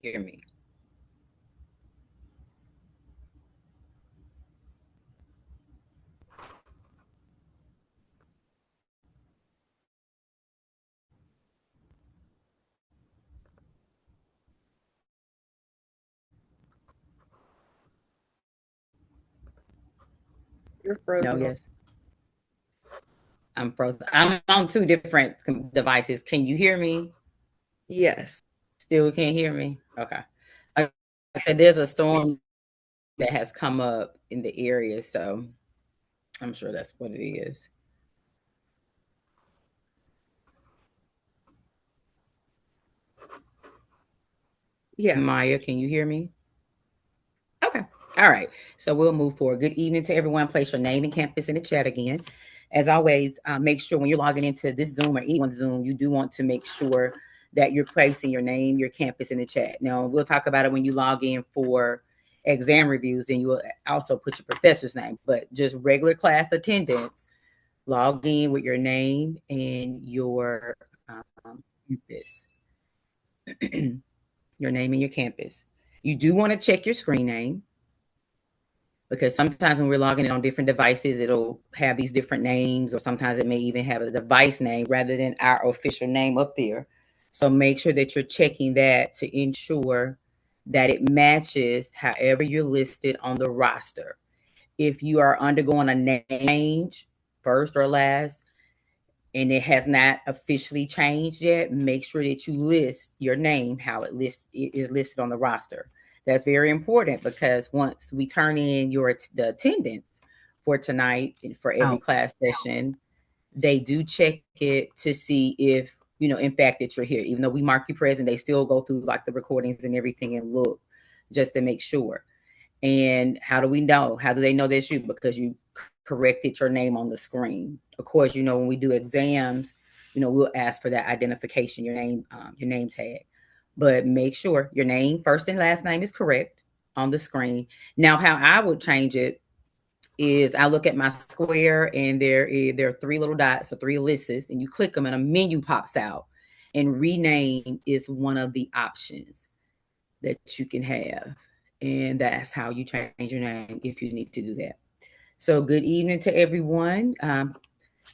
hear me? You're No, frozen. yes. I'm frozen. I'm on two different devices. Can you hear me? Yes. Still can't hear me? Okay. Like I said, there's a storm that has come up in the area, so I'm sure that's what it is. Yeah. Maya, can you hear me? Okay. All right. So we'll move forward. Good evening to everyone. Place your name and campus in the chat again. As always, make sure when you're logging into this Zoom or anyone's Zoom, you do want to make sure that you're placing your name, your campus in the chat. Now, we'll talk about it when you log in for exam reviews, and you will also put your professor's name. But just regular class attendance, log in with your name and your campus. Your name and your campus. You do want to check your screen name because sometimes when we're logging in on different devices, it'll have these different names, or sometimes it may even have a device name rather than our official name up there. So make sure that you're checking that to ensure that it matches however you're listed on the roster. If you are undergoing a name change, first or last, and it has not officially changed yet, make sure that you list your name how it is listed on the roster. That's very important because once we turn in the attendance for tonight and for every Out. class session, they do check it to see if in fact that you're here. Even though we mark you present, they still go through like the recordings and everything and look just to make sure. And how do we know? How do they know that's you? Because you corrected your name on the screen. Of course, when we do exams, we'll ask for that identification, your name tag. But make sure your name, first and last name, is correct on the screen. Now, how I would change it is I look at my square and there are three little dots or three ellipses, and you click them and a menu pops out. And rename is one of the options that you can have. And that's how you change your name if you need to do that. So, good evening to everyone.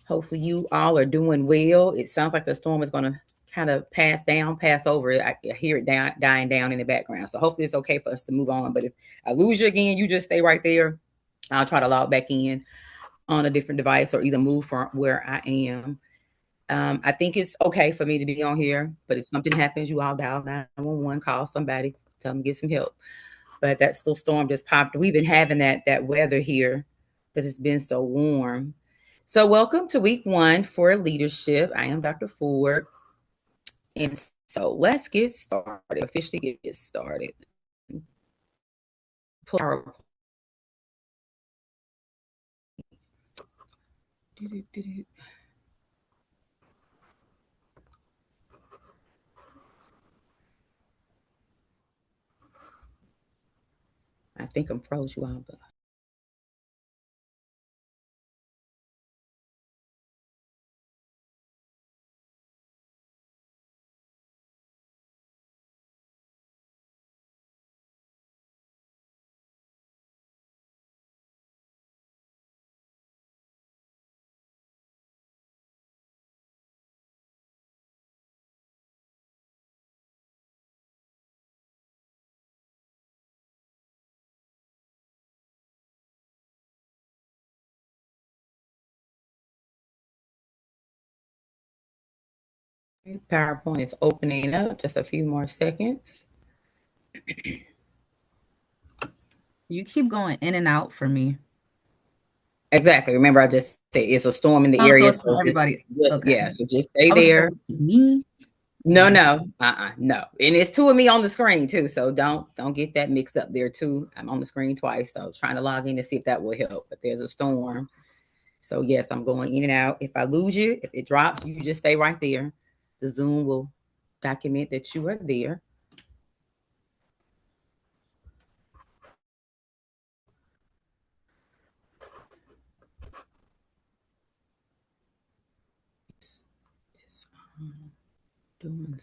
Hopefully, you all are doing well. It sounds like the storm is going to kind of pass over. I hear it dying down in the background. So, hopefully, it's okay for us to move on. But if I lose you again, you just stay right there. I'll try to log back in on a different device or either move from where I am. I think it's okay for me to be on here, but if something happens, you all dial 911, call somebody, tell them get some help. But that still storm just popped. We've been having that weather here because it's been so warm. So welcome to week 1 for leadership. I am Dr. Ford. And so let's get started. Officially get started. Pull our I think I'm froze you all, but PowerPoint is opening up. Just a few more seconds. You keep going in and out for me. Exactly. Remember, I just said it's a storm in the Oh, so area, it's so for everybody. Okay. yeah. So just stay I was like, there. it's me. No, Mm. no, no. And it's two of me on the screen too, so don't get that mixed up there too. I'm on the screen twice, so trying to log in to see if that will help. But there's a storm, so yes, I'm going in and out. If I lose you, if it drops, you just stay right there. The Zoom will document that you are there. It's doing.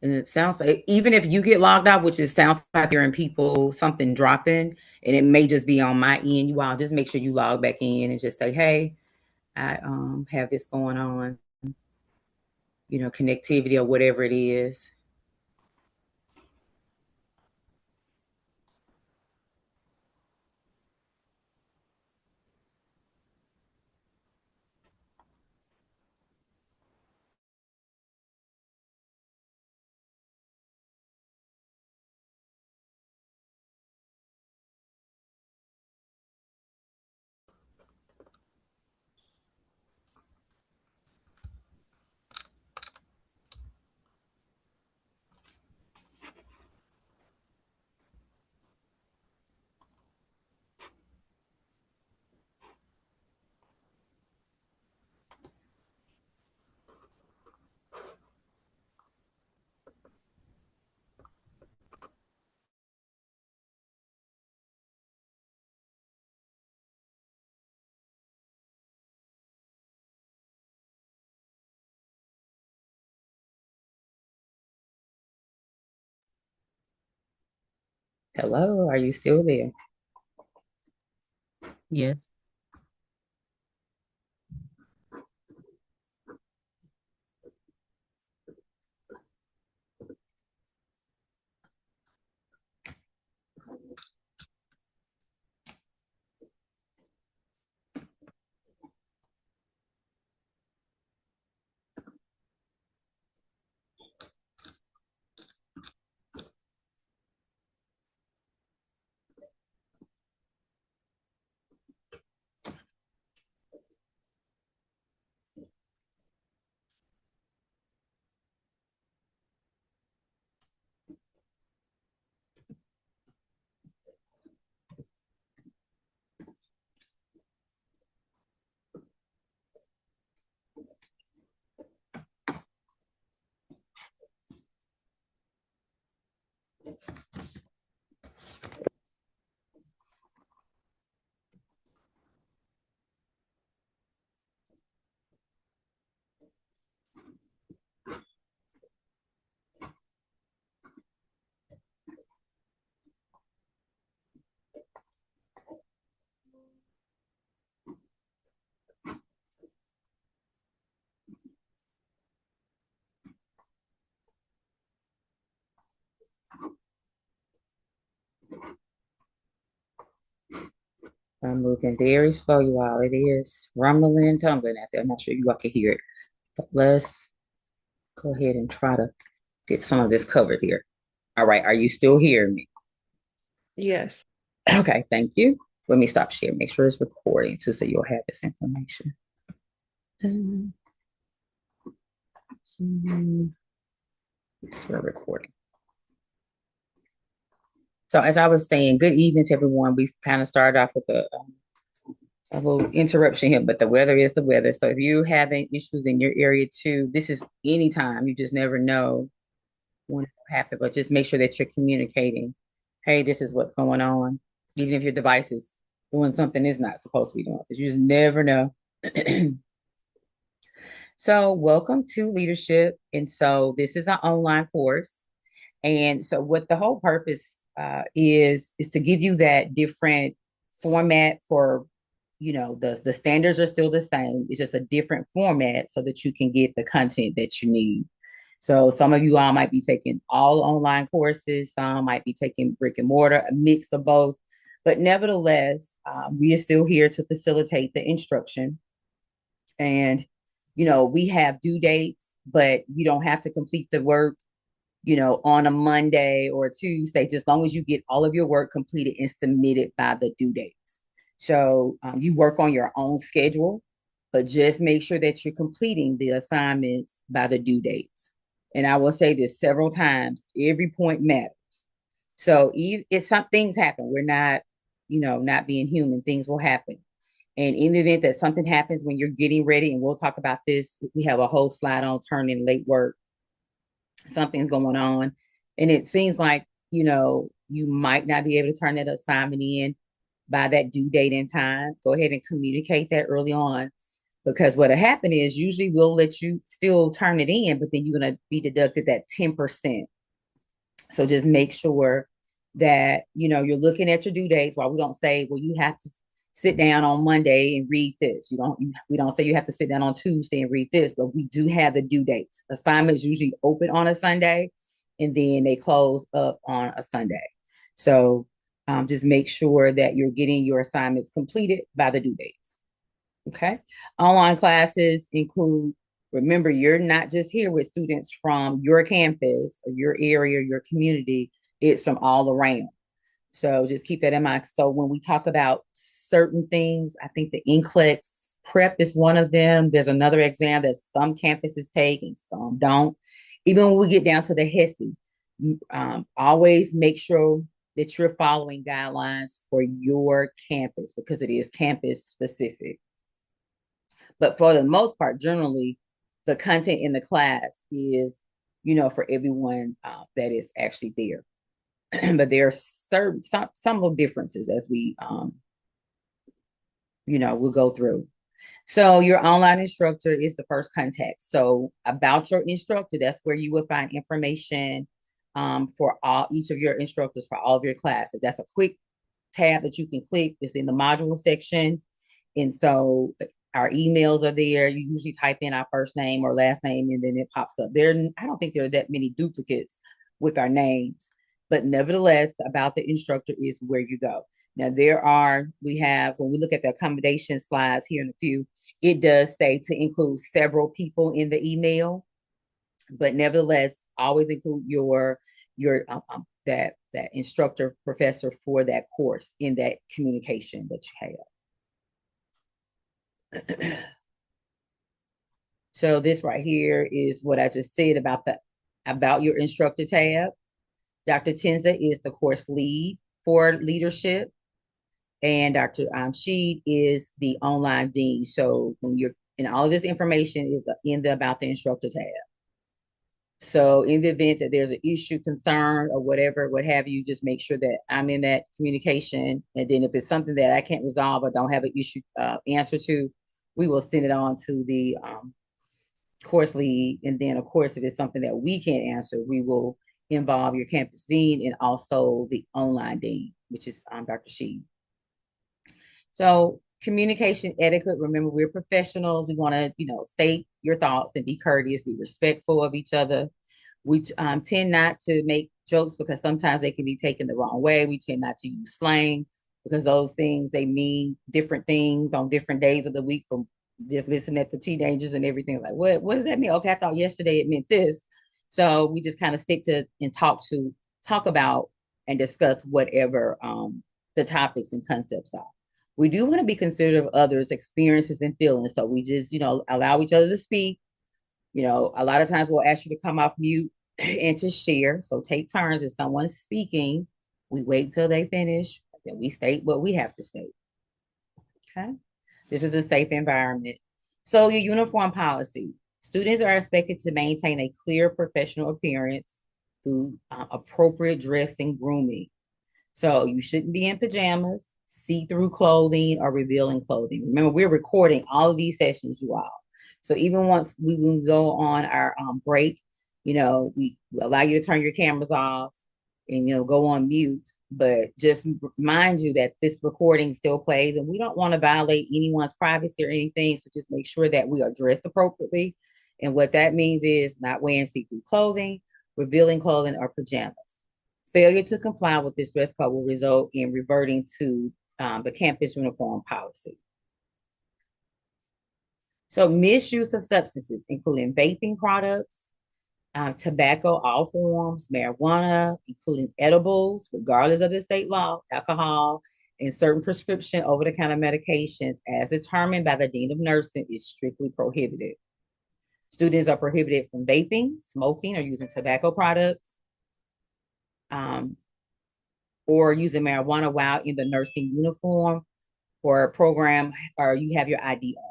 And it sounds like even if you get logged out, which it sounds like you're in people something dropping, and it may just be on my end, you all just make sure you log back in and just say, hey, I have this going on, connectivity or whatever it is. Hello, are you still there? Yes. I'm moving very slow, you all. It is rumbling and tumbling out there. I'm not sure you all can hear it, but let's go ahead and try to get some of this covered here. All right, are you still hearing me? Yes. Okay, thank you. Let me stop sharing. Make sure it's recording too, so you'll have this information. Yes, we're recording. So as I was saying, good evening to everyone. We kind of started off with a little interruption here, but the weather is the weather. So if you're having issues in your area too, this is anytime. You just never know when it will happen, but just make sure that you're communicating. Hey, this is what's going on. Even if your device is doing something it's not supposed to be doing, because you just never know. So welcome to leadership. And so this is an online course. And so what the whole purpose is to give you that different format for, the standards are still the same. It's just a different format so that you can get the content that you need. So some of you all might be taking all online courses, some might be taking brick and mortar, a mix of both. But nevertheless, we are still here to facilitate the instruction. And, we have due dates, but you don't have to complete the work on a Monday or a Tuesday, just as long as you get all of your work completed and submitted by the due dates. So you work on your own schedule, but just make sure that you're completing the assignments by the due dates. And I will say this several times, every point matters. So if some things happen, we're not, not being human, things will happen. And in the event that something happens when you're getting ready, and we'll talk about this, we have a whole slide on turning late work, something's going on, and it seems like you might not be able to turn that assignment in by that due date in time, go ahead and communicate that early on. Because what'll happen is usually we'll let you still turn it in, but then you're gonna be deducted that 10%. So just make sure that you're looking at your due dates. While we don't say, well, you have to sit down on Monday and read this. We don't say you have to sit down on Tuesday and read this, but we do have the due dates. Assignments usually open on a Sunday and then they close up on a Sunday. So just make sure that you're getting your assignments completed by the due dates. Okay. Online classes include, remember, you're not just here with students from your campus or your area, your community, it's from all around. So just keep that in mind. So when we talk about certain things, I think the NCLEX prep is one of them. There's another exam that some campuses take and some don't. Even when we get down to the HESI, always make sure that you're following guidelines for your campus because it is campus specific. But for the most part, generally, the content in the class is, for everyone that is actually there. But there are some little differences as we, we'll go through. So your online instructor is the first contact. So about your instructor, that's where you will find information for each of your instructors for all of your classes. That's a quick tab that you can click. It's in the module section. And so our emails are there. You usually type in our first name or last name, and then it pops up. I don't think there are that many duplicates with our names, but nevertheless, about the instructor is where you go. Now when we look at the accommodation slides here in a few, it does say to include several people in the email, but nevertheless, always include your that instructor professor for that course in that communication that you have. So this right here is what I just said about your instructor tab. Dr. Tenza is the course lead for leadership, and Dr. Sheed is the online dean. So all of this information is in the about the instructor tab. So in the event that there's an issue, concern, or whatever, what have you, just make sure that I'm in that communication. And then if it's something that I can't resolve or don't have an issue answer to, we will send it on to the course lead. And then, of course, if it's something that we can't answer, we will involve your campus dean and also the online dean, which is Dr. Sheed. So communication etiquette, remember, we're professionals. We want to, state your thoughts and be courteous, be respectful of each other. We tend not to make jokes because sometimes they can be taken the wrong way. We tend not to use slang because those things, they mean different things on different days of the week. From just listening at the teenagers and everything. It's like, what does that mean? Okay, I thought yesterday it meant this. So we just kind of stick to and talk about and discuss whatever the topics and concepts are. We do want to be considerate of others' experiences and feelings. So we just, allow each other to speak. A lot of times we'll ask you to come off mute and to share. So take turns. If someone's speaking, we wait till they finish, then we state what we have to state. Okay. This is a safe environment. So your uniform policy. Students are expected to maintain a clear professional appearance through appropriate dress and grooming. So you shouldn't be in pajamas, see-through clothing, or revealing clothing. Remember, we're recording all of these sessions, you all. So even once we go on our break, we allow you to turn your cameras off and, go on mute. But just mind you that this recording still plays and we don't want to violate anyone's privacy or anything. So just make sure that we are dressed appropriately. And what that means is not wearing see-through clothing, revealing clothing, or pajamas. Failure to comply with this dress code will result in reverting to the campus uniform policy. So misuse of substances, including vaping products, tobacco, all forms, marijuana, including edibles, regardless of the state law, alcohol, and certain prescription over-the-counter medications as determined by the Dean of Nursing is strictly prohibited. Students are prohibited from vaping, smoking, or using tobacco products, or using marijuana while in the nursing uniform or program, or you have your ID on.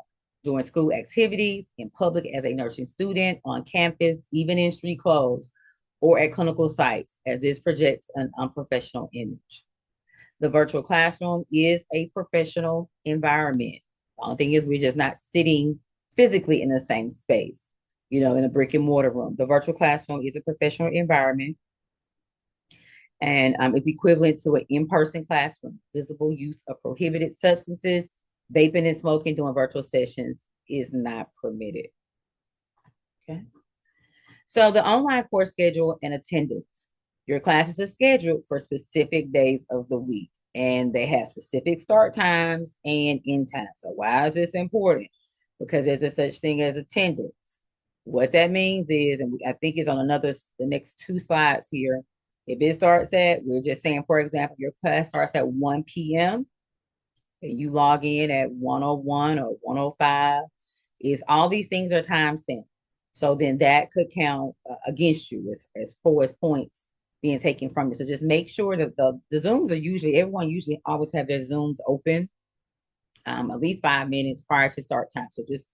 During school activities, in public as a nursing student, on campus, even in street clothes, or at clinical sites, as this projects an unprofessional image. The virtual classroom is a professional environment. The only thing is we're just not sitting physically in the same space, in a brick and mortar room. The virtual classroom is a professional environment and is equivalent to an in-person classroom. Visible use of prohibited substances, vaping and smoking during virtual sessions is not permitted. Okay. So the online course schedule and attendance. Your classes are scheduled for specific days of the week, and they have specific start times and end times. So why is this important? Because there's a such thing as attendance. What that means is, and I think it's on the next two slides here. If it starts we're just saying, for example, your class starts at 1 p.m. and you log in at 1:01 or 1:05, is all these things are timestamped. So then that could count against you as far as points being taken from you. So just make sure that the Zooms are everyone usually always have their Zooms open at least 5 minutes prior to start time. So just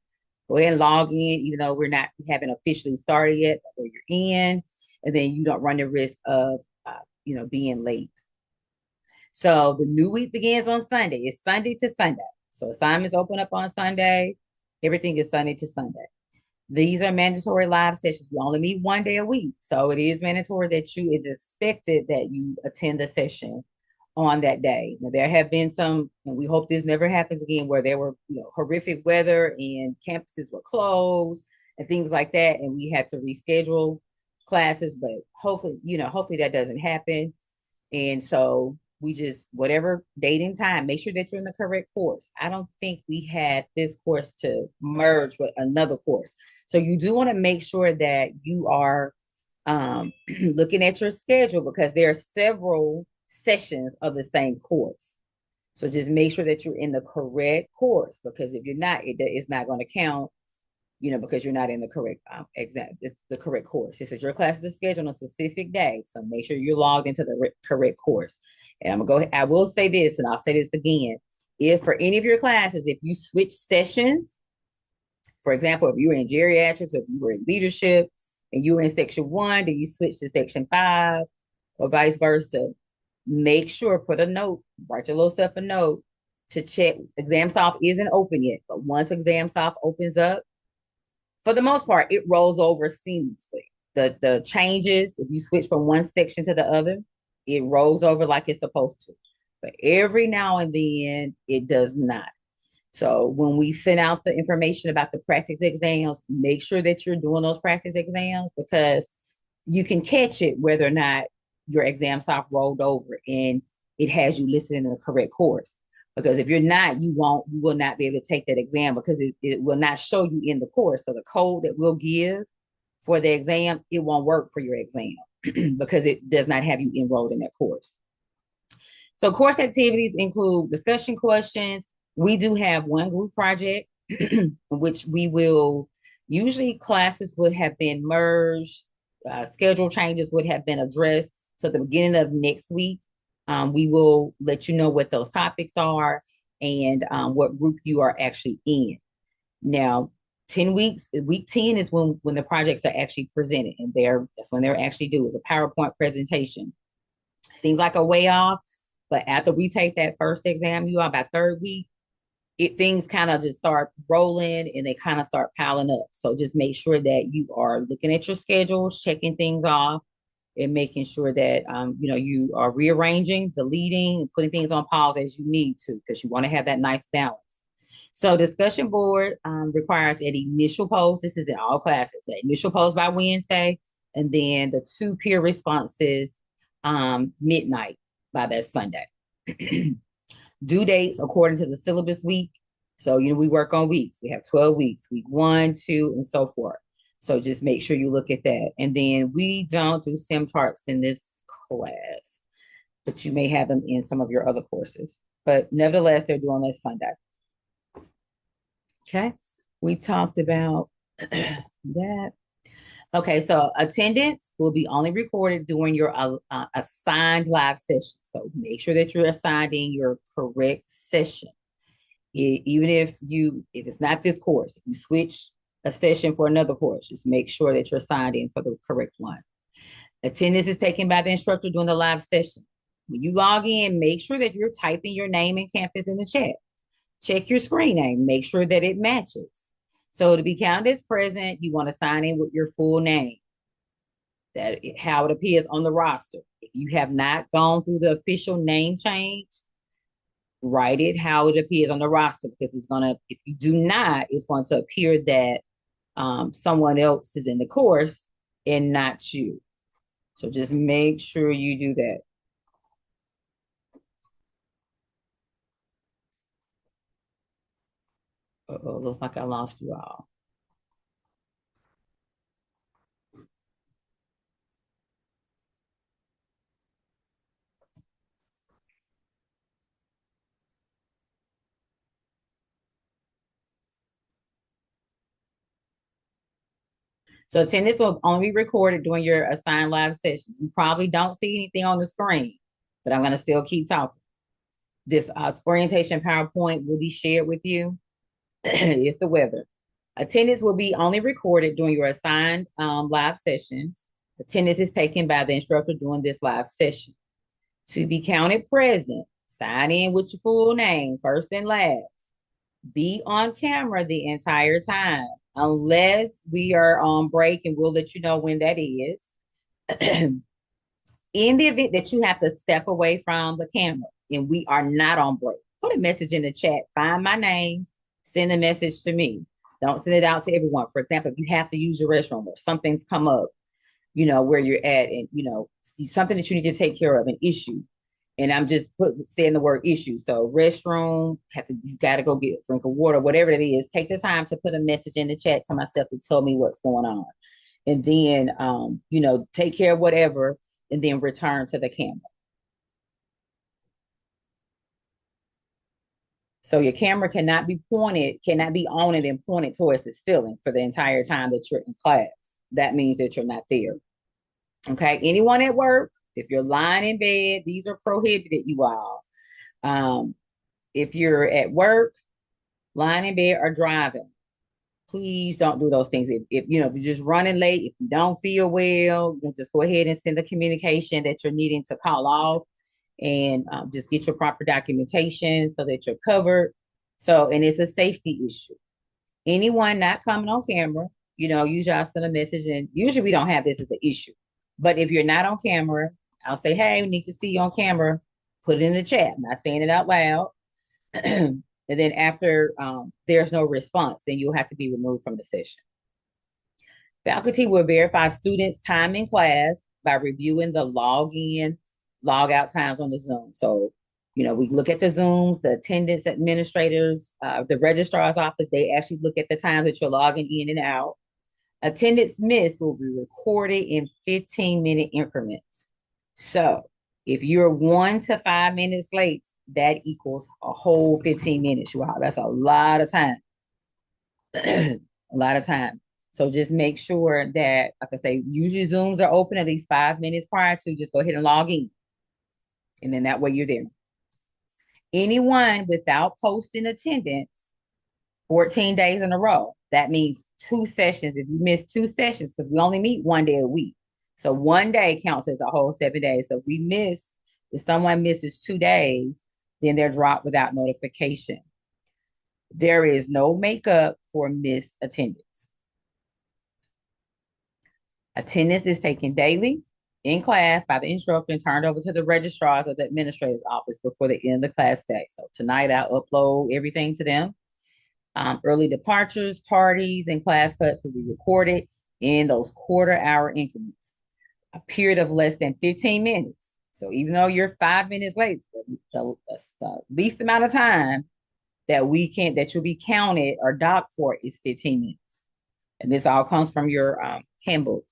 go ahead and log in, even though we haven't officially started yet, or you're in, and then you don't run the risk of, being late. So the new week begins on Sunday. It's Sunday to Sunday. So assignments open up on Sunday. Everything is Sunday to Sunday. These are mandatory live sessions. We only meet one day a week. So it is mandatory it's expected that you attend the session on that day. Now, there have been some, and we hope this never happens again, where there were horrific weather and campuses were closed and things like that, and we had to reschedule classes. But hopefully that doesn't happen. And so we just, whatever date and time, make sure that you're in the correct course. I don't think we had this course to merge with another course. So you do want to make sure that you are looking at your schedule, because there are several sessions of the same course. So just make sure that you're in the correct course, because if you're not, it's not going to count, because you're not in the correct the correct course. It says your class is scheduled on a specific day. So make sure you're logged into the correct course. And I will say this, and I'll say this again. If for any of your classes, if you switch sessions, for example, if you were in geriatrics, or if you were in leadership and you were in section 1, then you switch to section 5 or vice versa, make sure, put a note, write your little self a note to check. ExamSoft isn't open yet, but once ExamSoft opens up, for the most part, it rolls over seamlessly. The changes, if you switch from one section to the other, it rolls over like it's supposed to. But every now and then, it does not. So when we send out the information about the practice exams, make sure that you're doing those practice exams, because you can catch it whether or not your ExamSoft rolled over and it has you listed in the correct course. Because if you're not, you will not be able to take that exam, because it will not show you in the course. So the code that we'll give for the exam, it won't work for your exam because it does not have you enrolled in that course. So course activities include discussion questions. We do have one group project, which we will, usually classes would have been merged, schedule changes would have been addressed. So at the beginning of next week, we will let you know what those topics are and what group you are actually in. Now, 10 weeks, week 10 is when the projects are actually presented, and that's when they're actually due. It's a PowerPoint presentation. Seems like a way off, but after we take that first exam, you are by third week, things kind of just start rolling and they kind of start piling up. So just make sure that you are looking at your schedules, checking things off, and making sure that you are rearranging, deleting, putting things on pause as you need to, because you want to have that nice balance. So discussion board requires an initial post. This is in all classes. The initial post by Wednesday, and then the 2 peer responses midnight by that Sunday. Due dates according to the syllabus week. So we work on weeks. We have 12 weeks, week 1, 2, and so forth. So just make sure you look at that. And then we don't do sim charts in this class, but you may have them in some of your other courses. But nevertheless, they're doing this Sunday. Okay, we talked about that. Okay, so attendance will be only recorded during your assigned live session. So make sure that you're assigned in your correct session. Even if it's not this course, if you switch a session for another course, just make sure that you're signed in for the correct one. Attendance is taken by the instructor during the live session. When you log in, make sure that you're typing your name and campus in the chat. Check your screen name. Make sure that it matches. So to be counted as present, you want to sign in with your full name, how it appears on the roster. If you have not gone through the official name change, write it how it appears on the roster, because it's gonna, if you do not, it's going to appear that someone else is in the course and not you. So just make sure you do that. Uh-oh, looks like I lost you all. So attendance will only be recorded during your assigned live sessions. You probably don't see anything on the screen, but I'm going to still keep talking. This orientation PowerPoint will be shared with you. It's the weather. Attendance will be only recorded during your assigned live sessions. Attendance is taken by the instructor during this live session. To be counted present, sign in with your full name, first and last. Be on camera the entire time, unless we are on break, and we'll let you know when that is. In the event that you have to step away from the camera and we are not on break, put a message in the chat, find my name, send a message to me. Don't send it out to everyone. For example, if you have to use your restroom or something's come up, where you're at, and, something that you need to take care of, an issue. And I'm just saying the word issue. So restroom, you got to go get a drink of water, whatever it is. Take the time to put a message in the chat to myself to tell me what's going on. And then, take care of whatever, and then return to the camera. So your camera cannot be on and then pointed towards the ceiling for the entire time that you're in class. That means that you're not there. Okay. Anyone at work, if you're lying in bed, these are prohibited, you all. If you're at work, lying in bed, or driving, please don't do those things. If you're just running late, if you don't feel well, just go ahead and send the communication that you're needing to call off, and just get your proper documentation so that you're covered. So, and it's a safety issue. Anyone not coming on camera, usually I'll send a message, and usually we don't have this as an issue. But if you're not on camera, I'll say, hey, we need to see you on camera. Put it in the chat. I'm not saying it out loud. And then after there's no response, then you'll have to be removed from the session. Faculty will verify students' time in class by reviewing the log-in, log-out times on the Zoom. So, we look at the Zooms, the attendance administrators, the registrar's office, they actually look at the times that you're logging in and out. Attendance missed will be recorded in 15-minute increments. So if you're 1 to 5 minutes late, that equals a whole 15 minutes. Wow, that's a lot of time. A lot of time. So just make sure that, like I say, usually Zooms are open at least 5 minutes prior to. Just go ahead and log in. And then that way you're there. Anyone without posting attendance 14 days in a row, that means 2 sessions. If you miss 2 sessions, because we only meet 1 day a week. So 1 day counts as a whole 7 days. So if someone misses 2 days, then they're dropped without notification. There is no makeup for missed attendance. Attendance is taken daily in class by the instructor and turned over to the registrars or the administrator's office before the end of the class day. So tonight I'll upload everything to them. Early departures, tardies, and class cuts will be recorded in those quarter-hour increments, a period of less than 15 minutes. So even though you're 5 minutes late, the least amount of time that you'll be counted or docked for is 15 minutes. And this all comes from your handbook.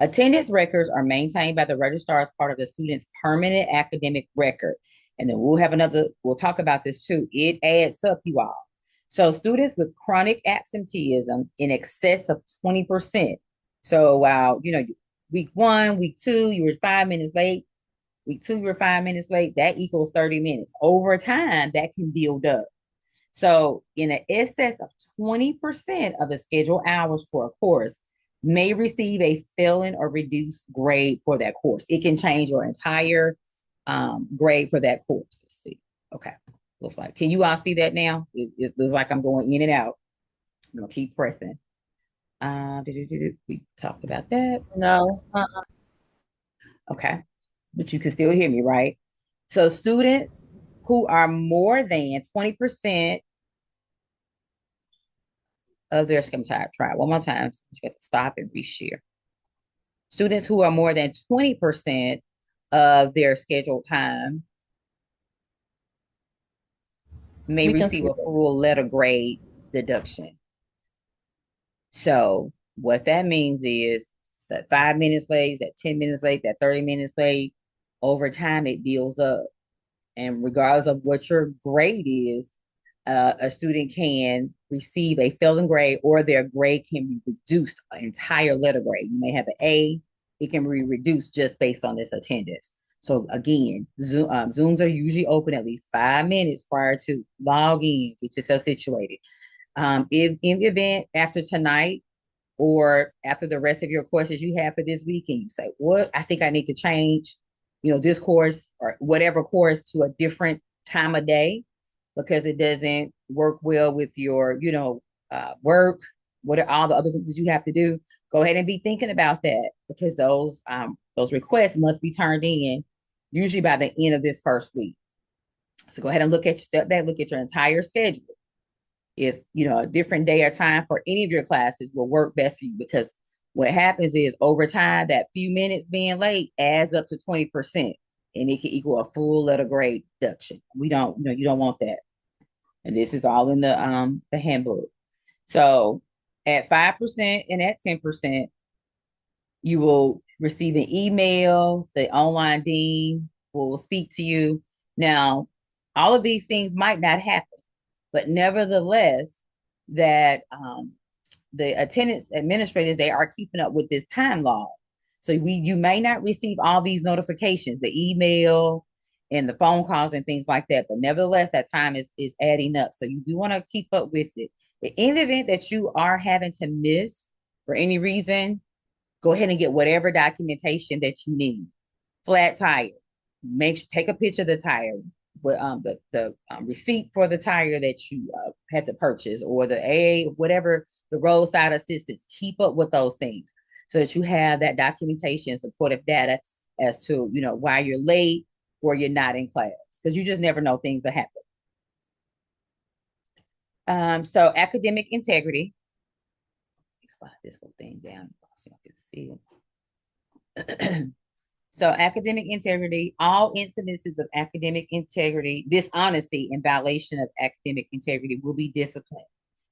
Attendance records are maintained by the registrar as part of the student's permanent academic record. And then we'll talk about this too. It adds up, you all. So students with chronic absenteeism in excess of 20%. So while, week 1, week 2, you were 5 minutes late. Week 2, you were 5 minutes late. That equals 30 minutes. Over time, that can build up. So in an excess of 20% of the scheduled hours for a course may receive a failing or reduced grade for that course. It can change your entire grade for that course. Let's see. Okay. Looks like. Can you all see that now? It looks like I'm going in and out. I'm gonna keep pressing. We talked about that. No. Okay. But you can still hear me, right? So students who are more than 20% of their schedule time, try it one more time. You have to stop and reshare. Students who are more than 20% of their scheduled time may We can receive see a that. full letter grade deduction. So what that means is that 5 minutes late, that 10 minutes late, that 30 minutes late, over time it builds up. And regardless of what your grade is, a student can receive a failing grade or their grade can be reduced, an entire letter grade. You may have an A, it can be reduced just based on this attendance. So again, Zooms are usually open at least 5 minutes prior to log in, get yourself situated. If in the event after tonight or after the rest of your courses you have for this week, and you say, what, I think I need to change, this course or whatever course to a different time of day because it doesn't work well with your, work, what are all the other things that you have to do, go ahead and be thinking about that because those requests must be turned in usually by the end of this first week. So go ahead and step back, look at your entire schedule if a different day or time for any of your classes will work best for you because what happens is over time that few minutes being late adds up to 20% and it can equal a full letter grade deduction. We don't you don't want that, and this is all in the handbook. So at 5% and at 10% you will receive an email, the online dean will speak to you. Now all of these things might not happen, but nevertheless, that the attendance administrators, they are keeping up with this time log. So you may not receive all these notifications, the email and the phone calls and things like that, but nevertheless, that time is adding up. So you do want to keep up with it. In the event that you are having to miss for any reason, go ahead and get whatever documentation that you need. Flat tire, take a picture of the tire, with the receipt for the tire that you had to purchase, or the A, whatever, the roadside assistance. Keep up with those things so that you have that documentation, supportive data as to why you're late or you're not in class, because you just never know, things that happen. So academic integrity. Slide this little thing down so you can see it. So academic integrity, all incidences of academic integrity, dishonesty, and violation of academic integrity will be disciplined.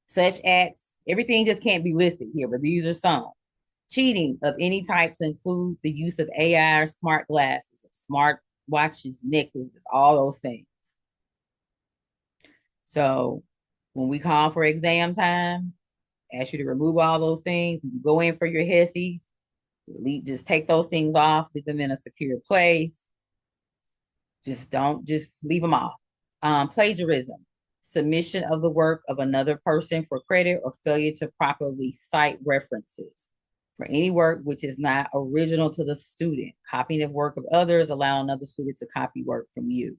Such acts, everything just can't be listed here, but these are some. Cheating of any type to include the use of AI or smart glasses, smart watches, necklaces, all those things. So when we call for exam time, ask you to remove all those things. When you go in for your HESIs, just take those things off, leave them in a secure place. Just leave them off. Plagiarism, submission of the work of another person for credit or failure to properly cite references for any work which is not original to the student. Copying of work of others, allow another student to copy work from you.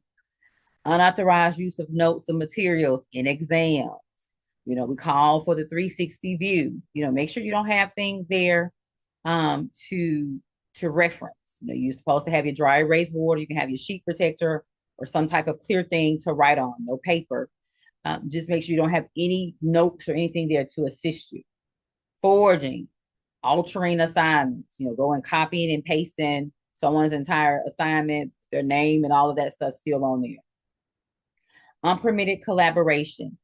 Unauthorized use of notes and materials in exams. We call for the 360 view. Make sure you don't have things there to reference. You're supposed to have your dry erase board. You can have your sheet protector or some type of clear thing to write on, no paper. Just make sure you don't have any notes or anything there to assist you. Forging, altering assignments, going copying and pasting someone's entire assignment, their name and all of that stuff still on there. Unpermitted collaboration,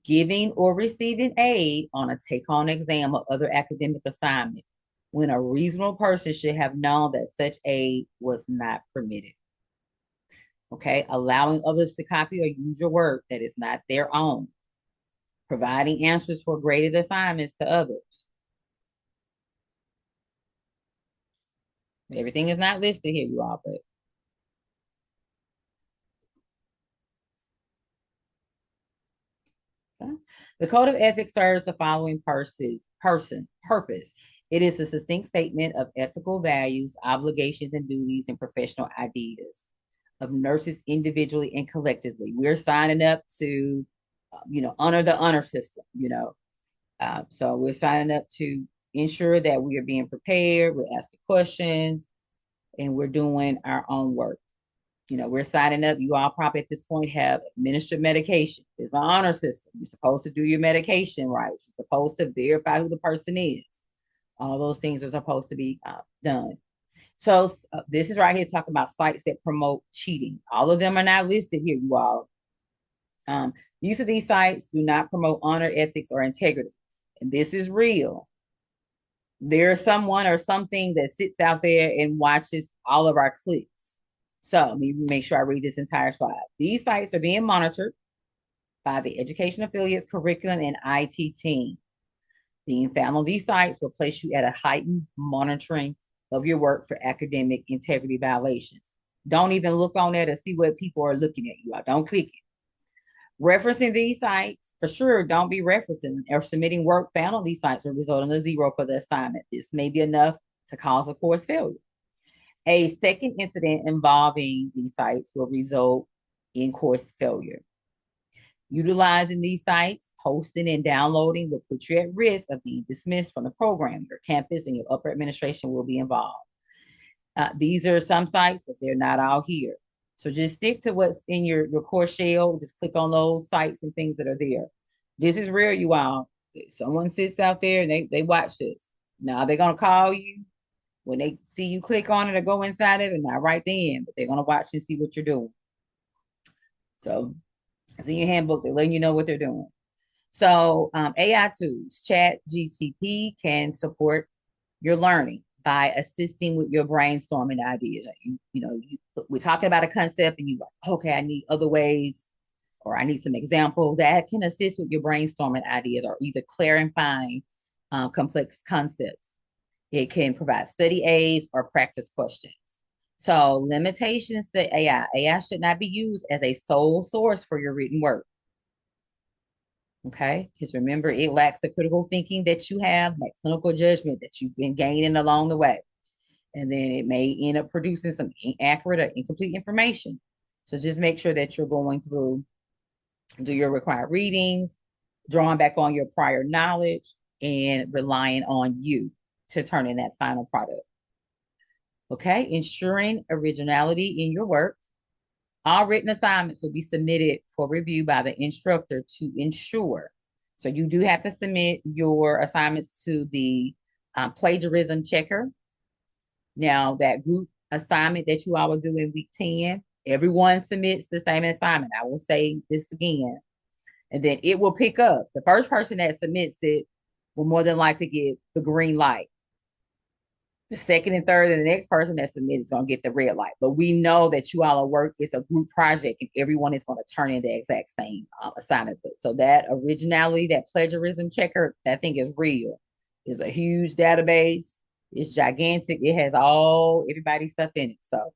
giving or receiving aid on a take-home exam or other academic assignment when a reasonable person should have known that such aid was not permitted. Okay, allowing others to copy or use your work that is not their own. Providing answers for graded assignments to others. Everything is not listed here, you all, but okay. The Code of Ethics serves the following purpose. It is a succinct statement of ethical values, obligations, and duties, and professional ideas. of nurses individually and collectively. We're signing up to, honor the honor system, So we're signing up to ensure that we are being prepared, we're asking questions, and we're doing our own work. We're signing up. You all probably at this point have administered medication. It's an honor system. You're supposed to do your medication right. You're supposed to verify who the person is. All those things are supposed to be done. So this is right here talking about sites that promote cheating. All of them are not listed here, you all. Use of these sites do not promote honor, ethics, or integrity. And this is real. There's someone or something that sits out there and watches all of our clicks. So let me make sure I read this entire slide. These sites are being monitored by the education affiliates, curriculum, and IT team. Being found on these sites will place you at a heightened monitoring of your work for academic integrity violations. Don't even look on there to see what people are looking at you. Don't click it. Referencing these sites, for sure, don't be referencing or submitting work found on these sites will result in a 0 for the assignment. This may be enough to cause a course failure. A second incident involving these sites will result in course failure. Utilizing these sites, posting and downloading will put you at risk of being dismissed from the program. Your campus and your upper administration will be involved. These are some sites, but they're not all here. So just stick to what's in your course shell. Just click on those sites and things that are there. This is real, you all. Someone sits out there and they watch this. Now they're going to call you when they see you click on it or go inside of it, not right then, but they're going to watch and see what you're doing. So it's in your handbook. They're letting you know what they're doing. So AI tools, ChatGPT can support your learning by assisting with your brainstorming ideas. We're talking about a concept and you like, okay, I need other ways or I need some examples that can assist with your brainstorming ideas or either clarifying complex concepts. It can provide study aids or practice questions. So limitations to AI. AI should not be used as a sole source for your written work. Okay, because remember, it lacks the critical thinking that you have, that clinical judgment that you've been gaining along the way. And then it may end up producing some inaccurate or incomplete information. So just make sure that you're going through, do your required readings, drawing back on your prior knowledge, and relying on you to turn in that final product. Okay, ensuring originality in your work. All written assignments will be submitted for review by the instructor to ensure. So you do have to submit your assignments to the plagiarism checker. Now, that group assignment that you all will do in week 10, everyone submits the same assignment. I will say this again. And then it will pick up. The first person that submits it will more than likely get the green light. The second and third and the next person that submits is going to get the red light. But we know that you all are work. It's a group project and everyone is going to turn in the exact same assignment. So that originality, that plagiarism checker, that thing is real. It's a huge database. It's gigantic. It has everybody's stuff in it. So,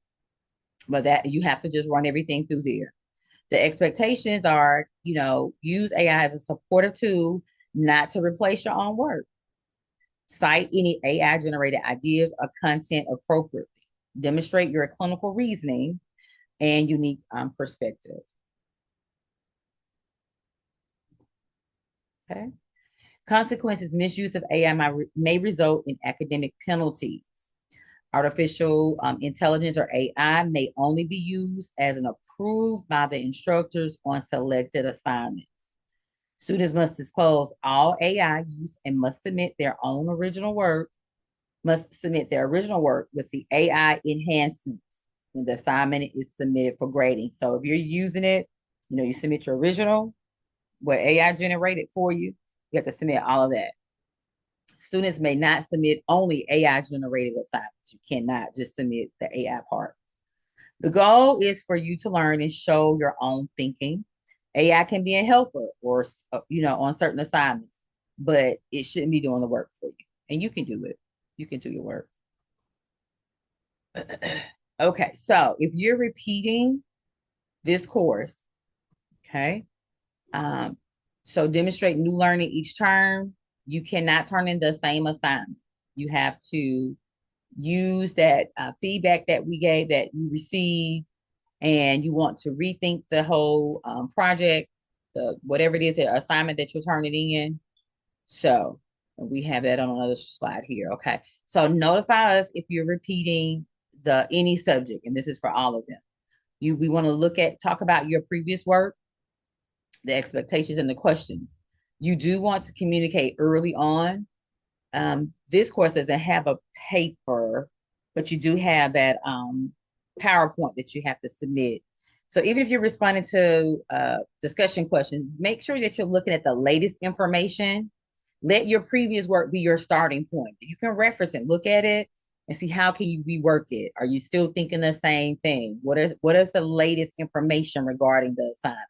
but that you have to just run everything through there. The expectations are, use AI as a supportive tool, not to replace your own work. Cite any AI generated ideas or content appropriately. Demonstrate your clinical reasoning and unique perspective. Okay. Consequences, misuse of AI may result in academic penalties. Artificial intelligence or AI may only be used as an approved by the instructors on selected assignments. Students must disclose all AI use and must submit their original work with the AI enhancements when the assignment is submitted for grading. So if you're using it, you submit your original, what AI generated for you, you have to submit all of that. Students may not submit only AI generated assignments. You cannot just submit the AI part. The goal is for you to learn and show your own thinking. AI can be a helper or, on certain assignments, but it shouldn't be doing the work for you. And you can do it. You can do your work. Okay, so if you're repeating this course, okay, so demonstrate new learning each term. You cannot turn in the same assignment. You have to use that feedback that we gave that you received and you want to rethink the whole project, the whatever it is, the assignment that you're turning in. So we have that on another slide here. Okay. So notify us if you're repeating the any subject, and this is for all of them. We want to talk about your previous work, the expectations and the questions. You do want to communicate early on. This course doesn't have a paper, but you do have that PowerPoint that you have to submit. So even if you're responding to discussion questions, make sure that you're looking at the latest information. Let your previous work be your starting point. You can reference it, look at it, and see how can you rework it. Are you still thinking the same thing? What is the latest information regarding the assignment?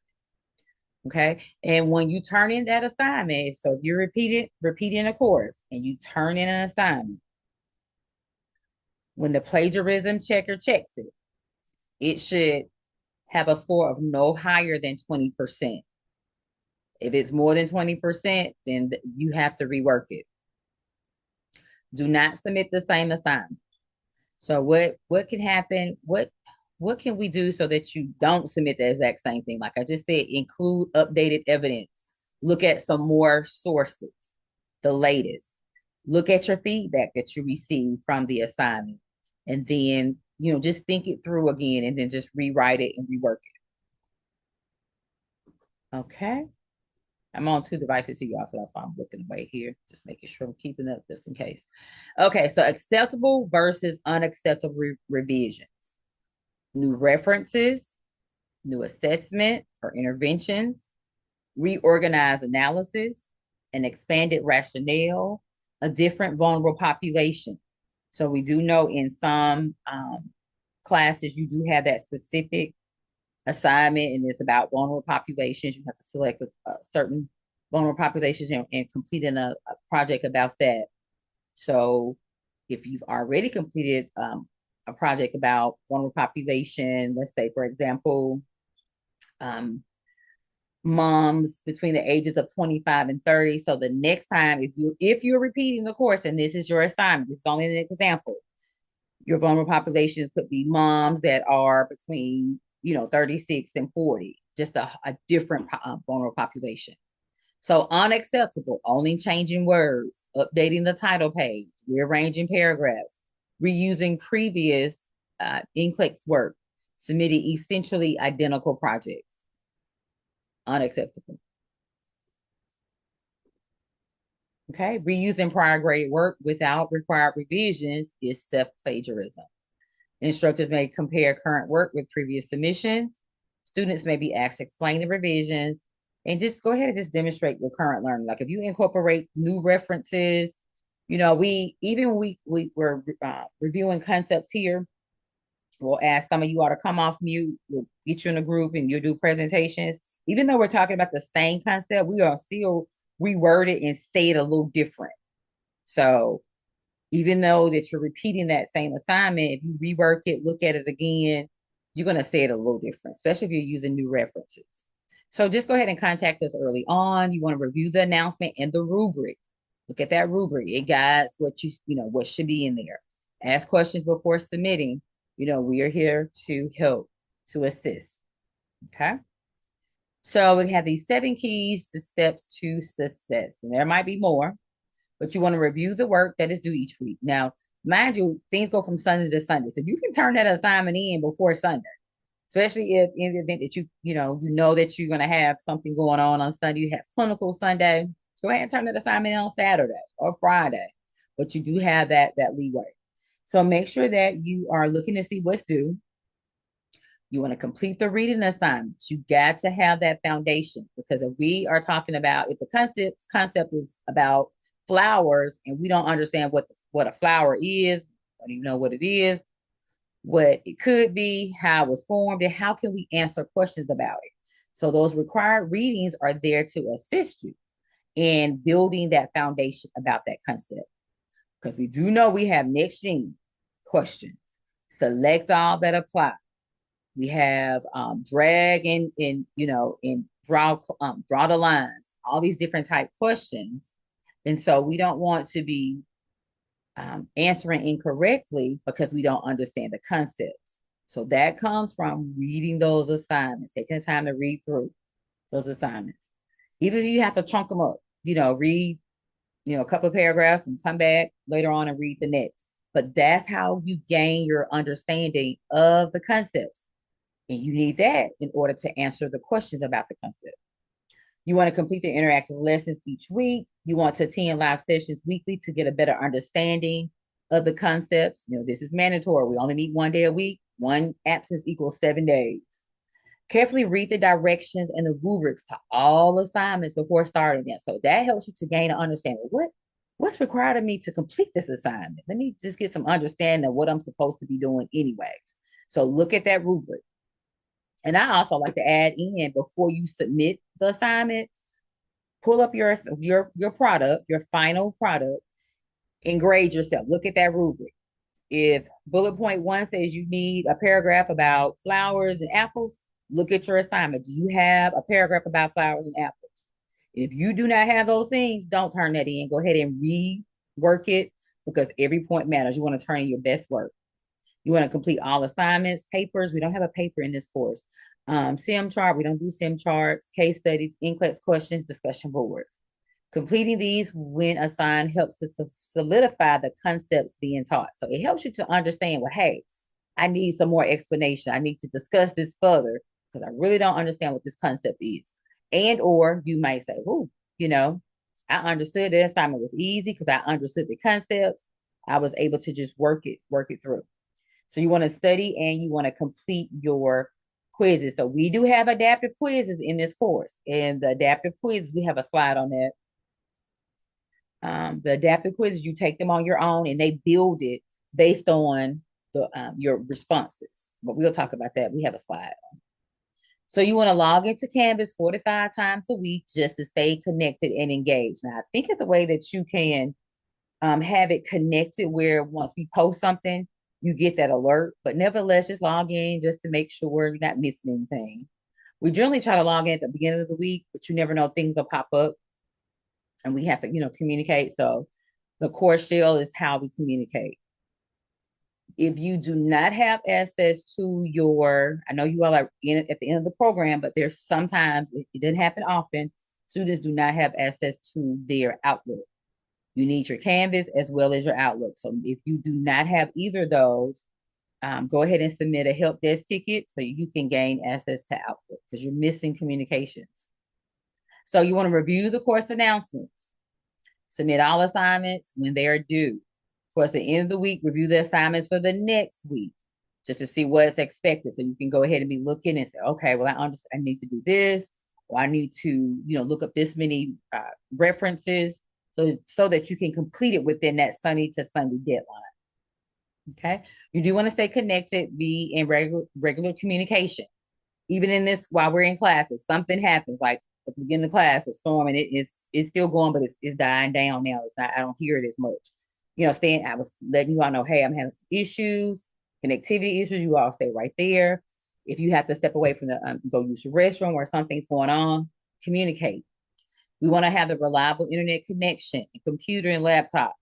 Okay. And when you turn in that assignment, so if you're repeating a course and you turn in an assignment, when the plagiarism checker checks it, it should have a score of no higher than 20%. If it's more than 20%, then you have to rework it. Do not submit the same assignment. So what can happen? What can we do so that you don't submit the exact same thing? Like I just said, include updated evidence. Look at some more sources, the latest. Look at your feedback that you received from the assignment. And then, just think it through again and then just rewrite it and rework it. Okay. I'm on two devices here, y'all, so that's why I'm looking away here, just making sure I'm keeping up just in case. Okay, so acceptable versus unacceptable revisions. New references, new assessment or interventions, reorganized analysis, an expanded rationale, a different vulnerable population. So we do know in some classes, you do have that specific assignment, and it's about vulnerable populations. You have to select a certain vulnerable populations and completing a project about that. So if you've already completed a project about vulnerable population, let's say, for example, moms between the ages of 25 and 30. So the next time, if you're repeating the course and this is your assignment, this is only an example. Your vulnerable populations could be moms that are between 36 and 40, just a different vulnerable population. So unacceptable, only changing words, updating the title page, rearranging paragraphs, reusing previous NCLEX work, submitting essentially identical projects. Unacceptable. Okay, reusing prior graded work without required revisions is self-plagiarism. Instructors may compare current work with previous submissions. Students may be asked to explain the revisions and just go ahead and just demonstrate your current learning. Like if you incorporate new references, we were reviewing concepts here. We'll ask some of you all to come off mute. We'll get you in a group and you'll do presentations. Even though we're talking about the same concept, we are still reword it and say it a little different. So even though that you're repeating that same assignment, if you rework it, look at it again, you're going to say it a little different, especially if you're using new references. So just go ahead and contact us early on. You want to review the announcement and the rubric. Look at that rubric. It guides what what should be in there. Ask questions before submitting. We are here to help, to assist. Okay. So we have these 7 keys to steps to success. And there might be more, but you want to review the work that is due each week. Now, mind you, things go from Sunday to Sunday. So you can turn that assignment in before Sunday, especially if in the event that you know that you're going to have something going on Sunday. You have clinical Sunday. Go ahead and turn that assignment in on Saturday or Friday, but you do have that leeway. So make sure that you are looking to see what's due. You want to complete the reading assignments. You got to have that foundation, because if we are talking about, if the concept is about flowers and we don't understand what a flower is, don't even know what it is, what it could be, how it was formed, and how can we answer questions about it. So those required readings are there to assist you in building that foundation about that concept. Because we do know we have next gen questions. Select all that apply. We have drag and draw the lines, all these different type questions. And so we don't want to be answering incorrectly because we don't understand the concepts. So that comes from reading those assignments, taking the time to read through those assignments. Even if you have to chunk them up, read, a couple of paragraphs and come back later on and read the next. But that's how you gain your understanding of the concepts. And you need that in order to answer the questions about the concept. You want to complete the interactive lessons each week. You want to attend live sessions weekly to get a better understanding of the concepts. This is mandatory. We only meet one day a week. One absence equals 7 days. Carefully read the directions and the rubrics to all assignments before starting them. So that helps you to gain an understanding. What's required of me to complete this assignment? Let me just get some understanding of what I'm supposed to be doing anyways. So look at that rubric. And I also like to add in, before you submit the assignment, pull up your product, your final product, and grade yourself. Look at that rubric. If bullet point 1 says you need a paragraph about flowers and apples, look at your assignment. Do you have a paragraph about flowers and apples? If you do not have those things, don't turn that in. Go ahead and rework it, because every point matters. You want to turn in your best work. You want to complete all assignments, papers. We don't have a paper in this course. SIM chart, we don't do SIM charts, case studies, NCLEX questions, discussion boards. Completing these when assigned helps to solidify the concepts being taught. So it helps you to understand, well, hey, I need some more explanation. I need to discuss this further because I really don't understand what this concept is. And or you might say, oh, I understood the assignment was easy because I understood the concepts. I was able to just work it through. So you want to study and you want to complete your quizzes. So we do have adaptive quizzes in this course. And the adaptive quizzes, we have a slide on that. The adaptive quizzes, you take them on your own and they build it based on your responses. But we'll talk about that. We have a slide. So you want to log into Canvas 4 to 5 times a week just to stay connected and engaged. Now, I think it's a way that you can have it connected where once we post something, you get that alert. But nevertheless, just log in just to make sure you're not missing anything. We generally try to log in at the beginning of the week, but you never know, things will pop up and we have to, communicate. So the core shell is how we communicate. If you do not have access to I know you all are at the end of the program, but there's sometimes, it doesn't happen often, students do not have access to their Outlook. You need your Canvas as well as your Outlook. So if you do not have either of those, go ahead and submit a help desk ticket so you can gain access to Outlook because you're missing communications. So you want to review the course announcements, submit all assignments when they are due. Of course, at the end of the week, review the assignments for the next week just to see what's expected. So you can go ahead and be looking and say, okay, well, I need to do this, or I need to, look up this many references so that you can complete it within that Sunday to Sunday deadline. Okay. You do want to stay connected, be in regular communication. Even in this, while we're in class, if something happens, like at the beginning of the class, a storm, and it's still going, but it's dying down now. It's not, I don't hear it as much. I was letting you all know, hey, I'm having some issues, connectivity issues. You all stay right there. If you have to step away from go use your restroom or something's going on, communicate. We want to have the reliable internet connection, computer and laptop.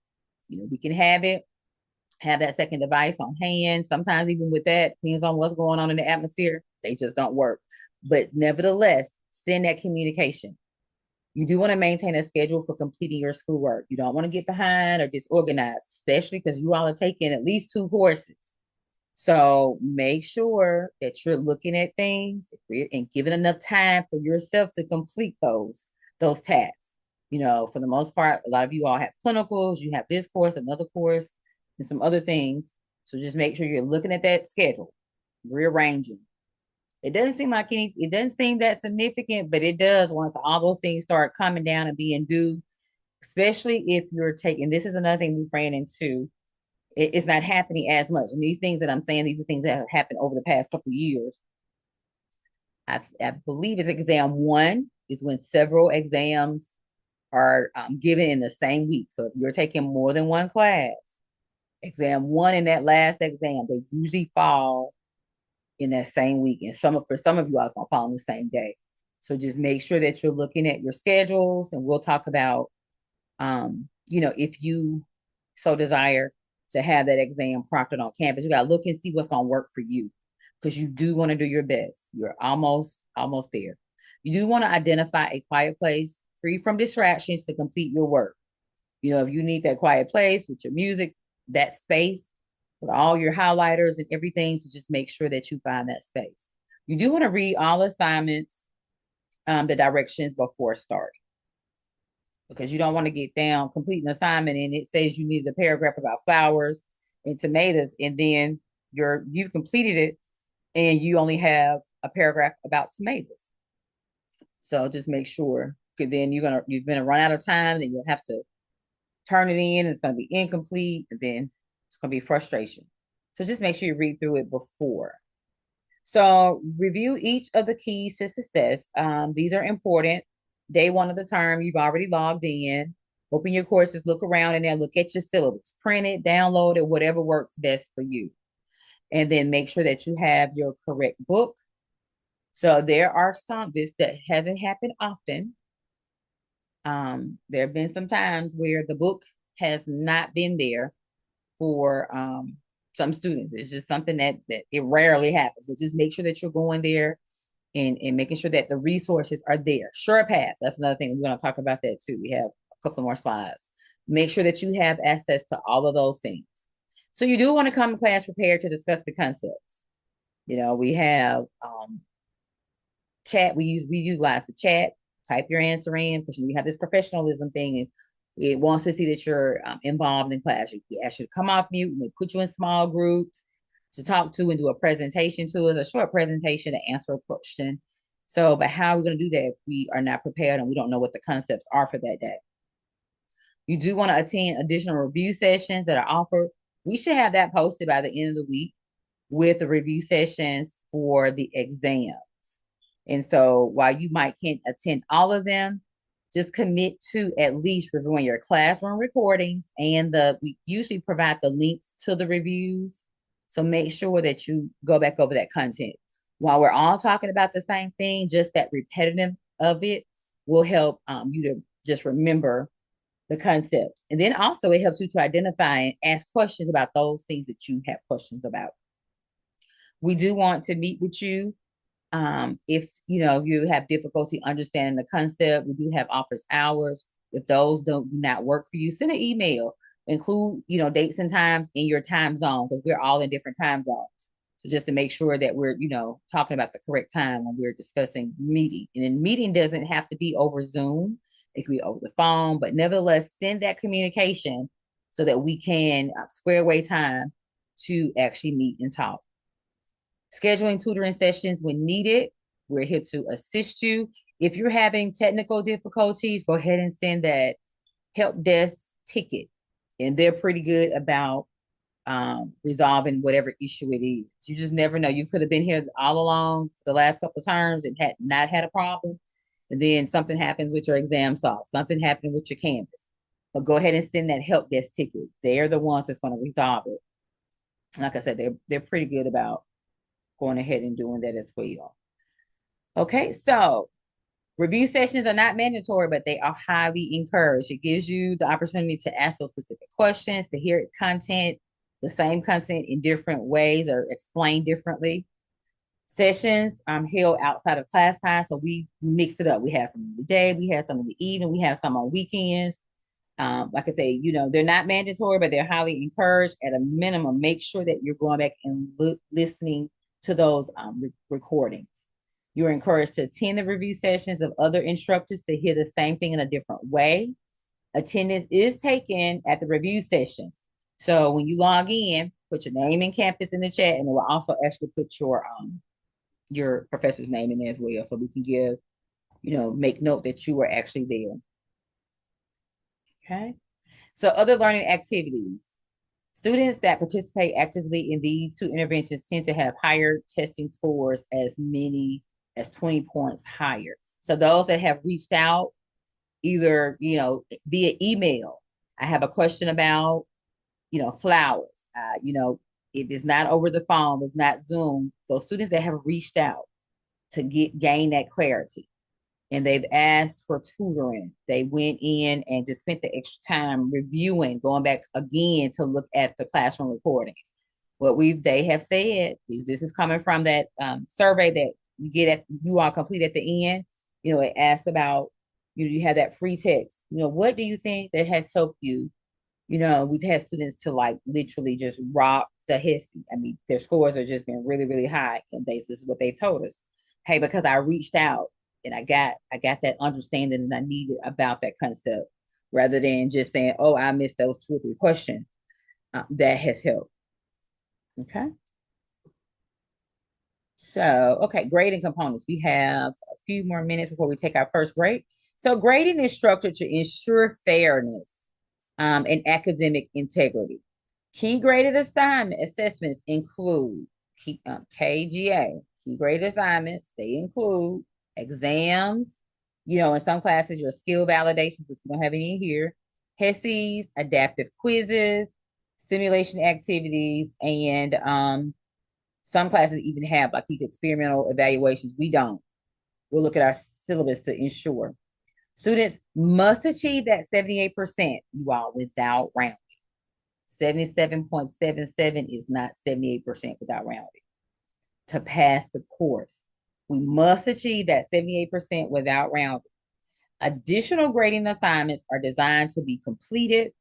We can have that second device on hand. Sometimes even with that, depends on what's going on in the atmosphere, they just don't work. But nevertheless, send that communication. You do want to maintain a schedule for completing your schoolwork. You don't want to get behind or disorganized, especially because you all are taking at least 2 courses. So make sure that you're looking at things and giving enough time for yourself to complete those tasks. For the most part, a lot of you all have clinicals, you have this course, another course, and some other things. So just make sure you're looking at that schedule, rearranging. It doesn't seem that significant, but it does once all those things start coming down and being due, especially if you're taking, this is another thing we ran into. It's not happening as much. And these things that I'm saying, these are things that have happened over the past couple of years. I believe it's exam 1 is when several exams are given in the same week. So if you're taking more than one class, exam 1 and that last exam, they usually fall in that same week. And for some of you, I was going to fall on the same day. So just make sure that you're looking at your schedules, and we'll talk about, if you so desire to have that exam proctored on campus, you got to look and see what's going to work for you. because you do want to do your best. You're almost there. You do want to identify a quiet place free from distractions to complete your work. If you need that quiet place with your music, that space with all your highlighters and everything, so just make sure that you find that space. You do want to read all assignments, the directions before starting, because you don't want to get down, complete an assignment, and it says you need a paragraph about flowers and tomatoes, and then you've completed it and you only have a paragraph about tomatoes. So just make sure, because then you're gonna run out of time, then you'll have to turn it in, and it's gonna be incomplete, and then it's gonna be frustration. So just make sure you read through it before. So review each of the keys to success. These are important. Day one of the term, you've already logged in. Open your courses, look around, and then look at your syllabus. Print it, download it, whatever works best for you. And then make sure that you have your correct book. So there are some, this that hasn't happened often. There have been some times where the book has not been there for some students. It's just something that it rarely happens. But just make sure that you're going there and making sure that the resources are there. Sure path. That's another thing. We're going to talk about that too. We have a couple more slides. Make sure that you have access to all of those things. So you do want to come to class prepared to discuss the concepts. We have chat. We utilize the chat. Type your answer in, because we have this professionalism thing, and it wants to see that you're involved in class. We ask you to come off mute, and they put you in small groups to talk to and do a presentation to us, a short presentation to answer a question. So, but how are we going to do that if we are not prepared and we don't know what the concepts are for that day? You do want to attend additional review sessions that are offered. We should have that posted by the end of the week with the review sessions for the exam. And so while you can't attend all of them, just commit to at least reviewing your classroom recordings, and we usually provide the links to the reviews. So make sure that you go back over that content. While we're all talking about the same thing, just that repetitive of it will help you to just remember the concepts. And then also it helps you to identify and ask questions about those things that you have questions about. We do want to meet with you. If you have difficulty understanding the concept, we do have office hours. If those do not work for you, send an email. Include dates and times in your time zone, because we're all in different time zones. So just to make sure that we're talking about the correct time when we're discussing meeting. And then meeting doesn't have to be over Zoom. It can be over the phone, but nevertheless, send that communication so that we can square away time to actually meet and talk. Scheduling tutoring sessions when needed. We're here to assist you. If you're having technical difficulties, go ahead and send that help desk ticket. And they're pretty good about resolving whatever issue it is. You just never know. You could have been here all along for the last couple of terms and had not had a problem. And then something happens with your exam solve. Something happened with your Canvas. But go ahead and send that help desk ticket. They're the ones that's going to resolve it. Like I said, they're pretty good about going ahead and doing that as well. Okay, so review sessions are not mandatory, but they are highly encouraged. It gives you the opportunity to ask those specific questions, to hear the same content in different ways or explained differently. Sessions held outside of class time, so we mix it up. We have some in the day, we have some in the evening, we have some on weekends. Like I say, they're not mandatory, but they're highly encouraged. At a minimum, make sure that you're going back and listening to those recordings. You're encouraged to attend the review sessions of other instructors to hear the same thing in a different way. Attendance is taken at the review sessions. So when you log in, put your name and campus in the chat, and it will also actually put your professor's name in there as well. So we can make note that you were actually there. Okay. So other learning activities. Students that participate actively in these two interventions tend to have higher testing scores, as many as 20 points higher. So those that have reached out, either, via email, I have a question about, flowers, if it's not over the phone, it's not Zoom, those students that have reached out to gain that clarity, and they've asked for tutoring. They went in and just spent the extra time reviewing, going back again to look at the classroom recordings. They have said, this is coming from that survey that you all complete at the end. It asks about, you have that free text. What do you think that has helped you? We've had students to like literally just rock the HESI. I mean, their scores are just been really, really high, and this is what they told us. Hey, because I reached out and I got that understanding that I needed about that concept, rather than just saying, "Oh, I missed those 2 or 3 questions." That has helped. Okay. So, okay, grading components. We have a few more minutes before we take our first break. So, grading is structured to ensure fairness and academic integrity. Key graded assignment assessments include KGA, key graded assignments. They include exams, in some classes, your skill validations, which we don't have any here, HESIs, adaptive quizzes, simulation activities, and some classes even have like these experimental evaluations. We don't. We'll look at our syllabus to ensure. Students must achieve that 78%, you all, without rounding. 77.77 is not 78% without rounding. To pass the course, we must achieve that 78% without rounding. Additional grading assignments are designed to be completed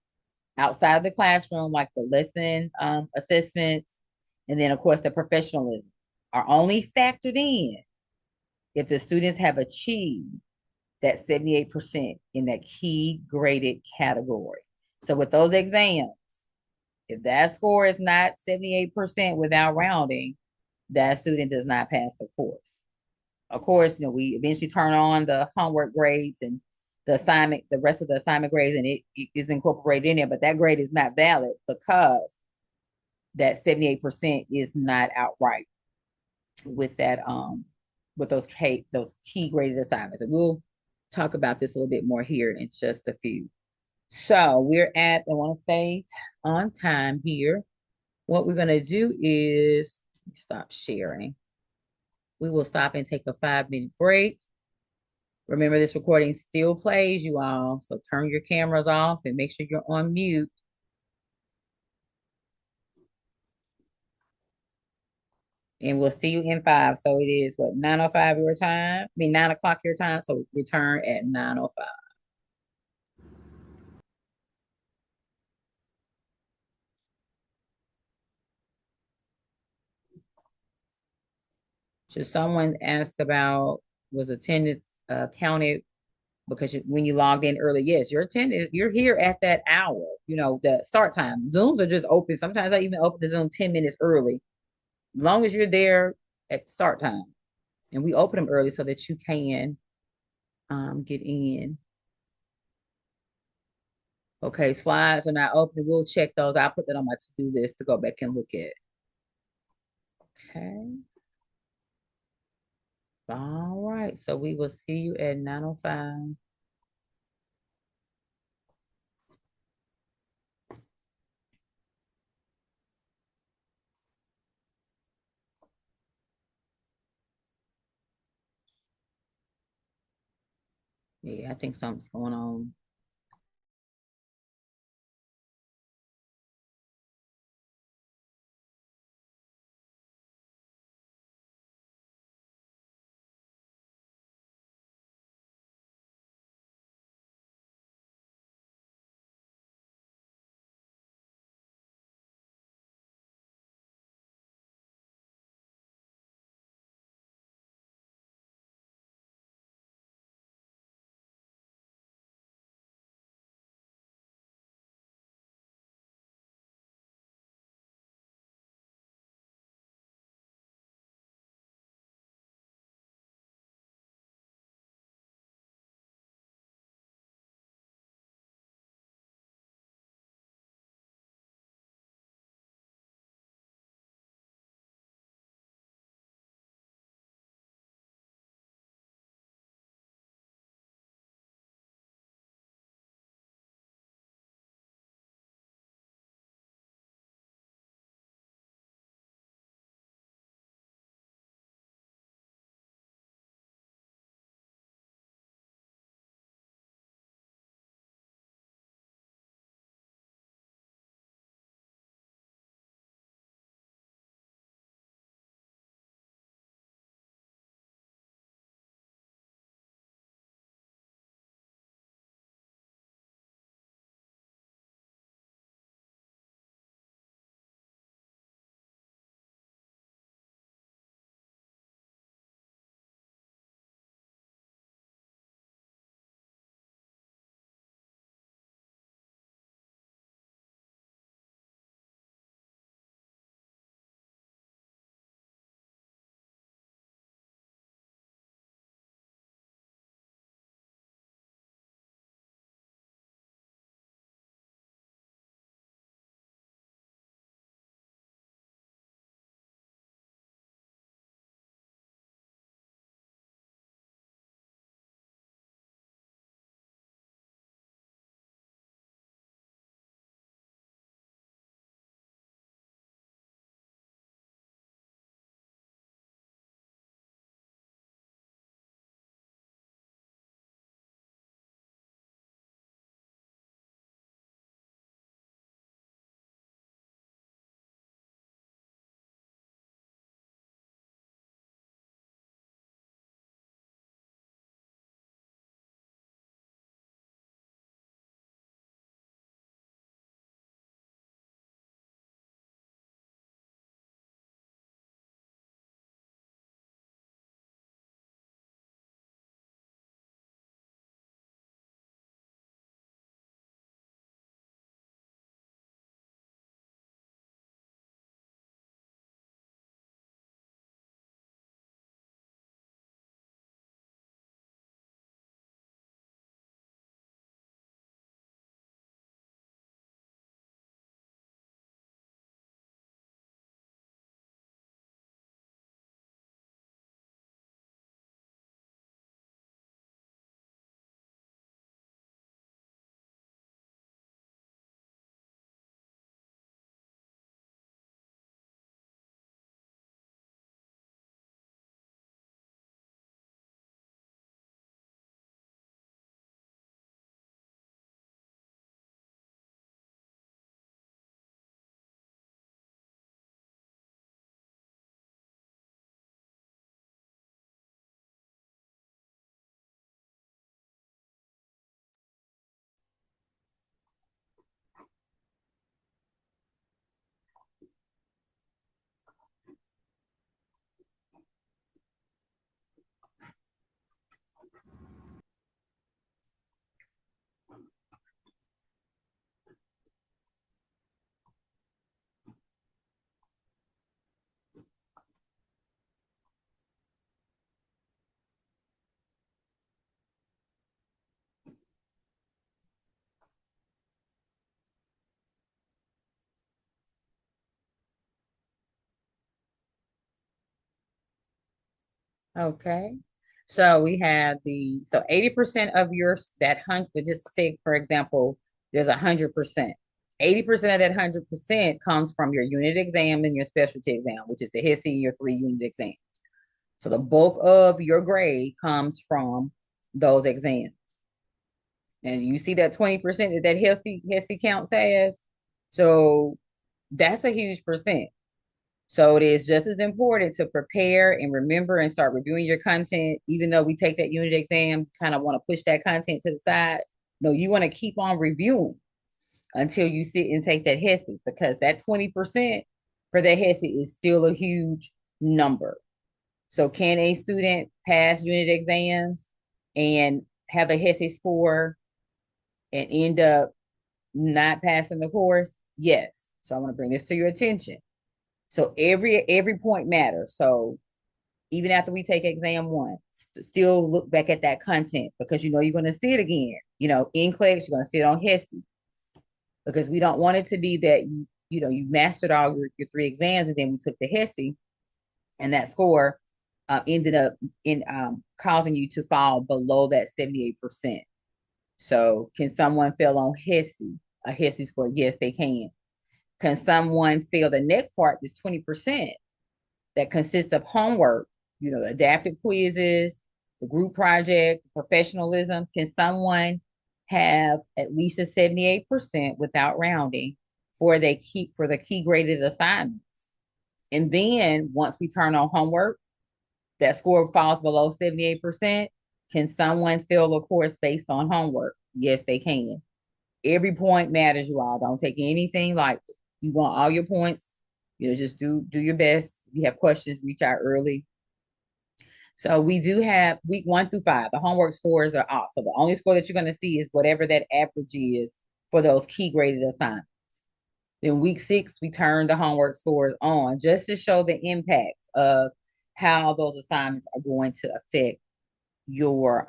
outside of the classroom, like the lesson assessments, and then, of course, the professionalism are only factored in if the students have achieved that 78% in that key graded category. So with those exams, if that score is not 78% without rounding, that student does not pass the course. Of course, we eventually turn on the homework grades and the rest of the assignment grades, and it is incorporated in there, but that grade is not valid because that 78% is not outright with that with those key graded assignments. And we'll talk about this a little bit more here in just a few. So I want to stay on time here. What we're going to do is stop sharing. We will stop and take a 5-minute break. Remember, this recording still plays, you all, so turn your cameras off and make sure you're on mute. And we'll see you in 5. So it is what, 9:05 your time? I mean 9 o'clock your time. So return at 9:05. Just someone asked about, was attendance counted because when you logged in early? Yes, your attendance, you're here at that hour, the start time. Zooms are just open. Sometimes I even open the Zoom 10 minutes early, as long as you're there at start time. And we open them early so that you can get in. Okay, slides are not open. We'll check those. I'll put that on my to-do list to go back and look at. Okay. All right. So we will see you at 9:05. Yeah, I think something's going on. Okay. So we have so 80% of your that hundred, just say for example, there's 100%. 80% of that 100% comes from your unit exam and your specialty exam, which is the HSE, your 3 unit exam. So the bulk of your grade comes from those exams. And you see that 20% that HSE counts as. So that's a huge percent. So it is just as important to prepare and remember and start reviewing your content. Even though we take that unit exam, kind of want to push that content to the side. No, you want to keep on reviewing until you sit and take that HESI, because that 20% for that HESI is still a huge number. So can a student pass unit exams and have a HESI score and end up not passing the course? Yes. So I want to bring this to your attention. So every point matters. So even after we take exam one, still look back at that content, because you know you're going to see it again. In class, you're going to see it on HESI, because we don't want it to be that you mastered all your 3 exams and then we took the HESI and that score ended up in causing you to fall below that 78%. So can someone fail on HESI, a HESI score? Yes, they can. Can someone fail the next part, this 20%? That consists of homework, the adaptive quizzes, the group project, professionalism. Can someone have at least a 78% without rounding for the key graded assignments? And then once we turn on homework, that score falls below 78%. Can someone fail a course based on homework? Yes, they can. Every point matters, you all. Don't take anything lightly. You want all your points. Just do your best. If you have questions, reach out early. So we do have week 1 through 5. The homework scores are off. So the only score that you're going to see is whatever that average is for those key graded assignments. Then week 6, we turn the homework scores on just to show the impact of how those assignments are going to affect your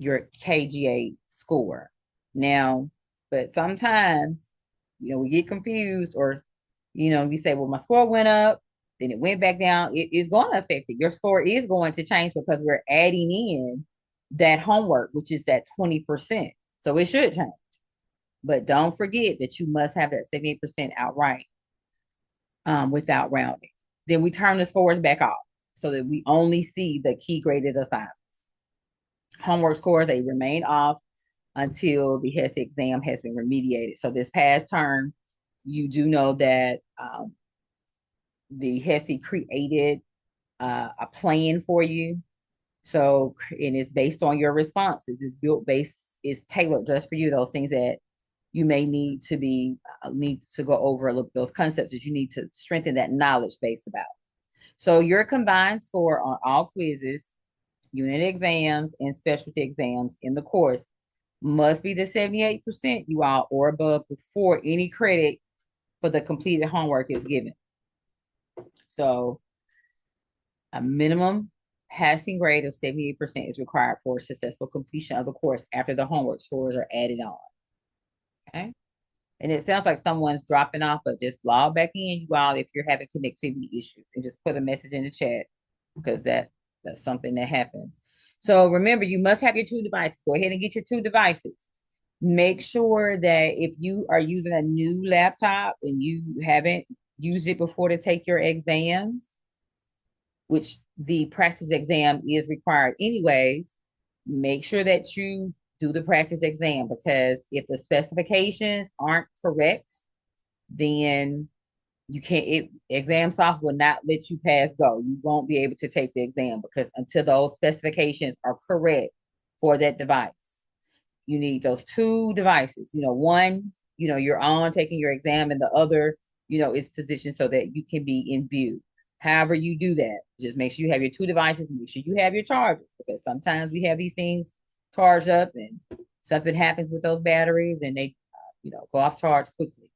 KGA score. Now, but sometimes, we get confused, or, you say, well, my score went up, then it went back down. It is going to affect it. Your score is going to change because we're adding in that homework, which is that 20%. So it should change. But don't forget that you must have that 78% outright without rounding. Then we turn the scores back off so that we only see the key graded assignments. Homework scores, they remain off until the HESI exam has been remediated. So this past term, you do know that the HESI created a plan for you. So, and it's based on your responses. It's tailored just for you. Those things that you may need to go over, those concepts that you need to strengthen that knowledge base about. So your combined score on all quizzes, unit exams, and specialty exams in the course must be the 78%, you all, or above, before any credit for the completed homework is given. So a minimum passing grade of 78% is required for successful completion of the course after the homework scores are added on. Okay. And it sounds like someone's dropping off, but just log back in, you all, if you're having connectivity issues, and just put a message in the chat, because that's something that happens. So remember, you must have your 2 devices. Go ahead and get your 2 devices. Make sure that if you are using a new laptop and you haven't used it before to take your exams, which the practice exam is required anyways, make sure that you do the practice exam, because if the specifications aren't correct, then you can't, exam software will not let you pass go. You won't be able to take the exam, because until those specifications are correct for that device, you need those 2 devices. One, you're on taking your exam, and the other, is positioned so that you can be in view. However you do that, just make sure you have your 2 devices, make sure you have your chargers, because sometimes we have these things charged up and something happens with those batteries and they, go off charge quickly.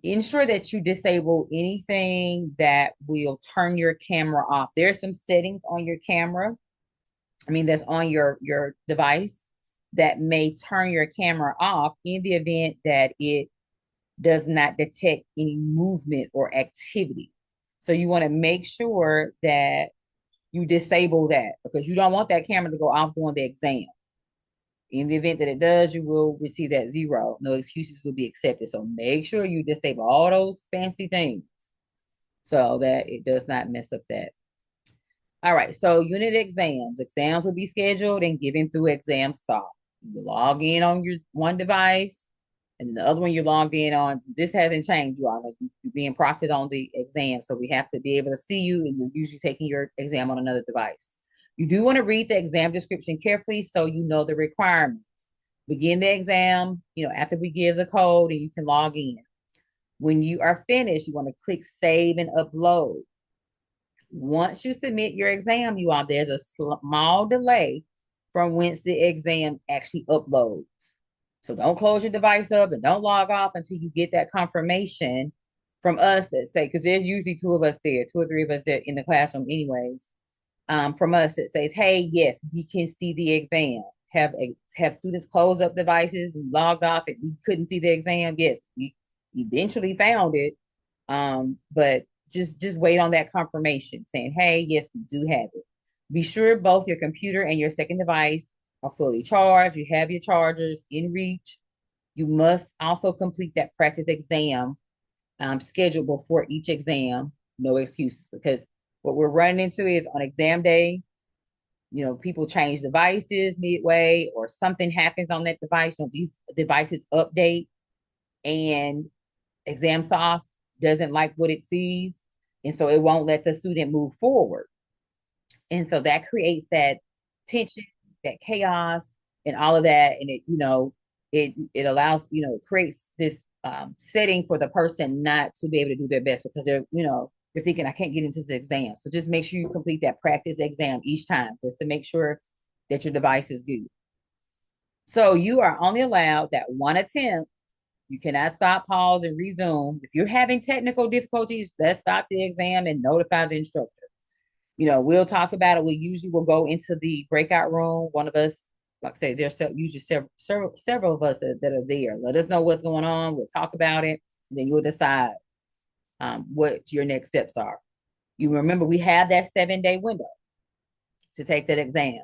Ensure that you disable anything that will turn your camera off. There's some settings on your camera, that's on your device, that may turn your camera off in the event that it does not detect any movement or activity. So you want to make sure that you disable that because you don't want that camera to go off during the exam. In the event that it does, you will receive that 0. No excuses will be accepted. So make sure you disable all those fancy things so that it does not mess up that. All right, so unit exams. Exams will be scheduled and given through ExamSoft. You will log in on your one device, and the other one you're logged in on. This hasn't changed, you all. Like you're being proctored on the exam, so we have to be able to see you, and you're usually taking your exam on another device. You do want to read the exam description carefully so you know the requirements. Begin the exam, after we give the code, and you can log in. When you are finished, you want to click Save and Upload. Once you submit your exam, you all, there's a small delay from whence the exam actually uploads. So don't close your device up and don't log off until you get that confirmation from us that say, because there's usually two of us there, two or three of us there in the classroom anyways, from us that says, hey, yes, we can see the exam. Have students closed up devices and logged off and we couldn't see the exam? Yes, we eventually found it. But just wait on that confirmation saying, hey, yes, we do have it. Be sure both your computer and your second device are fully charged. You have your chargers in reach. You must also complete that practice exam scheduled before each exam. No excuses, because what we're running into is on exam day, people change devices midway or something happens on that device. These devices update and ExamSoft doesn't like what it sees. And so it won't let the student move forward. And so that creates that tension, that chaos, and all of that. And it allows, it creates this setting for the person not to be able to do their best because they're thinking, I can't get into this exam. So just make sure you complete that practice exam each time just to make sure that your device is good. So you are only allowed that one attempt. You cannot stop, pause, and resume. If you're having technical difficulties, let's stop the exam and notify the instructor. We'll talk about it. We usually will go into the breakout room. One of us, like I say, there's usually several of us that are there. Let us know what's going on. We'll talk about it. And then you'll decide what your next steps are. You remember we have that 7-day window to take that exam.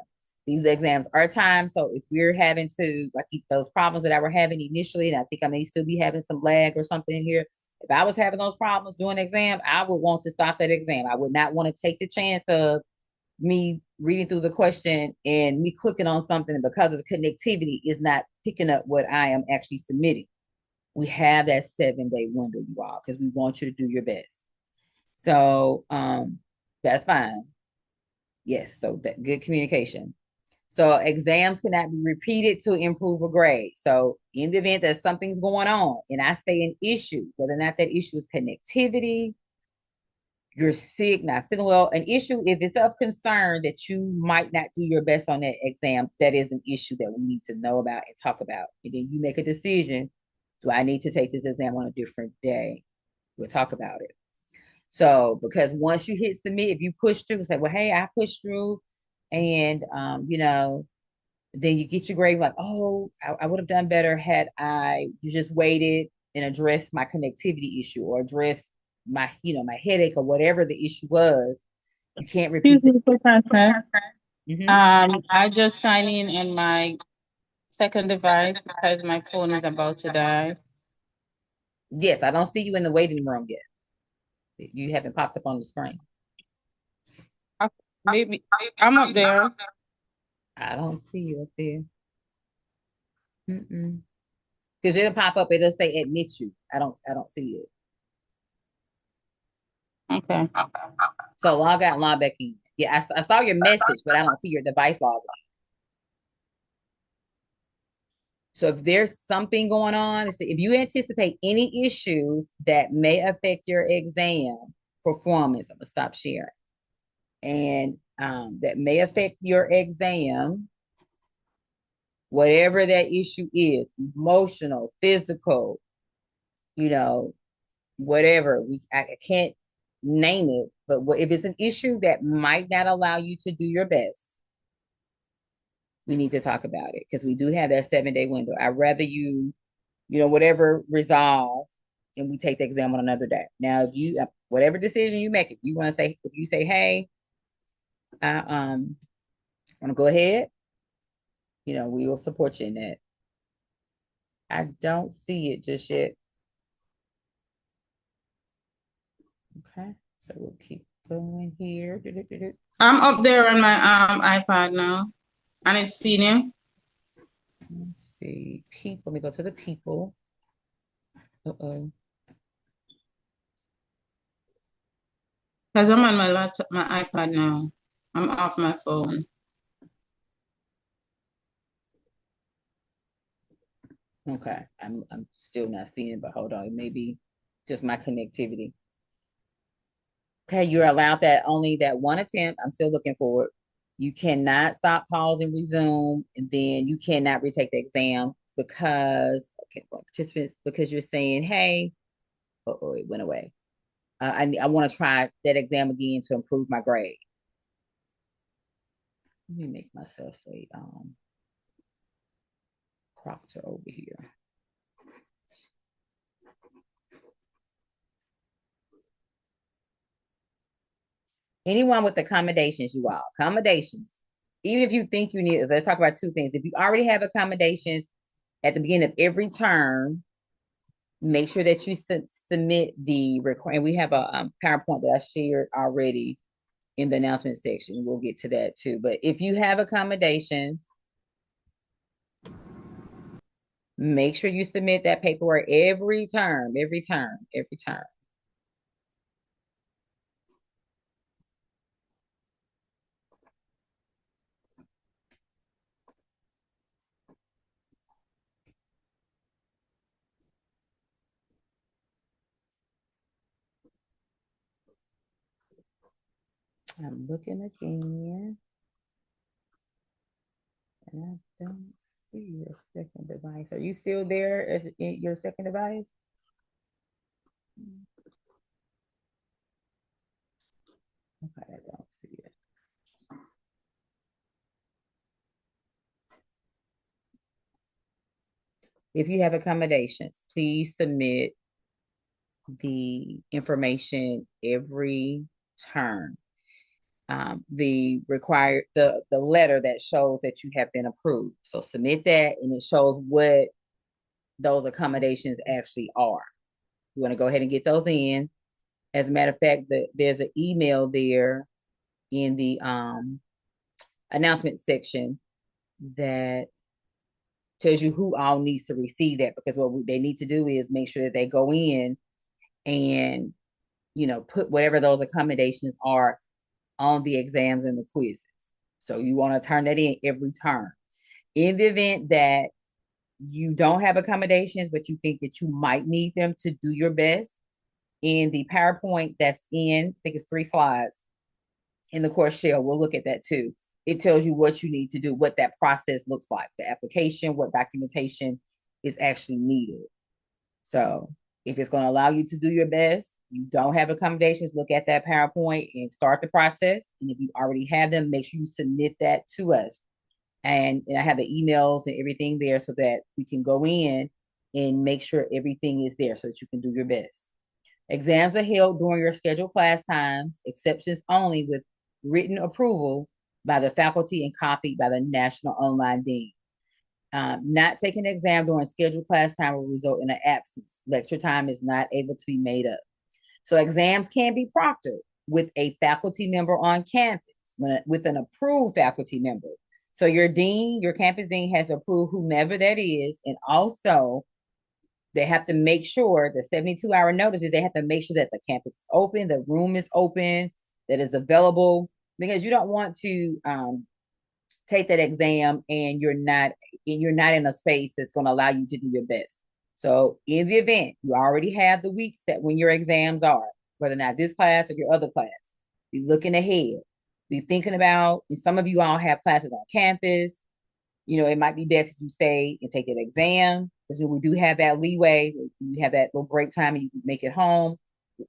These exams are timed. So if we're having to, like those problems that I were having initially, and I think I may still be having some lag or something in here. If I was having those problems doing the exam, I would want to stop that exam. I would not want to take the chance of me reading through the question and me clicking on something, and because of the connectivity is not picking up what I am actually submitting. We have that 7-day window, you all, because we want you to do your best. So that's fine. Yes, so that good communication. So exams cannot be repeated to improve a grade. So in the event that something's going on and I say an issue, whether or not that issue is connectivity, you're sick, not feeling well, an issue, if it's of concern that you might not do your best on that exam, that is an issue that we need to know about and talk about. And then you make a decision. Do I need to take this exam on a different day? We'll talk about it. So, because once you hit submit, if you push through, say, well, hey, I pushed through, and then you get your grade like, oh, I would have done better had you just waited and addressed my connectivity issue or addressed my headache or whatever the issue was. You can't repeat Excuse me, Professor. Mhm. I just signed in on my second device because my phone is about to die. Yes, I don't see you in the waiting room yet. You haven't popped up on the screen. Maybe I'm up there. I don't see you up there. Because it'll pop up, it'll say admit you. I don't see it. Okay. So log out and log back in. Yeah, I saw your message, but I don't see your device logged in. So if there's something going on, if you anticipate any issues that may affect your exam performance, I'm gonna stop sharing, and that may affect your exam, whatever that issue is, emotional, physical, whatever. I can't name it, but if it's an issue that might not allow you to do your best, we need to talk about it because we do have that 7-day window. I'd rather you, whatever resolve, and we take the exam on another day. Now, if whatever decision you make, if you want to say, if you say, hey, I want to go ahead, we will support you in that. I don't see it just yet. Okay, so we'll keep going here. I'm up there on my iPad now, and it's senior. Let's see, people. Let me go to the people. Uh-oh. Because I'm on my laptop, my iPad now. I'm off my phone. Okay, I'm still not seeing, but hold on, it may be just my connectivity. Okay, you're allowed that only that one attempt. I'm still looking for it. You cannot stop, pause, and resume, and then you cannot retake the exam because participants, because you're saying, hey, oh, it went away. I want to try that exam again to improve my grade. Let me make myself a proctor over here. Anyone with accommodations, you all, accommodations. Even if you think you need, let's talk about two things. If you already have accommodations at the beginning of every term, make sure that you submit the request. And we have a PowerPoint that I shared already in the announcement section. We'll get to that too. But if you have accommodations, make sure you submit that paperwork every term, every term, every term. I'm looking again. And I don't see your second device. Are you still there as in your second device? Okay, I don't see it. If you have accommodations, please submit the information every term. The letter that shows that you have been approved. So submit that, and it shows what those accommodations actually are. You want to go ahead and get those in. As a matter of fact, there's an email there in the announcement section that tells you who all needs to receive that, because what they need to do is make sure that they go in and put whatever those accommodations are on the exams and the quizzes. So you want to turn that in every term. In the event that you don't have accommodations, but you think that you might need them to do your best, in the PowerPoint that's I think it's 3 slides in the course shell, we'll look at that too. It tells you what you need to do, what that process looks like, the application, what documentation is actually needed. So if it's going to allow you to do your best, you don't have accommodations, look at that PowerPoint and start the process. And if you already have them, make sure you submit that to us. And I have the emails and everything there so that we can go in and make sure everything is there so that you can do your best. Exams are held during your scheduled class times, exceptions only with written approval by the faculty and copied by the National Online Dean. Not taking an exam during scheduled class time will result in an absence. Lecture time is not able to be made up. So exams can be proctored with a faculty member on campus, with an approved faculty member. So your dean, your campus dean has to approve whomever that is. And also they have to make sure the 72-hour notices, they have to make sure that the campus is open, the room is open, that is available, because you don't want to take that exam and you're not in a space that's going to allow you to do your best. So in the event you already have the weeks that when your exams are, whether or not this class or your other class, be looking ahead, be thinking about, and some of you all have classes on campus, it might be best if you stay and take an exam, because we do have that leeway. You have that little break time and you can make it home.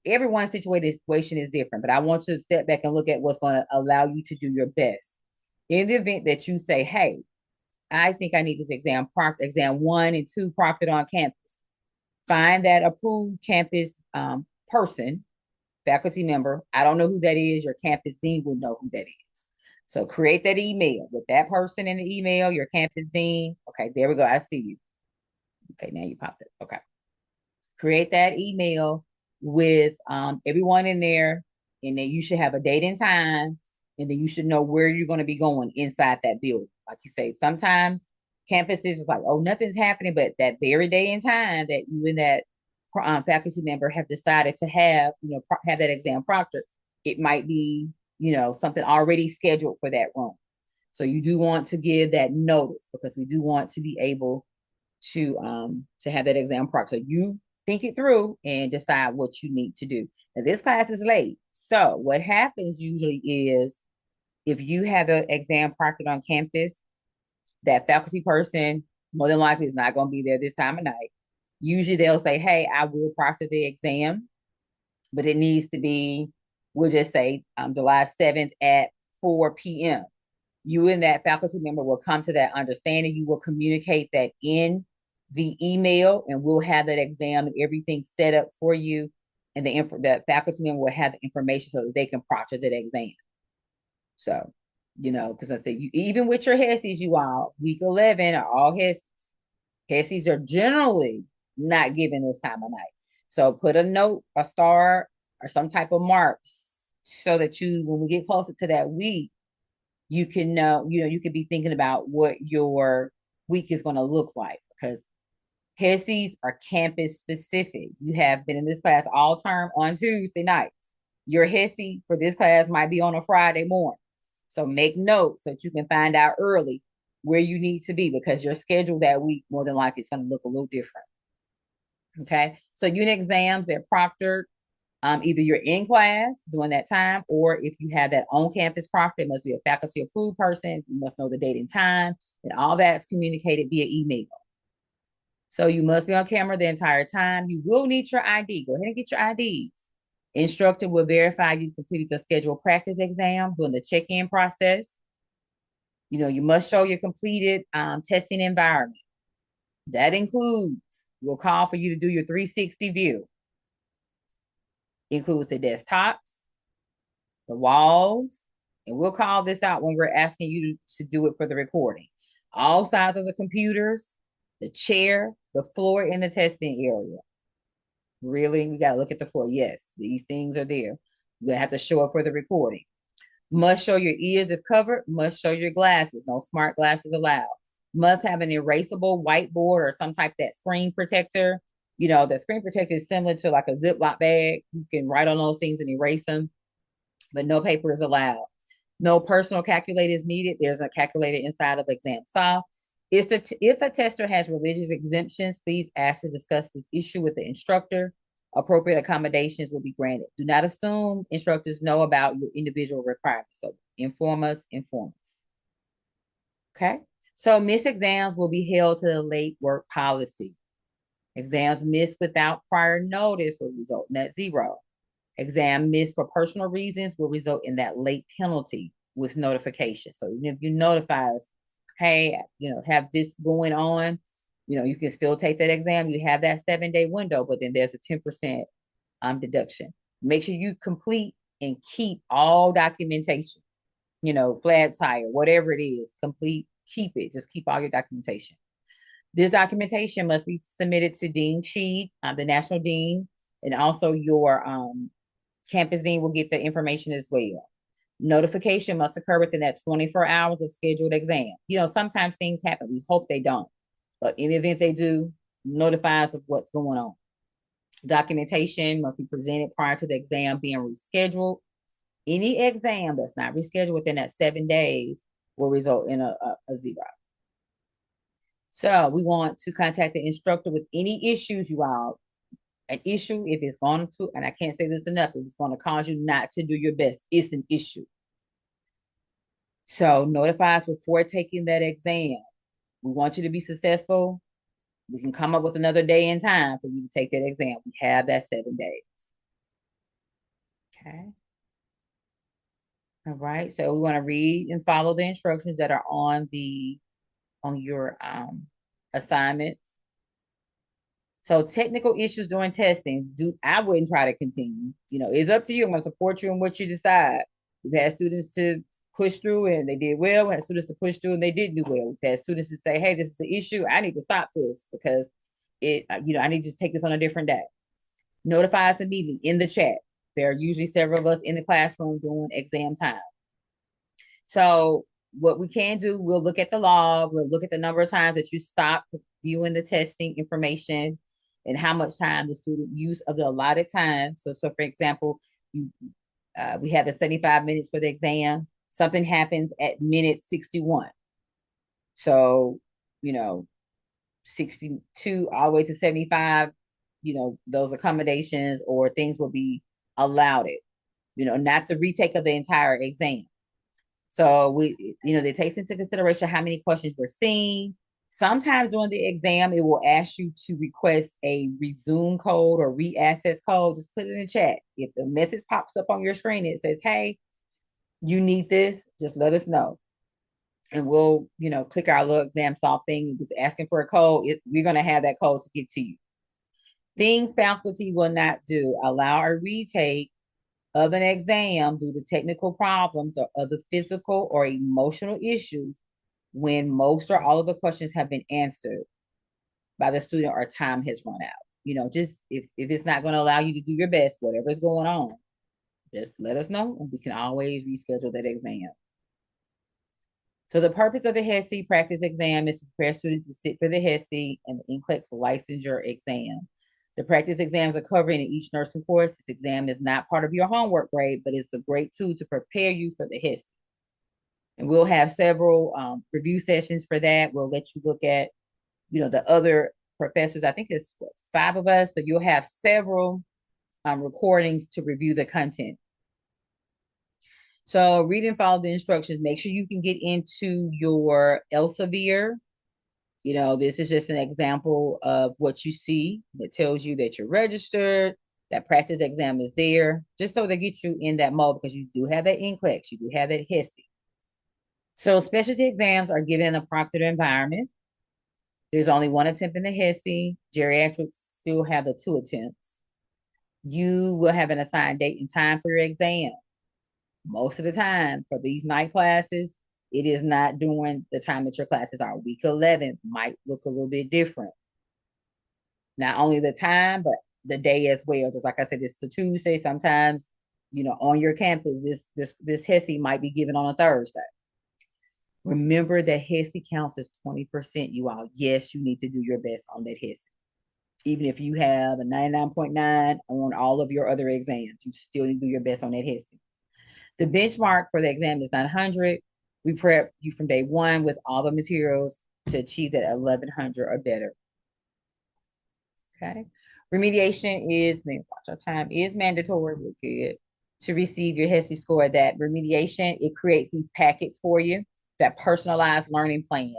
Everyone's situation is different, but I want you to step back and look at what's going to allow you to do your best. In the event that you say, hey, I think I need this exam 1 and 2 proctored on campus, find that approved campus person faculty member. I don't know who that is. Your campus dean will know who that is. So create that email with that person in the email, your campus dean. Okay, there we go. I see you. Okay, now you popped it. Okay. Create that email with everyone in there, and then you should have a date and time, and then you should know where you're going to be going inside that building. Like you say, sometimes campuses is like, oh, nothing's happening, but that very day and time that you and that faculty member have decided to have, have that exam proctored, it might be, something already scheduled for that room. So you do want to give that notice because we do want to be able to have that exam proctored. So you think it through and decide what you need to do. Now this class is late. So what happens usually is if you have an exam proctored on campus, that faculty person more than likely is not going to be there this time of night. Usually they'll say, hey, I will proctor the exam, but it needs to be, we'll just say July 7th at 4 p.m. You and that faculty member will come to that understanding. You will communicate that in the email, and we'll have that exam and everything set up for you. And the faculty member will have the information so that they can proctor that exam. So, because I said, even with your HESIs, you all, week 11 are all HESIs. HESIs are generally not given this time of night. So put a note, a star, or some type of marks so that when we get closer to that week, you can know, you could be thinking about what your week is going to look like because HESIs are campus specific. You have been in this class all term on Tuesday nights. Your HESI for this class might be on a Friday morning. So make notes so that you can find out early where you need to be because your schedule that week more than likely is going to look a little different. Okay. So unit exams, they're proctored. Either you're in class during that time, or if you have that on-campus proctor, it must be a faculty-approved person. You must know the date and time, and all that's communicated via email. So you must be on camera the entire time. You will need your ID. Go ahead and get your IDs. Instructor will verify you completed the scheduled practice exam during the check-in process. You must show your completed testing environment. That includes, we'll call for you to do your 360 view. Includes the desktops, the walls, and we'll call this out when we're asking you to do it for the recording. All sides of the computers, the chair, the floor in the testing area. Really, we got to look at the floor. Yes, these things are there. You're going to have to show up for the recording. Must show your ears if covered. Must show your glasses. No smart glasses allowed. Must have an erasable whiteboard or some type of that screen protector. That screen protector is similar to like a Ziploc bag. You can write on those things and erase them, but no paper is allowed. No personal calculator is needed. There's a calculator inside of exam soft. If a tester has religious exemptions, please ask to discuss this issue with the instructor. Appropriate accommodations will be granted. Do not assume instructors know about your individual requirements. So inform us. Okay. So missed exams will be held to the late work policy. Exams missed without prior notice will result in that 0. Exam missed for personal reasons will result in that late penalty with notification. So if you notify us, hey, have this going on, you can still take that exam. You have that 7-day window, but then there's a 10% deduction. Make sure you complete and keep all documentation, flat tire, whatever it is, keep it. Just keep all your documentation. This documentation must be submitted to Dean Sheed, the national dean, and also your campus dean will get the information as well. Notification must occur within that 24 hours of scheduled exam. Sometimes things happen. We hope they don't. But in the event they do, notify us of what's going on. Documentation must be presented prior to the exam being rescheduled. Any exam that's not rescheduled within that 7 days will result in a 0. So we want to contact the instructor with any issues, you all. An issue, if it's going to, and I can't say this enough, if it's going to cause you not to do your best, it's an issue. So notify us before taking that exam. We want you to be successful. We can come up with another day and time for you to take that exam. We have that 7 days. Okay. All right. So we want to read and follow the instructions that are on your assignments. So technical issues during testing, I wouldn't try to continue. It's up to you. I'm going to support you in what you decide. We've had students to push through and they did well. We had students to push through and they didn't do well. We've had students to say, hey, this is the issue. I need to stop this because I need to take this on a different day. Notify us immediately in the chat. There are usually several of us in the classroom doing exam time. So what we can do, we'll look at the log, we'll look at the number of times that you stop viewing the testing information and how much time the student used of the allotted time. So for example, we have the 75 minutes for the exam. Something happens at minute 61. So, 62 all the way to 75, those accommodations or things will be allowed not the retake of the entire exam. So it takes into consideration how many questions we're seeing. Sometimes during the exam, it will ask you to request a resume code or reaccess code. Just put it in the chat. If the message pops up on your screen, it says, hey, you need this, just let us know. And we'll, click our little exam solve thing and just asking for a code. We're going to have that code to give to you. Things faculty will not do: allow a retake of an exam due to technical problems or other physical or emotional issues when most or all of the questions have been answered by the student or time has run out. Just if it's not going to allow you to do your best, whatever's going on, just let us know and we can always reschedule that exam. So the purpose of the HESI practice exam is to prepare students to sit for the HESI and the NCLEX licensure exam. The practice exams are covered in each nursing course. This exam is not part of your homework grade, but it's a great tool to prepare you for the HESI. And we'll have several review sessions for that. We'll let you look at, the other professors. I think it's 5 of us. So you'll have several recordings to review the content. So read and follow the instructions. Make sure you can get into your Elsevier. This is just an example of what you see. It tells you that you're registered, that practice exam is there, just so they get you in that mode because you do have that NCLEX, you do have that HESI. So specialty exams are given in a proctored environment. There's only 1 attempt in the HESI. Geriatrics still have the 2 attempts. You will have an assigned date and time for your exam. Most of the time for these night classes, it is not during the time that your classes are. Week 11 might look a little bit different. Not only the time, but the day as well. Just like I said, it's a Tuesday. Sometimes, on your campus, this HESI might be given on a Thursday. Remember that HESI counts as 20%, you all. Yes, you need to do your best on that HESI. Even if you have a 99.9 on all of your other exams, you still need to do your best on that HESI. The benchmark for the exam is 900. We prep you from day 1 with all the materials to achieve that 1100 or better. Okay. Remediation is, watch our time, is mandatory. We're good. To receive your HESI score, that remediation, it creates these packets for you, that personalized learning plan.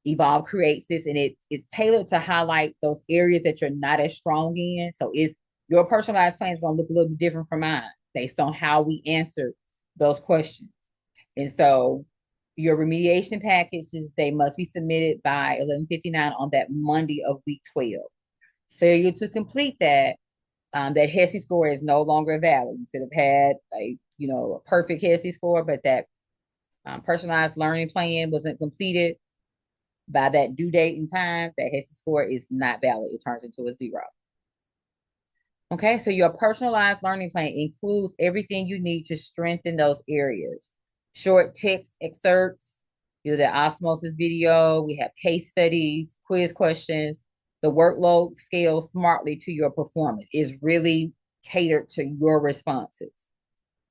Evolve creates this, and it's tailored to highlight those areas that you're not as strong in. So your personalized plan is going to look a little bit different from mine based on how we answer those questions. And so your remediation packages, they must be submitted by 11:59 on that Monday of week 12. Failure to complete that HESI score is no longer valid. You could have had a perfect HESI score, but that personalized learning plan wasn't completed by that due date and time. That HESI score is not valid. It turns into a 0. Okay, so your personalized learning plan includes everything you need to strengthen those areas. Short text excerpts, the osmosis video, we have case studies, quiz questions. The workload scales smartly to your performance. Is really catered to your responses.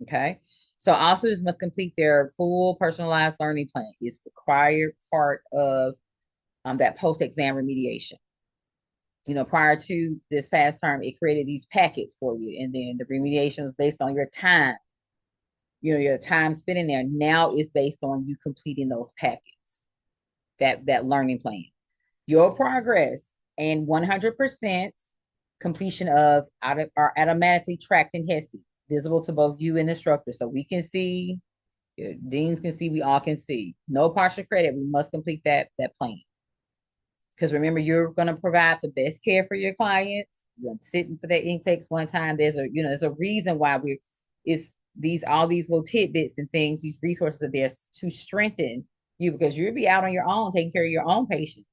Okay, so also this must complete their full personalized learning plan. It's required part of that post-exam remediation. Prior to this past term, it created these packets for you. And then the remediation is based on your time, your time spent in there. Now it's based on you completing those packets, that learning plan. Your progress and 100% completion are automatically tracked in HESI, visible to both you and the instructor. So we can see, deans can see, we all can see. No partial credit. We must complete that plan. Because remember, you're going to provide the best care for your clients. You're going to sit for their intakes one time. There's a reason why it's all these little tidbits and things, these resources are there to strengthen you, because you'll be out on your own, taking care of your own patients,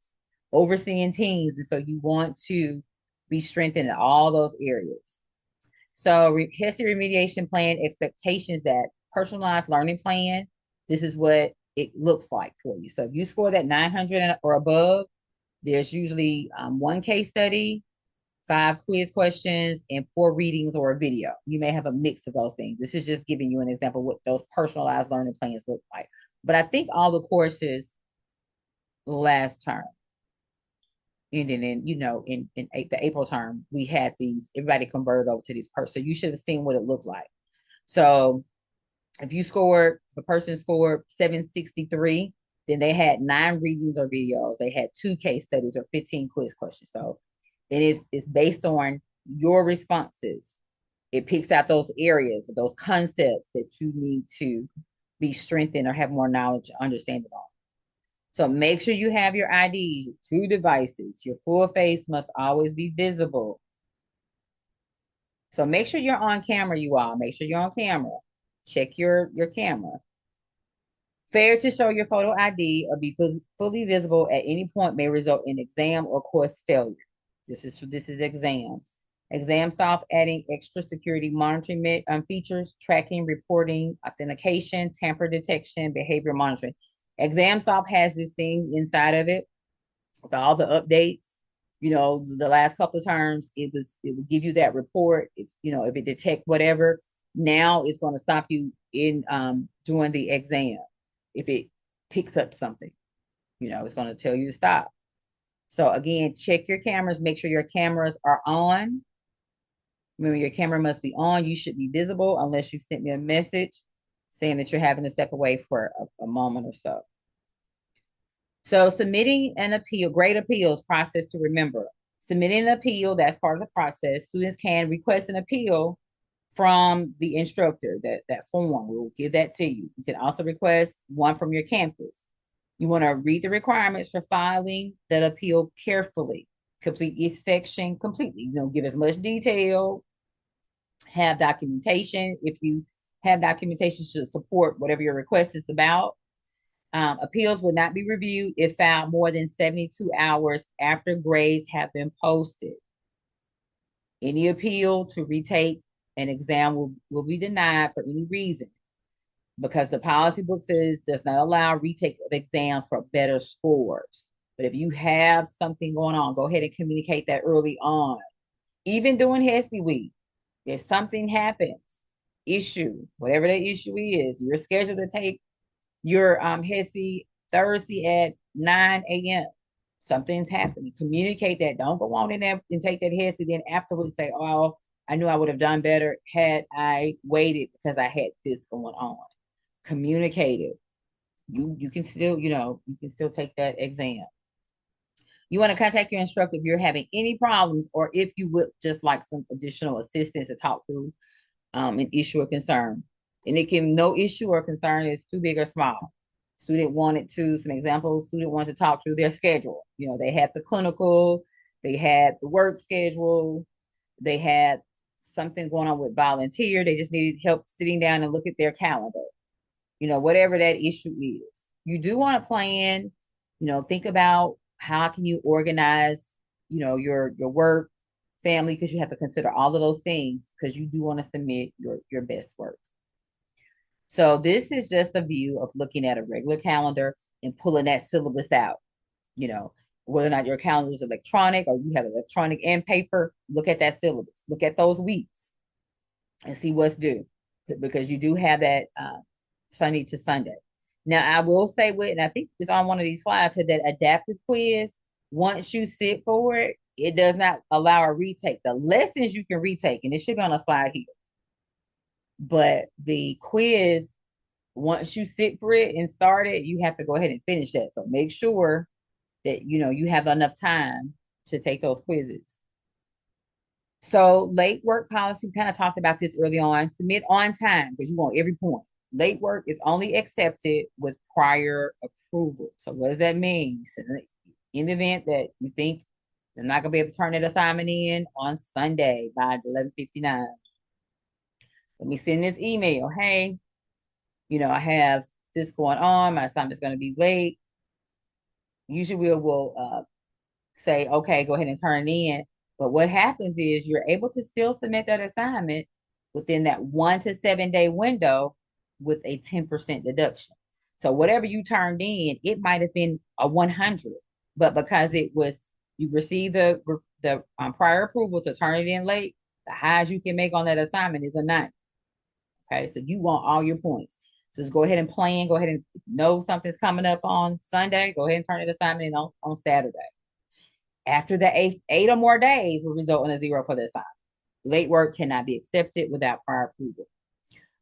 overseeing teams. And so you want to be strengthened in all those areas. So HESI remediation plan expectations, that personalized learning plan, this is what it looks like for you. So if you score that 900 or above, there's usually one case study, 5 quiz questions, and 4 readings or a video. You may have a mix of those things. This is just giving you an example of what those personalized learning plans look like. But I think all the courses last term, and then in the April term, we had these, everybody converted over to these So you should have seen what it looked like. So if the person scored 763, then they had 9 readings or videos. They had 2 case studies or 15 quiz questions. So it's based on your responses. It picks out those areas, those concepts that you need to be strengthened or have more knowledge, understanding on. So make sure you have your IDs, 2 devices. Your full face must always be visible. So make sure you're on camera, you all. Make sure you're on camera. Check your camera. Failure to show your photo ID or be fully visible at any point may result in exam or course failure. This is exams. ExamSoft adding extra security monitoring features, tracking, reporting, authentication, tamper detection, behavior monitoring. ExamSoft has this thing inside of it. It's all the updates. The last couple of terms, it would give you that report. If it detect whatever, now it's going to stop you in doing the exam. If it picks up something, it's going to tell you to stop. So again, check your cameras, make sure your cameras are on. Remember, your camera must be on. You should be visible unless you sent me a message saying that you're having to step away for a moment or so. So submitting an appeal, grade appeals process to remember. Submitting an appeal, that's part of the process. Students can request an appeal from the instructor, that form. We'll give that to you. You can also request one from your campus. You want to read the requirements for filing that appeal carefully. Complete each section completely. Give as much detail. Have documentation. If you have documentation to support whatever your request is about. Appeals will not be reviewed if filed more than 72 hours after grades have been posted. Any appeal to retake an exam will be denied for any reason, because the policy book does not allow retake of exams for better scores. But if you have something going on, go ahead and communicate that early on. Even during HESI week, if something happens, whatever that issue is, you're scheduled to take your HESI Thursday at 9 a.m. Something's happening. Communicate that. Don't go on in there and take that HESI, then afterwards say, oh, I knew I would have done better had I waited because I had this going on. Communicate it. You can still, you can still take that exam. You want to contact your instructor if you're having any problems, or if you would just like some additional assistance to talk through an issue or concern. And no issue or concern is too big or small. Student some examples, student wanted to talk through their schedule. They had the clinical, they had the work schedule, they had something going on with volunteer. They just needed help sitting down and look at their calendar. Whatever that issue is. You do want to plan, think about how can you organize, your work, family, because you have to consider all of those things, because you do want to submit your best work. So this is just a view of looking at a regular calendar and pulling that syllabus out. Whether or not your calendar is electronic or you have electronic and paper, look at that syllabus. Look at those weeks and see what's due, because you do have that Sunday to Sunday. Now, I will say and I think it's on one of these slides, that adaptive quiz, once you sit for it, it does not allow a retake. The lessons you can retake, and it should be on a slide here. But the quiz, once you sit for it and start it, you have to go ahead and finish that. So make sure that, you have enough time to take those quizzes. So late work policy, we kind of talked about this early on. Submit on time, because you want every point. Late work is only accepted with prior approval. So what does that mean? in the event that you think they're not going to be able to turn that assignment in on Sunday by 11:59, let me send this email. Hey, I have this going on. My assignment's going to be late. Usually we'll say, okay, go ahead and turn it in. But what happens is you're able to still submit that assignment within that 1 to 7 day window with a 10% deduction. So whatever you turned in, it might have been a 100, but because you received the prior approval to turn it in late, the highest you can make on that assignment is a 90. Okay, so you want all your points. So just go ahead and plan. Go ahead and know something's coming up on Sunday. Go ahead and turn that assignment in on Saturday. After the eight or more days will result in a 0 for the assignment. Late work cannot be accepted without prior approval.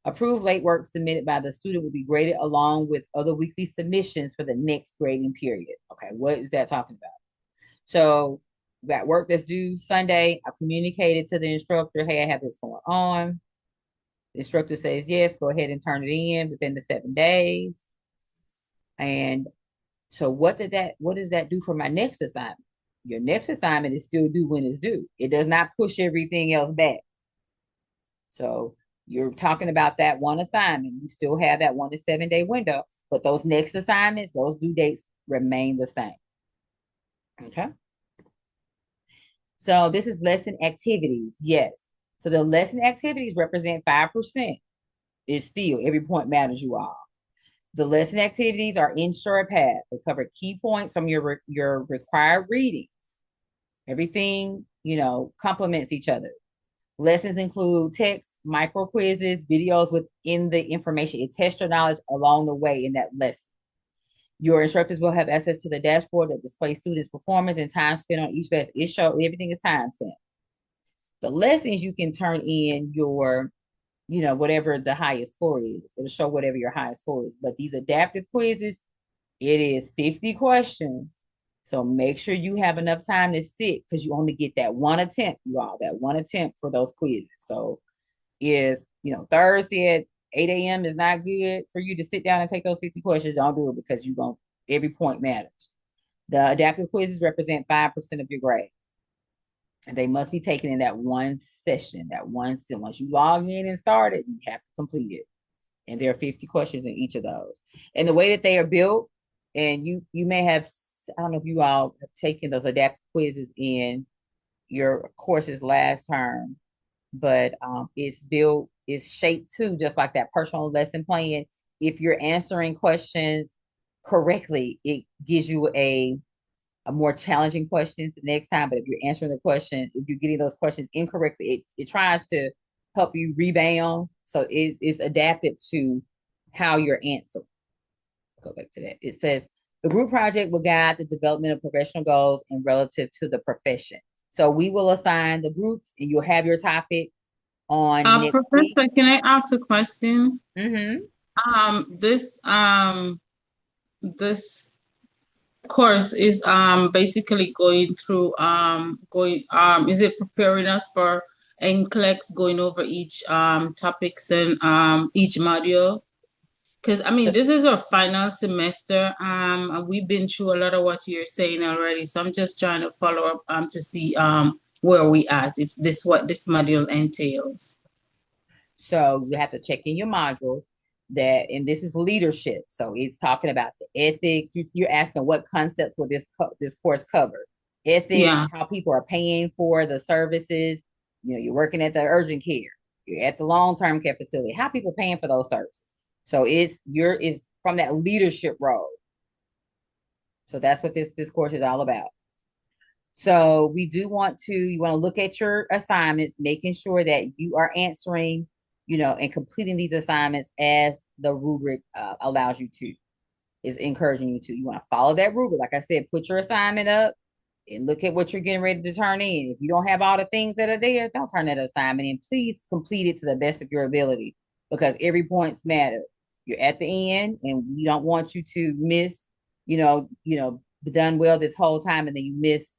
Approved late work submitted by the student will be graded along with other weekly submissions for the next grading period. Okay, what is that talking about? So that work that's due Sunday, I communicated to the instructor, hey, I have this going on. The instructor says, yes, go ahead and turn it in within the 7 days. And so what does that do for my next assignment? Your next assignment is still due when it's due. It does not push everything else back. So you're talking about that one assignment. You still have that 1 to 7 day window, but those next assignments, those due dates remain the same. Okay. So this is lesson activities. Yes. So the lesson activities represent 5%. It's still every point matters, you all. The lesson activities are in SurePath. They cover key points from your required readings. Everything, complements each other. Lessons include text, micro quizzes, videos within the information. It tests your knowledge along the way in that lesson. Your instructors will have access to the dashboard that displays students' performance and time spent on each lesson. Everything is timestamped. The lessons you can turn in your, whatever the highest score is. It'll show whatever your highest score is. But these adaptive quizzes, it is 50 questions. So make sure you have enough time to sit because you only get that one attempt, you all, that one attempt for those quizzes. So if, Thursday at 8 a.m. is not good for you to sit down and take those 50 questions, don't do it because every point matters. The adaptive quizzes represent 5% of your grade. And they must be taken in that one session, once you log in and start it, you have to complete it. And there are 50 questions in each of those. And the way that they are built, and you may have, I don't know if you all have taken those adaptive quizzes in your courses last term, but it's shaped too, just like that personal lesson plan. If you're answering questions correctly, it gives you a more challenging question the next time. But if you're answering the question, if you're getting those questions incorrectly, it tries to help you rebound. So it's adapted to how you're answering. Go back to that. It says the group project will guide the development of professional goals and relative to the profession. So we will assign the groups and you'll have your topic on next week. Professor, can I ask a question? Mm-hmm. This course is basically going through is it preparing us for NCLEX, going over each topics and each module? Because this is our final semester. And we've been through a lot of what you're saying already. So I'm just trying to follow up to see where we at, if what this module entails. So you have to check in your modules and this is leadership. So it's talking about the ethics. You're asking what concepts will this course cover? Ethics, yeah. How people are paying for the services. You're working at the urgent care. You're at the long-term care facility. How people paying for those services? So it's from that leadership role. So that's what this course is all about. So you want to look at your assignments, making sure that you are answering, and completing these assignments as the rubric allows you to, is encouraging you to. You want to follow that rubric. Like I said, put your assignment up and look at what you're getting ready to turn in. If you don't have all the things that are there, don't turn that assignment in. Please complete it to the best of your ability because every points matter. You're at the end and we don't want you to miss, done well this whole time and then you miss,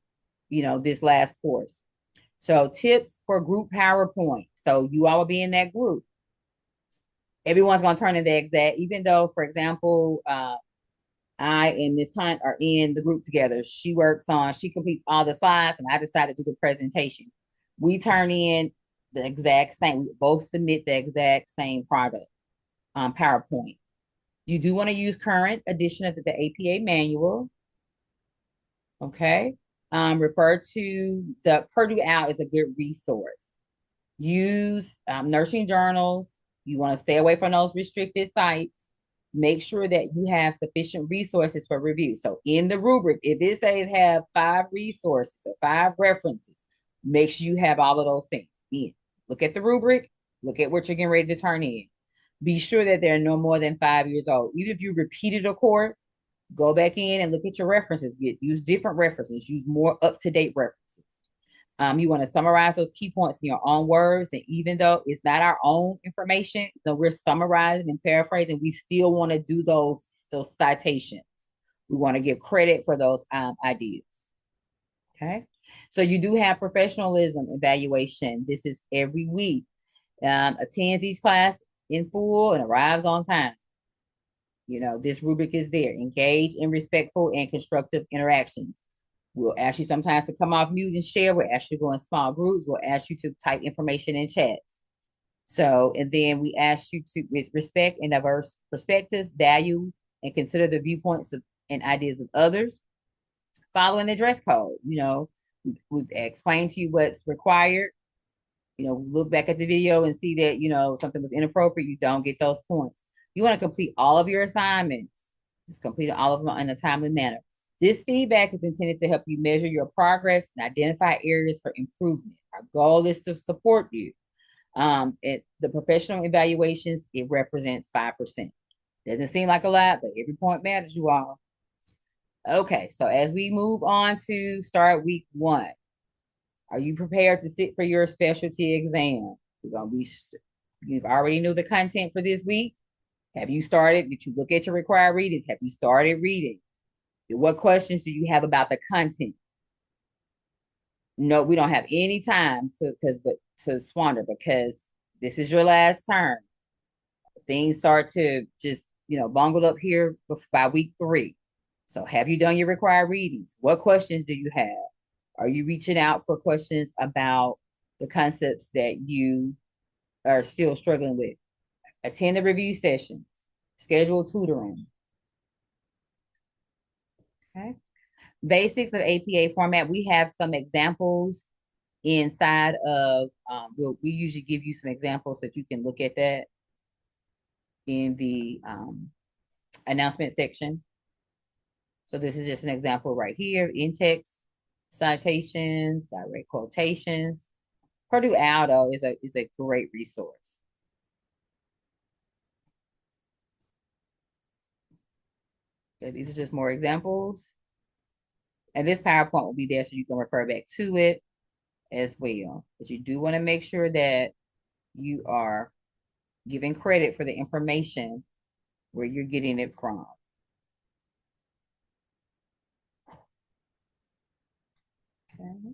this last course. So tips for group PowerPoint. So you all will be in that group. Everyone's going to turn in the exact, even though, for example, I and Miss Hunt are in the group together. She completes all the slides, and I decided to do the presentation. We turn in the exact same, we both submit the exact same product, PowerPoint. You do want to use current edition of the APA manual. Okay. Refer to the Purdue Out is a good resource. Use nursing journals. You want to stay away from those restricted sites. Make sure that you have sufficient resources for review. So in the rubric, if it says have 5 resources or 5 references, make sure you have all of those things in. Look at the rubric. Look at what you're getting ready to turn in. Be sure that they're no more than 5 years old. Even if you repeated a course, go back in and look at your references. Use different references. Use more up-to-date references. You want to summarize those key points in your own words. And even though it's not our own information, though we're summarizing and paraphrasing, we still want to do those citations. We want to give credit for those ideas. Okay. So you do have professionalism evaluation. This is every week. Attends each class in full and arrives on time. You know, this rubric is there. Engage in respectful and constructive interactions. We'll ask you sometimes to come off mute and share. We'll ask you to go in small groups. We'll ask you to type information in chats. So, and then we ask you to respect and diverse perspectives, value, and consider the viewpoints of, and ideas of others. Following the dress code, you know, we've explained to you what's required. You know, look back at the video and see that, you know, something was inappropriate. You don't get those points. You want to complete all of your assignments. Just complete all of them in a timely manner. This feedback is intended to help you measure your progress and identify areas for improvement. Our goal is to support you. The professional evaluations, it represents 5%. Doesn't seem like a lot, but every point matters, you all. Okay, so as we move on to start week 1, are you prepared to sit for your specialty exam? You've already knew the content for this week. Have you started? Did you look at your required readings? Have you started reading? What questions do you have about the content? No, we don't have any time to squander because this is your last term. Things start to just, you know, bungled up here by week 3. So have you done your required readings? What questions do you have? Are you reaching out for questions about the concepts that you are still struggling with? Attend the review sessions. Schedule tutoring. Okay. Basics of APA format. We have some examples inside of, we usually give you some examples so that you can look at that in the announcement section. So this is just an example right here. In-text citations, direct quotations. Purdue Aldo is a great resource. Okay, these are just more examples. And this PowerPoint will be there so you can refer back to it as well. But you do want to make sure that you are giving credit for the information where you're getting it from. Okay.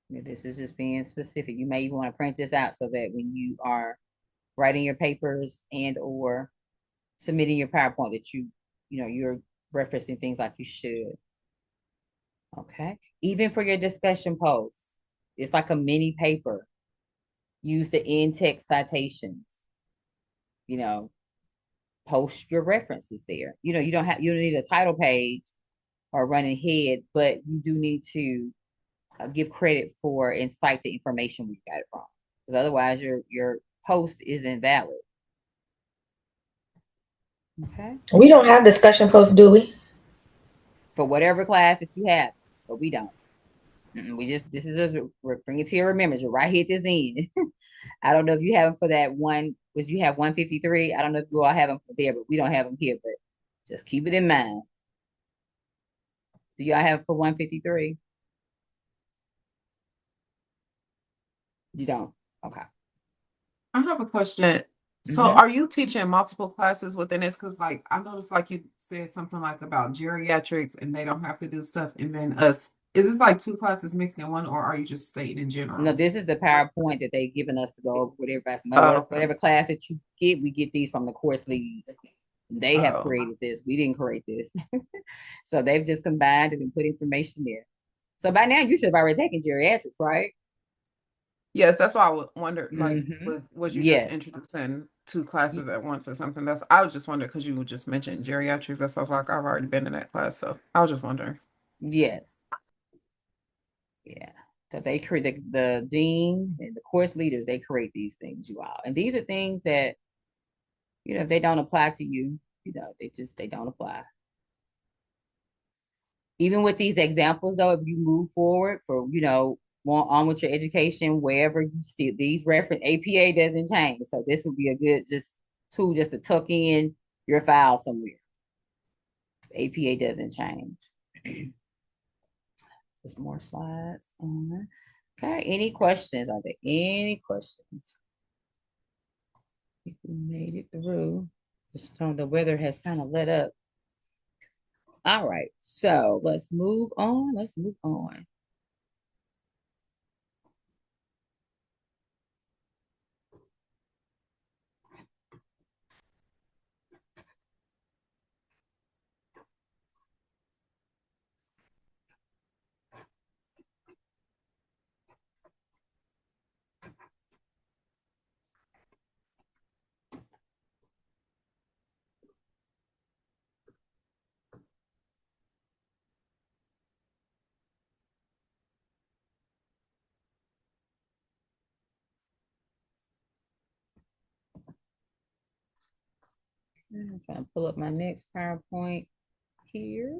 This is just being specific. You may even want to print this out so that when you are writing your papers and or submitting your PowerPoint that you're referencing things like you should. Okay. Even for your discussion posts, it's like a mini paper. Use the in-text citations. You know, post your references there. You know, you don't need a title page or running head, but you do need to give credit for and cite the information we got it from, because otherwise your post isn't valid. Okay. We don't have discussion posts, do we? For whatever class that you have, but we don't. We're bring it to your remembrance. You're right here at this end. I don't know if you have them for that one. Was you have 153? I don't know if you all have them there, but we don't have them here. But just keep it in mind. Do y'all have for 153? You don't? Okay. I have a question. So Mhm. are you teaching multiple classes within this? Because like I noticed like you said something like about geriatrics and they don't have to do stuff and then us. Is this like 2 classes mixed in one or are you just stating in general? No, this is the PowerPoint that they've given us to go over with everybody. Oh, okay. Whatever class that you get, we get these from the course leads. They have Oh. created this. We didn't create this. So they've just combined it and put information there. So by now you should have already taken geriatrics, right? Yes, that's why I would wonder, like, Mm-hmm. was you just Yes. introducing two classes at once or something? That's I was just wondering because you just mentioned geriatrics. That's why I was like, I've already been in that class, so I was just wondering. Yes. Yeah. So they create the dean and the course leaders, they create these things, you all. And these are things that, if they don't apply to you, they don't apply. Even with these examples though, if you move forward for, on with your education, wherever you still these reference APA doesn't change. So this would be a good just tool just to tuck in your file somewhere. APA doesn't change. There's more slides on there. Okay, any questions? Are there any questions? If we made it through. The weather has kind of let up. All right, so let's move on. Let's move on. I'm trying to pull up my next PowerPoint here.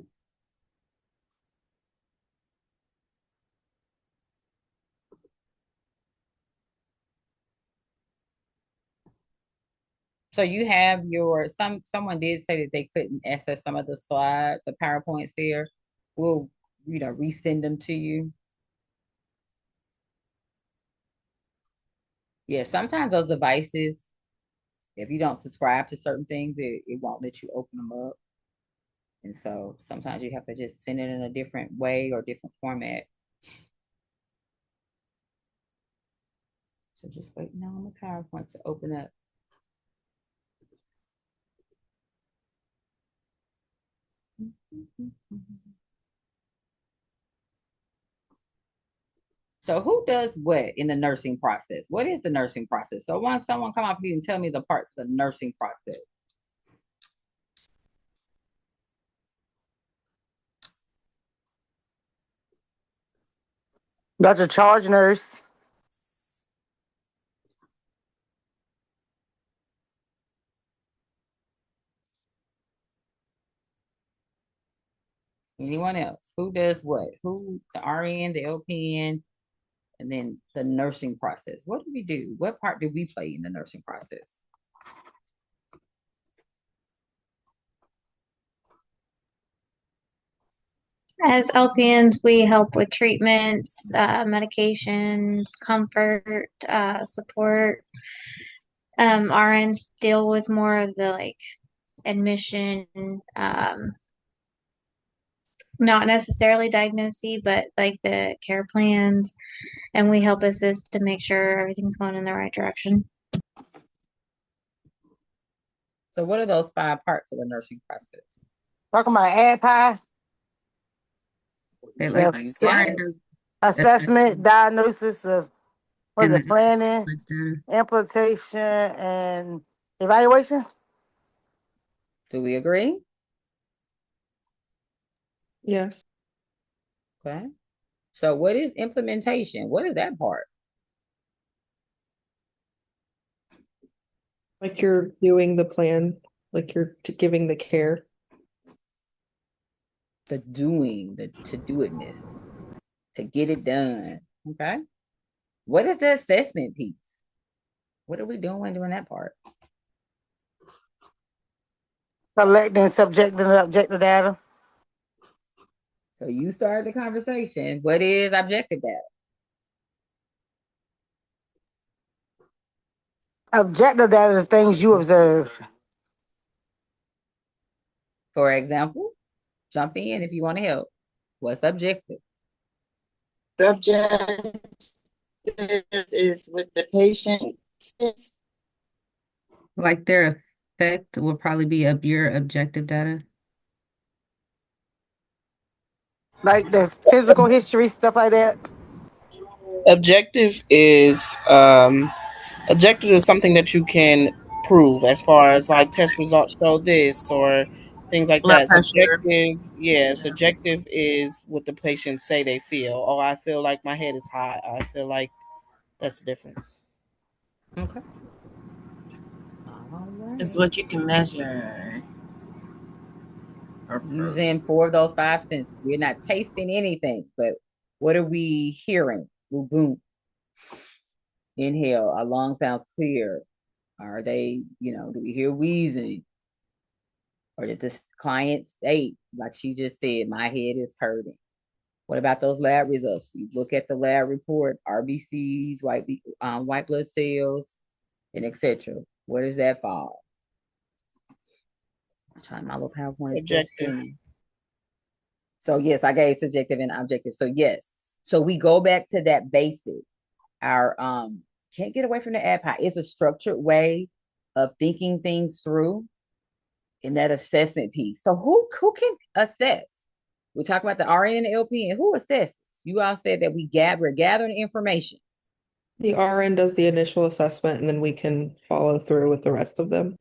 So you have someone did say that they couldn't access some of the slides, the PowerPoints there. We'll, resend them to you. Yeah, sometimes those devices, if you don't subscribe to certain things, it won't let you open them up. And so sometimes you have to just send it in a different way or different format. So just waiting on the PowerPoint to open up. So who does what in the nursing process? What is the nursing process? So once someone come up to you and tell me the parts of the nursing process. That's a charge nurse. Anyone else? Who does what? Who, the RN, the LPN, and then the nursing process. What do we do? What part do we play in the nursing process? As LPNs, we help with treatments, medications, comfort, support. RNs deal with more of the admission, not necessarily diagnosis, but the care plans, and we help assist to make sure everything's going in the right direction. So what are those 5 parts of the nursing process? Talking about ad pie. Okay, Yeah, RN does assessment, diagnosis of and the planning, data. implementation, and evaluation. Do we agree? Yes. Okay. So what is implementation? What is that part? Like you're doing the plan, like you're giving the care. The doing, the to-do-itness, to get it done. Okay. What is the assessment piece? What are we doing that part? Collecting subjective and objective data. So you started the conversation. What is objective data? Objective data is things you observe. For example, jump in if you want to help. What's objective? Subject is with the patient. Like their Effect will probably be up your objective data. Like the physical history, stuff like that. Objective is objective is something that you can prove as far as like test results show this or things like Blood that. pressure. Subjective is what the patient say they feel. Oh, I feel like my head is hot. I feel like that's the difference. Okay. All It's right. what you can measure. Using 4 of those 5 senses. We're not tasting anything, but what are we hearing? Boom, boom. Inhale. Our lung sounds clear. Are they, do we hear wheezing? Or did this client state, like she just said, my head is hurting? What about those lab results? We look at the lab report, RBCs, white blood cells, and etc. Where does that fall? I'm trying, my little PowerPoint is still Objective. spinning. So yes, I gave subjective and objective. So yes. So we go back to that basic. Our can't get away from the API. It's a structured way of thinking things through in that assessment piece. So who can assess? We talk about the RN and the LPN. Who assesses? You all said that we're gathering information. The RN does the initial assessment and then we can follow through with the rest of them.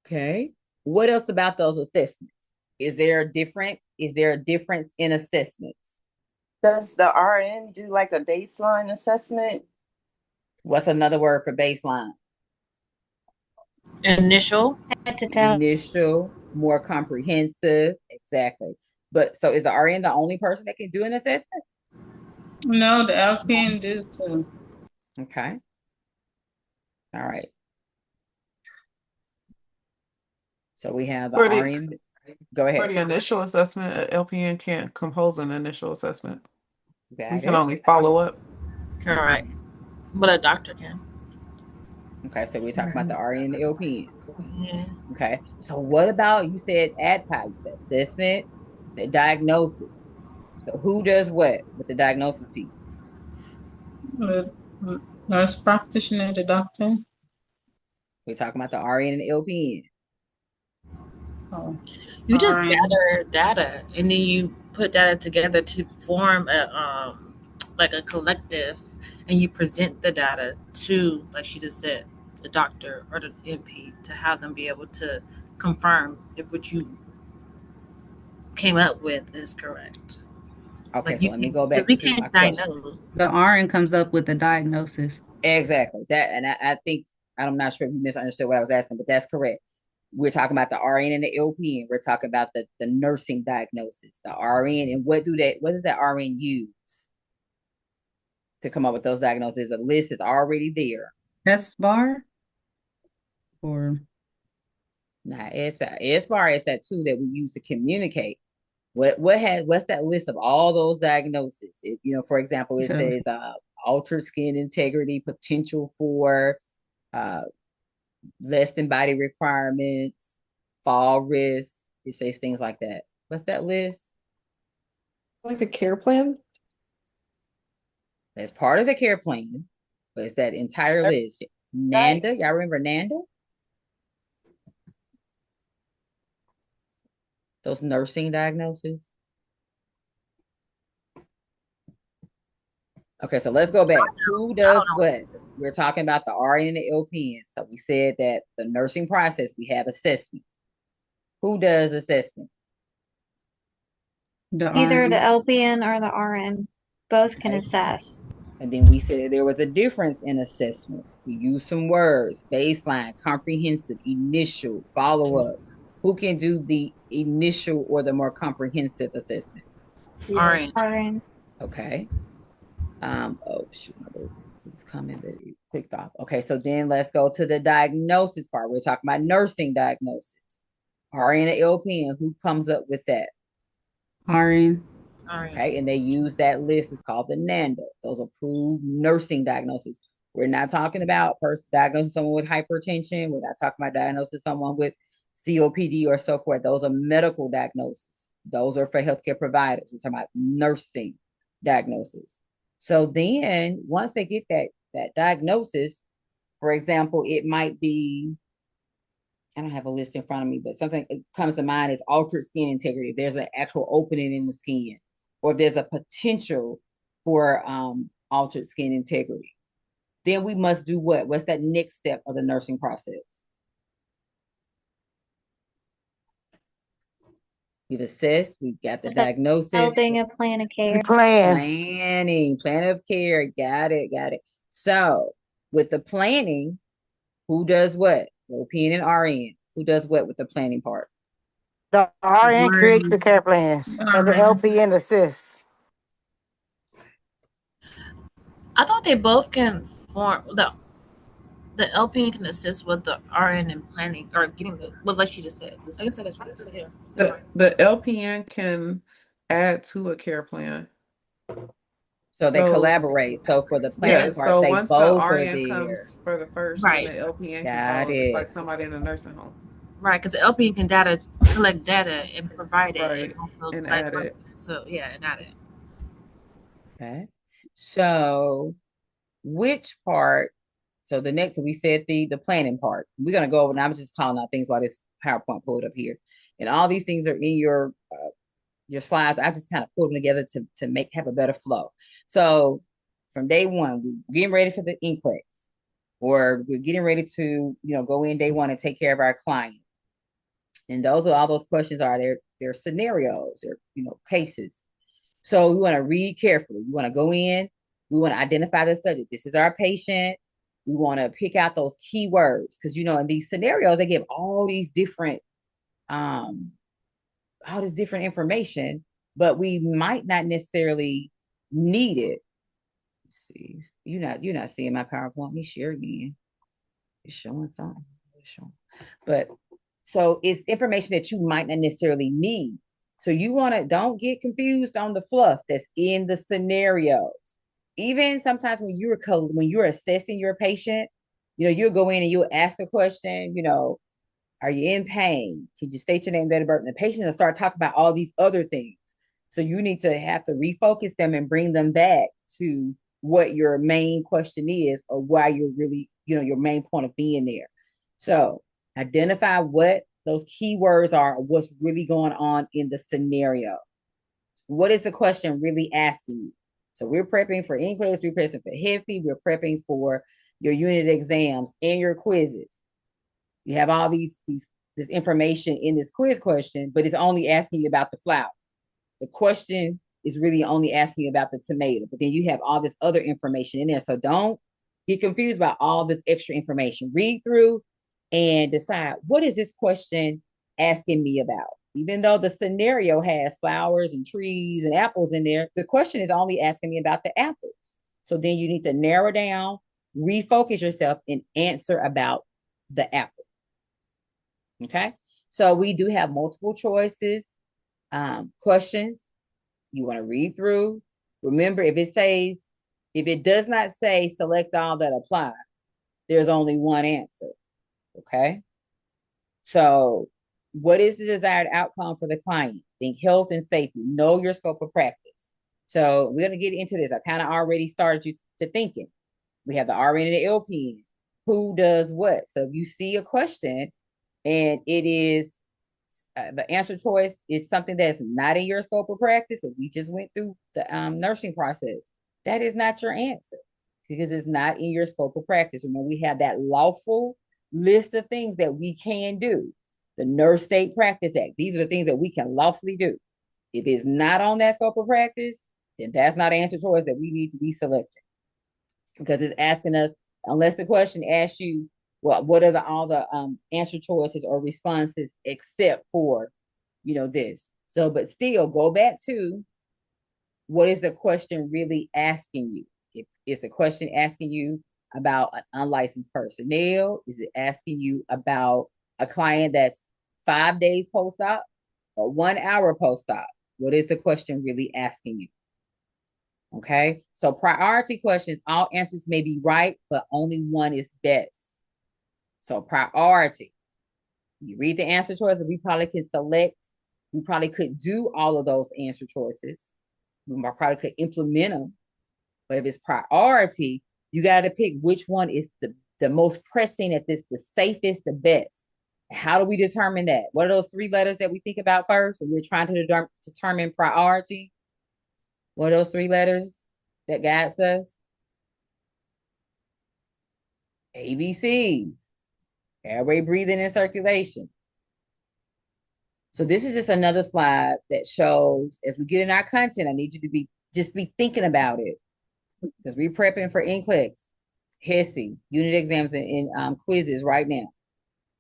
Okay. What else about those assessments? Is there a difference in assessments? Does the RN do like a baseline assessment? What's another word for baseline? Initial. Head to toe. Initial, more comprehensive. Exactly. But so is the RN the only person that can do an assessment? No, the LPN do too. Okay. All right. So we have the For the RN. Go for ahead. the initial assessment, a LPN can't compose an initial assessment. Got We can it. only follow up. Correct. But a doctor can. Okay, so we're talking about the RN and the LPN. Yeah. Okay. So what about, you said ADPI, you said assessment, you said diagnosis. So who does what with the diagnosis piece? The nurse practitioner, the doctor. We're talking about the RN and the LPN. Oh, You just RN. gather data and then you put data together to form a like a collective, and you present the data to, like she just said, the doctor or the MP to have them be able to confirm if what you came up with is correct. Okay, Like so you let me can, go because back we to my can't question. diagnose. The RN comes up with the diagnosis. Exactly. That, and I think, I'm not sure if you misunderstood what I was asking, but that's correct. We're talking about the RN and the LPN. We're talking about the nursing diagnosis, the RN, and what does that RN use to come up with those diagnoses? A list is already there. SBAR or Now, SBAR is that tool that we use to communicate. What's that list of all those diagnoses? For example, it says altered skin integrity, potential for less than body requirements, fall risk. It says things like that. What's that list? Like a care plan? That's part of the care plan, but it's that entire list. NANDA, y'all remember NANDA? Those nursing diagnoses. Okay, so let's go back. Who does what? We're talking about the RN and the LPN. So we said that the nursing process, we have assessment. Who does assessment? Either the LPN or the RN. Both can Okay. assess. And then we said there was a difference in assessments. We used some words: baseline, comprehensive, initial, follow-up. Who can do the initial or the more comprehensive assessment? RN. RN. Okay. Oh shoot, my book was coming, but it clicked off. Okay, so then let's go to the diagnosis part. We're talking about nursing diagnosis. RN and LPN, who comes up with that? RN. Okay, and they use that list. It's called the NANDA. Those approved nursing diagnoses. We're not talking about diagnosing someone with hypertension. We're not talking about diagnosing someone with COPD or so forth. Those are medical diagnoses. Those are for healthcare providers. We're talking about nursing diagnosis. So then once they get that diagnosis, for example, it might be I don't have a list in front of me, but something that comes to mind is altered skin integrity. If there's an actual opening in the skin, or if there's a potential for altered skin integrity, then we must do what? What's that next step of the nursing process? We've assessed, we've got the diagnosis, Developing a plan of care. plan of care. Got it, got it. So with the planning, who does what? OPN and RN. Who does what with the planning part? The RN creates the care plan, and the LPN assists. I thought they both can form the LPN can assist with the RN in planning or getting the well, like she just said. I guess that's what it said here. The LPN can add to a care plan. So they collaborate. So for the planning part, so they once the both are RN there. comes for the first, Right. then the LPN can Got follow. It's it. like somebody in a nursing home. Right, because the LPN can collect data and provide it, Right, and also and add diagnose it. So yeah, and add it. Okay. So which part? So the next, we said the planning part. We're gonna go over, and I was just calling out things while this PowerPoint pulled up here, and all these things are in your slides. I just kind of pulled them together to have a better flow. So from day one, we're getting ready for the NCLEX, or we're getting ready to go in day one and take care of our client. And those are all those questions are they're scenarios or cases. So we want to read carefully. We want to go in. We want to identify the subject. This is our patient. We want to pick out those keywords because in these scenarios they give all these different all this different information, but we might not necessarily need it. Let's see, you're not seeing my PowerPoint. Let me share again. It's showing something. It's showing. But so it's information that you might not necessarily need. So you don't get confused on the fluff that's in the scenarios. Even sometimes when you're assessing your patient, you'll go in and you'll ask a question, are you in pain? Can you state your name, date of birth? And the patient will start talking about all these other things. So you need to have to refocus them and bring them back to what your main question is, or why you're really, your main point of being there. So identify what those keywords are, what's really going on in the scenario. What is the question really asking you? So we're prepping for NCLEX, we're prepping for HEFI, we're prepping for your unit exams and your quizzes. You have all this information in this quiz question, but it's only asking you about the flower. The question is really only asking you about the tomato, but then you have all this other information in there. So don't get confused about all this extra information. Read through and decide, what is this question asking me about? Even though the scenario has flowers and trees and apples in there, the question is only asking me about the apples. So then you need to narrow down, refocus yourself, and answer about the apple. Okay, so we do have multiple choices questions. You want to read through. Remember, if it does not say select all that apply, there's only one answer. Okay, so what is the desired outcome for the client? Think health and safety. Know your scope of practice. So we're going to get into this. I kind of already started you to thinking. We have the RN and the LPN. Who does what? So if you see a question and it is the answer choice is something that's not in your scope of practice, because we just went through the nursing process, that is not your answer because it's not in your scope of practice. Remember, we have that lawful list of things that we can do. The Nurse State Practice Act. These are the things that we can lawfully do. If it's not on that scope of practice, then that's not an answer choice that we need to be selecting, because it's asking us, unless the question asks you, well, what are all the answer choices or responses except for, this. So, but still go back to, what is the question really asking you? Is the question asking you about an unlicensed personnel? Is it asking you about a client that's 5 days post-op or 1 hour post-op? What is the question really asking you? Okay, so priority questions, all answers may be right, but only one is best. So priority, you read the answer choices, we probably could select, we probably could do all of those answer choices. We probably could implement them. But if it's priority, you got to pick which one is the most pressing at this, the safest, the best. How do we determine that? What are those 3 letters that we think about first when we're trying to determine priority? What are those 3 letters that guides us? ABCs, airway, breathing, and circulation. So this is just another slide that shows, as we get in our content, I need you to be thinking about it, because we're prepping for NCLEX, HESI, unit exams, and quizzes right now.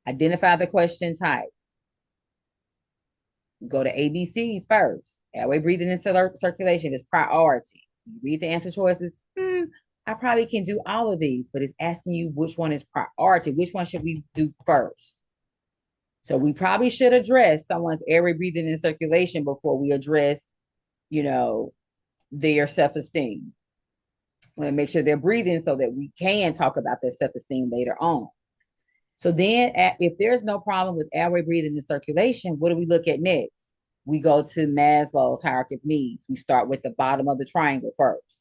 Identify the question type. Go to ABCs first. Airway, breathing, and circulation is priority. You read the answer choices. I probably can do all of these, but it's asking you which one is priority. Which one should we do first? So we probably should address someone's airway, breathing, and circulation before we address, their self-esteem. We want to make sure they're breathing so that we can talk about their self-esteem later on. So then if there's no problem with airway, breathing, and circulation, what do we look at next? We go to Maslow's hierarchy of needs. We start with the bottom of the triangle first.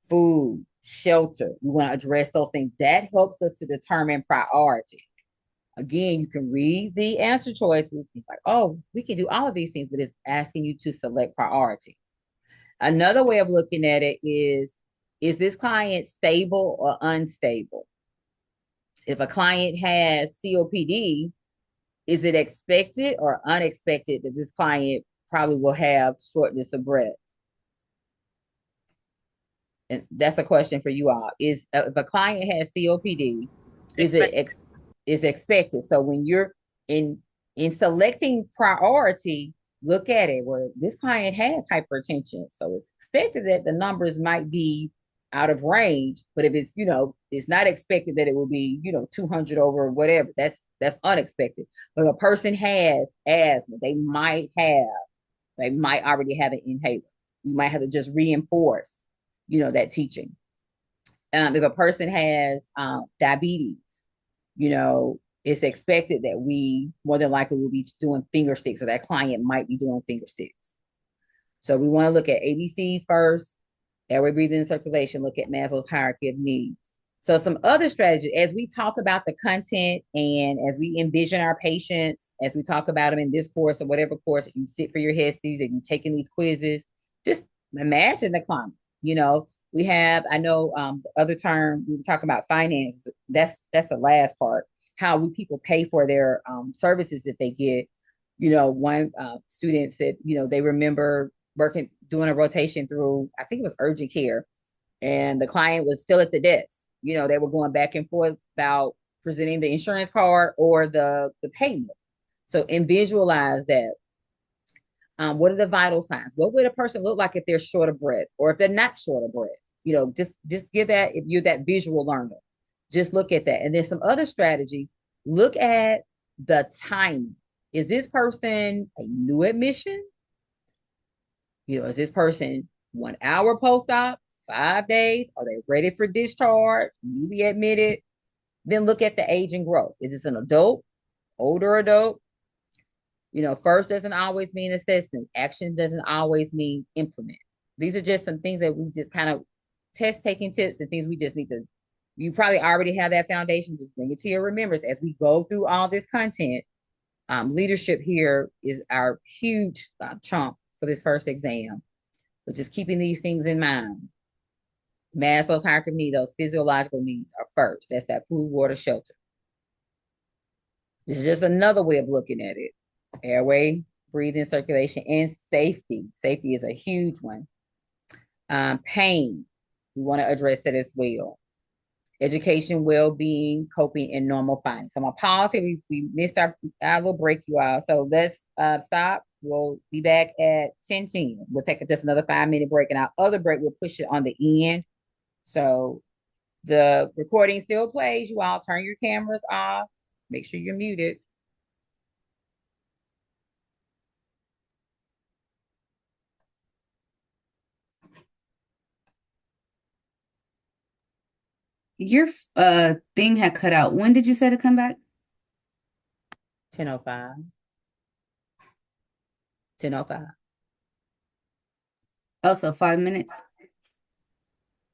Food, shelter. We want to address those things. That helps us to determine priority. Again, you can read the answer choices. It's like, oh, we can do all of these things, but it's asking you to select priority. Another way of looking at it is this client stable or unstable? If a client has COPD, is it expected or unexpected that this client probably will have shortness of breath? And that's a question for you all. If a client has COPD, is it expected? So when you're in selecting priority, look at it. Well, this client has hypertension, so it's expected that the numbers might be out of range. But if it's, it's not expected that it will be, 200 over whatever. That's unexpected. But if a person has asthma, they might already have an inhaler. You might have to just reinforce, that teaching. If a person has diabetes, it's expected that we more than likely will be doing finger sticks, or that client might be doing finger sticks. So we want to look at ABCs first, airway, breathing, and circulation, look at Maslow's hierarchy of needs. So some other strategies, as we talk about the content and as we envision our patients, as we talk about them in this course or whatever course, if you sit for your HESIs and you're taking these quizzes, just imagine the client. We have, I know the other term, we were talking about finance. That's the last part. How will people pay for their services that they get? One student said, they remember doing a rotation through, I think it was urgent care, and the client was still at the desk. They were going back and forth about presenting the insurance card or the payment. So visualize that. What are the vital signs? What would a person look like if they're short of breath, or if they're not short of breath? Just give that, if you're that visual learner, just look at that. And then some other strategies, look at the timing. Is this person a new admission? Is this person 1 hour post-op, 5 days? Are they ready for discharge, newly admitted? Then look at the age and growth. Is this an adult, older adult? First doesn't always mean assessment. Action doesn't always mean implement. These are just some things that we just kind of taking tips and things we just need to, you probably already have that foundation. Just bring it to your remembrance as we go through all this content. Leadership here is our huge chunk for this first exam. But just keeping these things in mind. Maslow's hierarchy of needs, those physiological needs are first. That's that food, water, shelter. This is just another way of looking at it. Airway, breathing, circulation, and safety. Safety is a huge one. Pain, we want to address that as well. Education, well-being, coping, and normal findings. So I'm gonna pause here. We missed our little break, you all. So let's stop. We'll be back at 10:10. We'll take just another 5-minute break, and our other break, we'll push it on the end. So the recording still plays. You all turn your cameras off. Make sure you're muted. Your thing had cut out. When did you say to come back? 10:05. 10:05. Oh, so 5 minutes.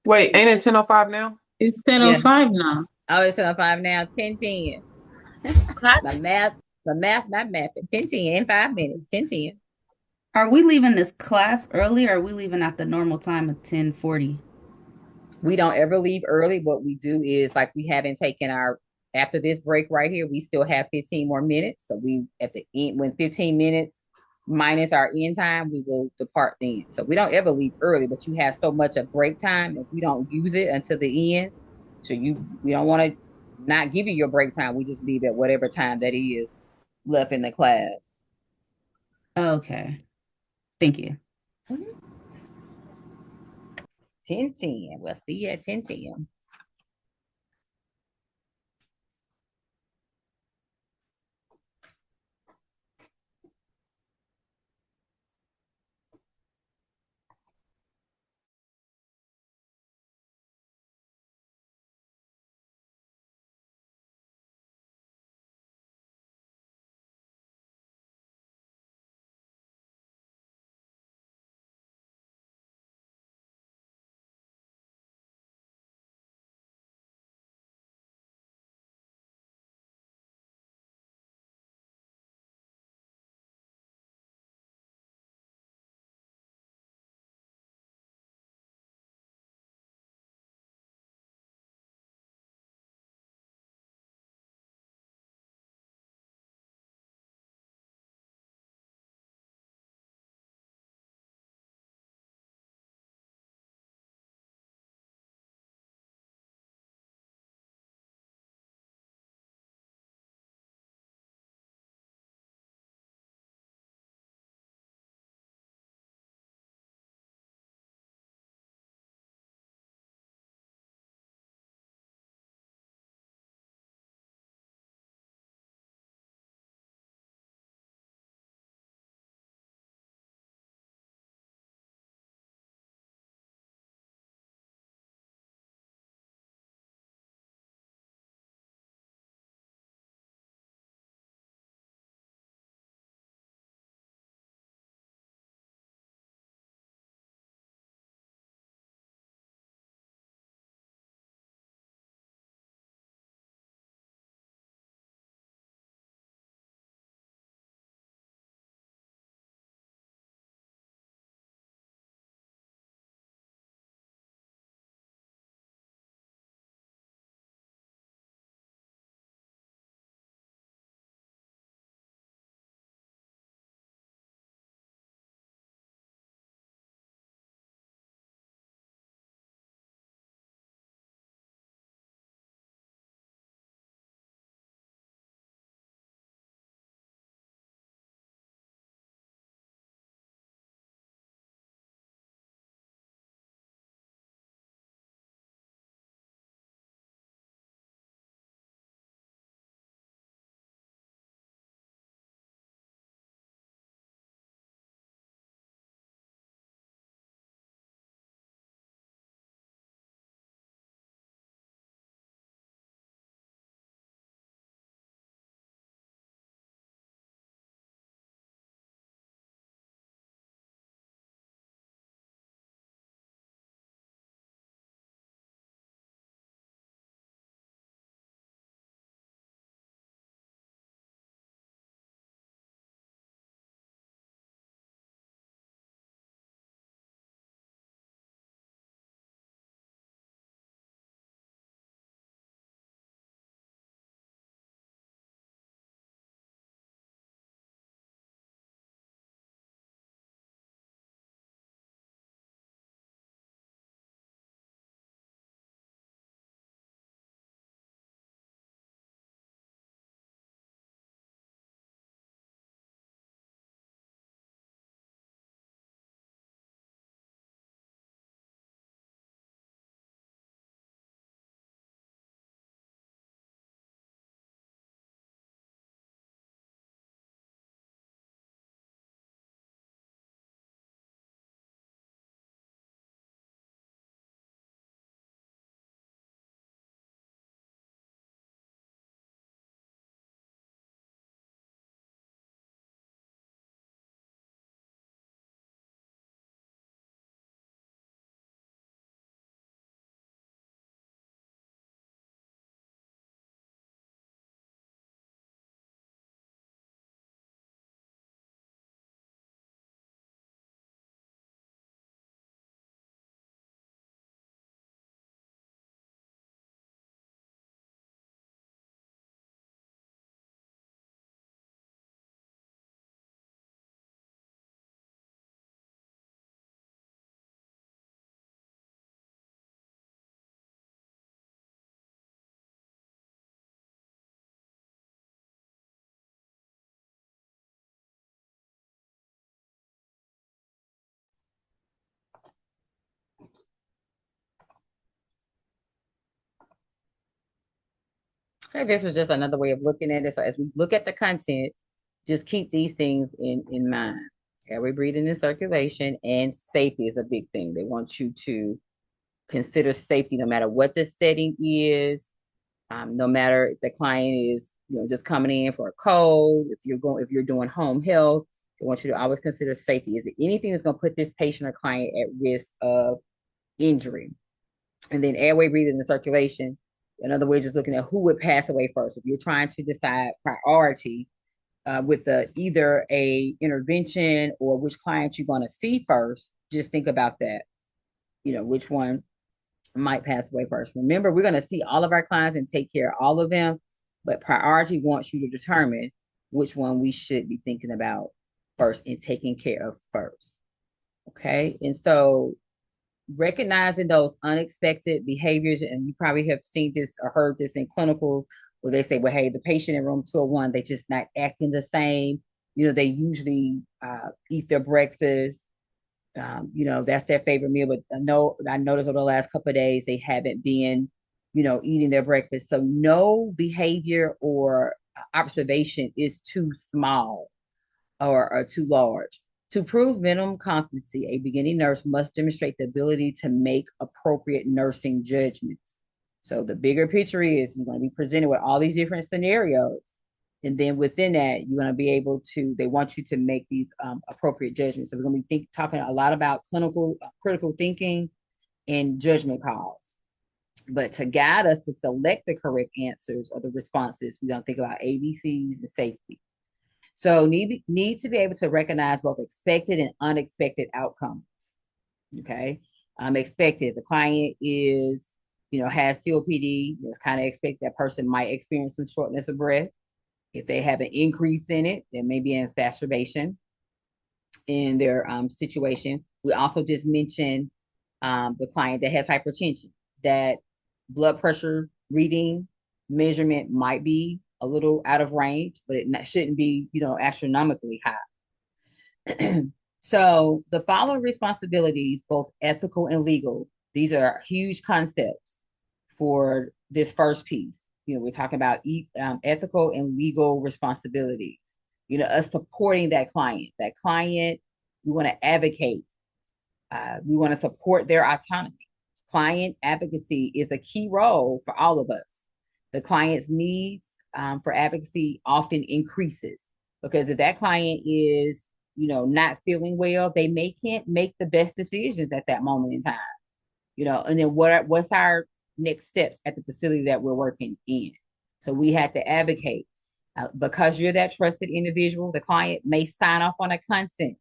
Wait, ain't it 10:05 now? It's 10:05 now. Oh, it's 10:05 now. 10:10. Class. My math The math, not math. 10, 10 in 5 minutes. 10, 10. Are we leaving this class early or are we leaving at the normal time of 10:40? We don't ever leave early. What we do is like we haven't taken our after this break right here, we still have 15 more minutes. So we at the end when 15 minutes minus our end time, we will depart then. So we don't ever leave early, but you have so much of break time if we don't use it until the end. So we don't want to not give you your break time. We just leave at whatever time that is left in the class. Okay. Thank you. 10, 10. We'll see you at 10, 10. Okay, this was just another way of looking at it. So as we look at the content, just keep these things in mind. Airway breathing and circulation, and safety is a big thing. They want you to consider safety no matter what the setting is, no matter if the client is, just coming in for a cold, if you're doing home health, they want you to always consider safety. Is there anything that's going to put this patient or client at risk of injury? And then airway breathing and circulation. Another way, just looking at who would pass away first. If you're trying to decide priority with either a intervention or which client you're going to see first, just think about that. Which one might pass away first. Remember, we're going to see all of our clients and take care of all of them, but priority wants you to determine which one we should be thinking about first and taking care of first. Okay. And so recognizing those unexpected behaviors, and you probably have seen this or heard this in clinicals where they say, well, hey, the patient in room 201, they just not acting the same. They usually eat their breakfast. That's their favorite meal, but I noticed over the last couple of days, they haven't been, eating their breakfast. So no behavior or observation is too small or too large. To prove minimum competency, a beginning nurse must demonstrate the ability to make appropriate nursing judgments. So the bigger picture is you're going to be presented with all these different scenarios. And then within that, you're going to be able to, they want you to make these appropriate judgments. So we're going to be talking a lot about critical thinking and judgment calls. But to guide us to select the correct answers or the responses, we're going to think about ABCs and safety. So need to be able to recognize both expected and unexpected outcomes. Okay. Expected, the client is, has COPD, it's kind of expect that person might experience some shortness of breath. If they have an increase in it, there may be an exacerbation in their situation. We also just mentioned the client that has hypertension, that blood pressure reading measurement might be a little out of range, but it shouldn't be, astronomically high. So the following responsibilities, both ethical and legal, these are huge concepts for this first piece. We're talking about ethical and legal responsibilities. Us supporting that client. That client, we want to advocate. We want to support their autonomy. Client advocacy is a key role for all of us. The client's needs for advocacy often increases because if that client is, not feeling well, they can't make the best decisions at that moment in time. And then what's our next steps at the facility that we're working in? So we have to advocate. Because you're that trusted individual, the client may sign off on a consent.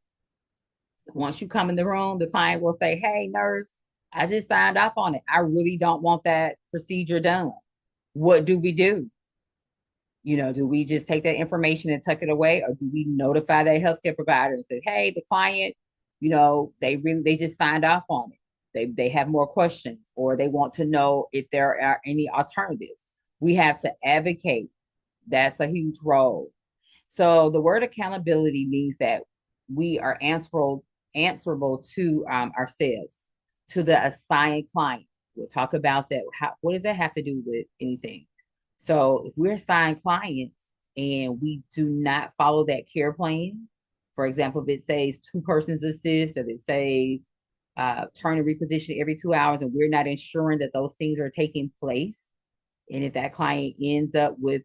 Once you come in the room, the client will say, hey, nurse, I just signed off on it. I really don't want that procedure done. What do we do? Do we just take that information and tuck it away, or do we notify that healthcare provider and say, hey, the client, they just signed off on it. They have more questions, or they want to know if there are any alternatives. We have to advocate. That's a huge role. So the word accountability means that we are answerable to ourselves, to the assigned client. We'll talk about that. What does that have to do with anything? So if we're assigned clients and we do not follow that care plan, for example, if it says 2 persons assist, if it says turn and reposition every 2 hours, and we're not ensuring that those things are taking place, and if that client ends up with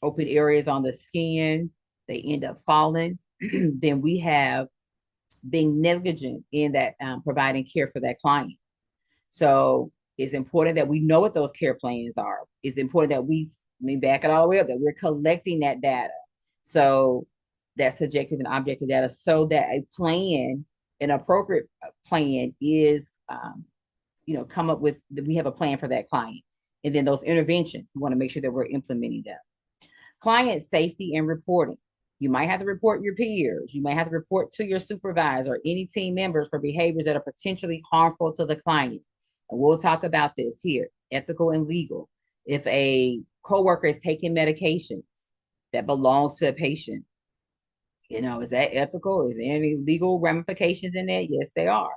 open areas on the skin, they end up falling, then we have been negligent in that providing care for that client. So it's important that we know what those care plans are. It's important that we back it all the way up, that we're collecting that data. So that subjective and objective data, so that a plan, an appropriate plan is, come up with, we have a plan for that client. And then those interventions, we want to make sure that we're implementing them. Client safety and reporting. You might have to report your peers. You might have to report to your supervisor or any team members for behaviors that are potentially harmful to the client. And we'll talk about this here, ethical and legal. If a coworker is taking medications that belongs to a patient, is that ethical? Is there any legal ramifications in that? Yes, they are.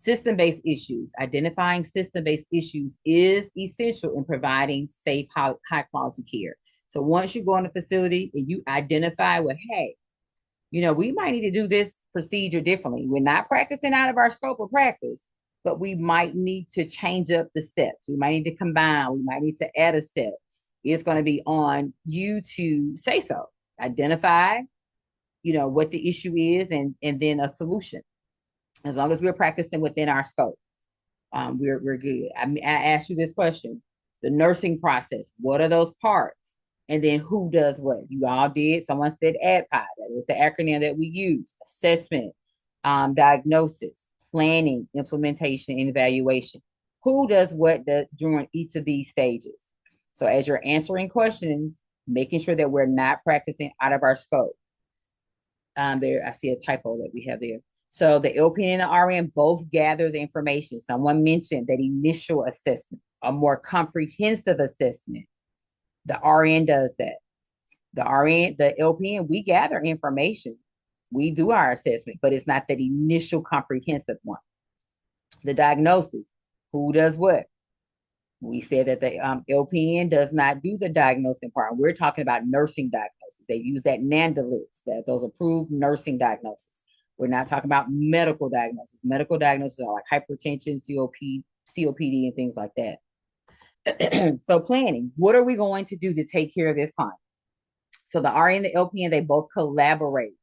System-based issues. Identifying system-based issues is essential in providing safe, high-quality care. So once you go in the facility and you identify, well, hey, we might need to do this procedure differently. We're not practicing out of our scope of practice, but we might need to change up the steps. We might need to combine. We might need to add a step. It's going to be on you to say so. Identify, what the issue is, and then a solution. As long as we're practicing within our scope, we're good. I asked you this question: the nursing process. What are those parts? And then who does what? You all did. Someone said ADPI. That is the acronym that we use: assessment, diagnosis, planning, implementation, and evaluation. Who does what during each of these stages? So as you're answering questions, making sure that we're not practicing out of our scope. There, I see a typo that we have there. So the LPN and the RN both gathers information. Someone mentioned that initial assessment, a more comprehensive assessment. The RN does that. The LPN, we gather information. We do our assessment, but it's not that initial comprehensive one. The diagnosis, who does what? We said that the LPN does not do the diagnosing part. We're talking about nursing diagnosis. They use that NANDA list, those approved nursing diagnoses. We're not talking about medical diagnosis. Medical diagnoses are like hypertension, COPD, and things like that. So planning, what are we going to do to take care of this client? So the RN and the LPN, they both collaborate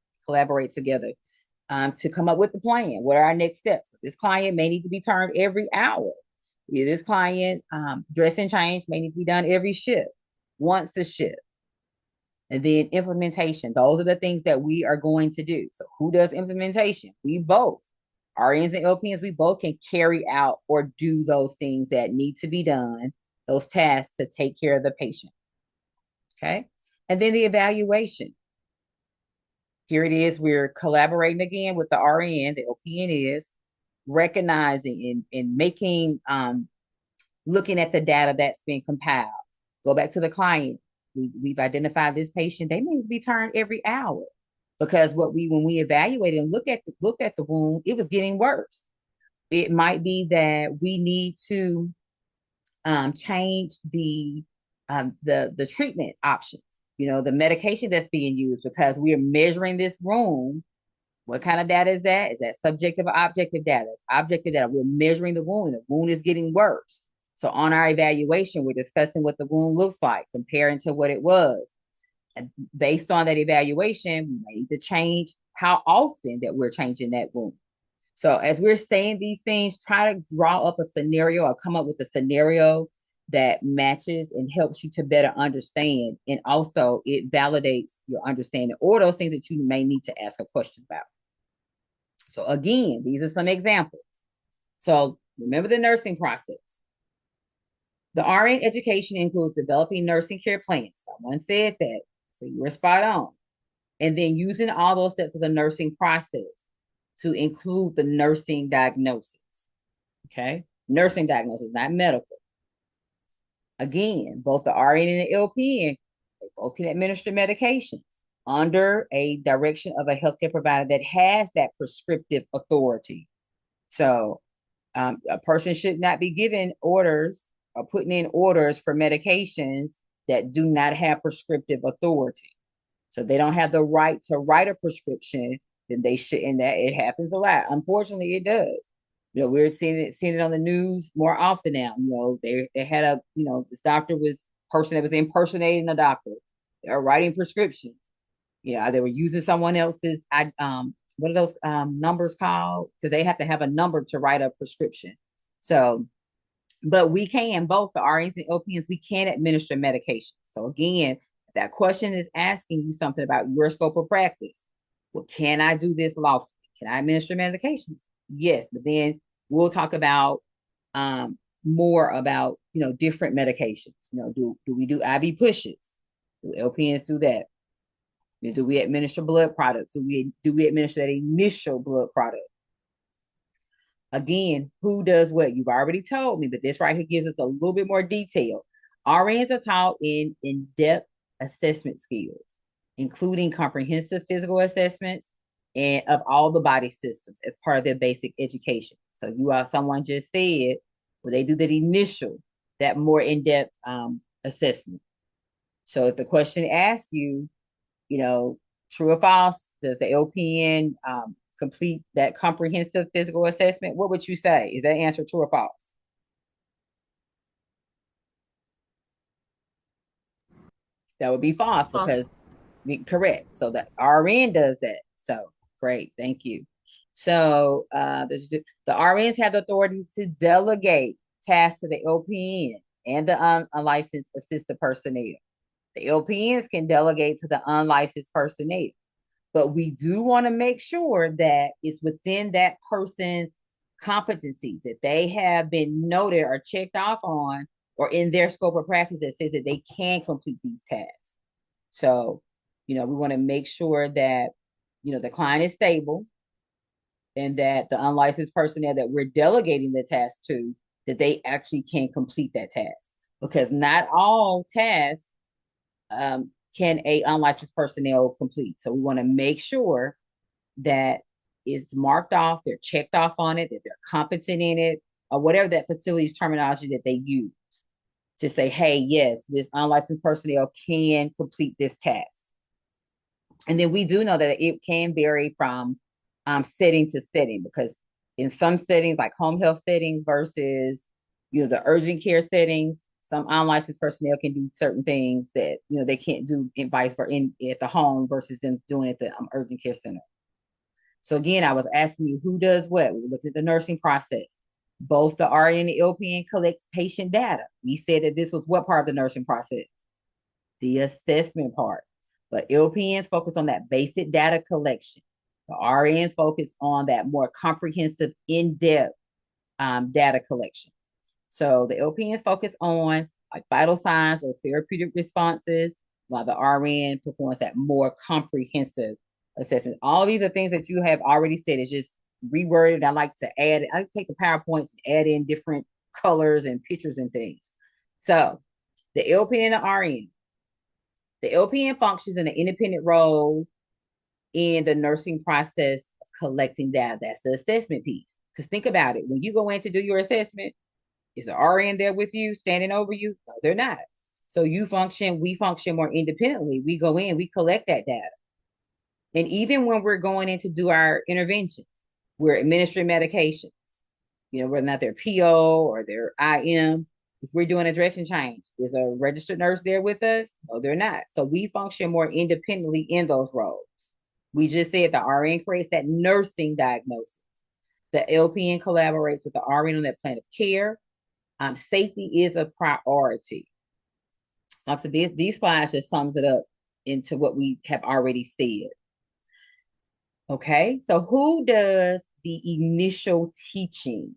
together to come up with the plan. What are our next steps? This client may need to be turned every hour. This client dressing change may need to be done every shift, once a shift. And then implementation. Those are the things that we are going to do. So who does implementation? We both. RNs and LPNs, we both can carry out or do those things that need to be done, those tasks to take care of the patient. Okay. And then the evaluation. Here it is. We're collaborating again with the RN, the LPN is recognizing and making, looking at the data that's been compiled. Go back to the client. We've identified this patient. They need to be turned every hour because when we evaluated and looked at the wound, it was getting worse. It might be that we need to change the treatment options. The medication that's being used because we are measuring this wound. What kind of data is that? Is that subjective or objective data? It's objective data. We're measuring the wound. The wound is getting worse. So on our evaluation, we're discussing what the wound looks like, comparing to what it was. And based on that evaluation, we may need to change how often that we're changing that wound. So as we're saying these things, try to draw up a scenario or come up with a scenario that matches and helps you to better understand. And also it validates your understanding or those things that you may need to ask a question about. So again, these are some examples. So remember the nursing process. The RN education includes developing nursing care plans. Someone said that, so you were spot on. And then using all those steps of the nursing process to include the nursing diagnosis. Okay? Nursing diagnosis, not medical. Again, both the RN and the LPN, they both can administer medications under a direction of a healthcare provider that has that prescriptive authority. So a person should not be giving orders or putting in orders for medications that do not have prescriptive authority. So they don't have the right to write a prescription, then they should, and that it happens a lot. Unfortunately, it does. We're seeing it on the news more often now. They had this person that was impersonating a doctor. They're writing prescriptions. They were using someone else's what are those numbers called? Because they have to have a number to write a prescription. So, but we can, both the RNs and LPNs, we can administer medication. So again, if that question is asking you something about your scope of practice, well, can I do this lawfully? Can I administer medications? Yes, but then we'll talk about more about different medications. Do we do IV pushes? Do LPNs do that? Do we administer blood products? Do we administer that initial blood product? Again, who does what? You've already told me, but this right here gives us a little bit more detail. RNs are taught in in-depth assessment skills, including comprehensive physical assessments and of all the body systems as part of their basic education. So someone just said, well, they do that initial, that more in-depth assessment. So if the question asks you, true or false, does the LPN complete that comprehensive physical assessment? What would you say? Is that answer true or false? That would be false, because correct. So the RN does that. So great, thank you. So the RNs have the authority to delegate tasks to the LPN and the unlicensed assistant personnel. The LPNs can delegate to the unlicensed personnel, but we do want to make sure that it's within that person's competencies, that they have been noted or checked off on, or in their scope of practice that says that they can complete these tasks. So, we want to make sure that, the client is stable, and that the unlicensed personnel that we're delegating the task to, that they actually can complete that task. Because not all tasks can a unlicensed personnel complete. So we want to make sure that it's marked off, they're checked off on it, that they're competent in it, or whatever that facility's terminology that they use to say, hey, yes, this unlicensed personnel can complete this task. And then we do know that it can vary from setting to setting, because in some settings, like home health settings versus, the urgent care settings, some unlicensed personnel can do certain things that, they can't do in vice versa at the home versus them doing it at the urgent care center. So again, I was asking you who does what. We looked at the nursing process. Both the RN and the LPN collects patient data. We said that this was what part of the nursing process? The assessment part. But LPNs focus on that basic data collection. The RNs focus on that more comprehensive, in-depth data collection. So the LPNs focus on like vital signs, those therapeutic responses, while the RN performs that more comprehensive assessment. All these are things that you have already said. It's just reworded. I take the PowerPoints and add in different colors and pictures and things. So the LPN and the RN. The LPN functions in an independent role in the nursing process of collecting data. That's the assessment piece. Because think about it. When you go in to do your assessment, is the RN there with you, standing over you? No, they're not. So we function more independently. We go in, we collect that data. And even when we're going in to do our interventions, we're administering medications, whether or not they're PO or they're IM. If we're doing a dressing change, is a registered nurse there with us? No, they're not. So we function more independently in those roles. We just said the RN creates that nursing diagnosis. The LPN collaborates with the RN on that plan of care. Safety is a priority. So these slides just sums it up into what we have already said. Okay, so who does the initial teaching?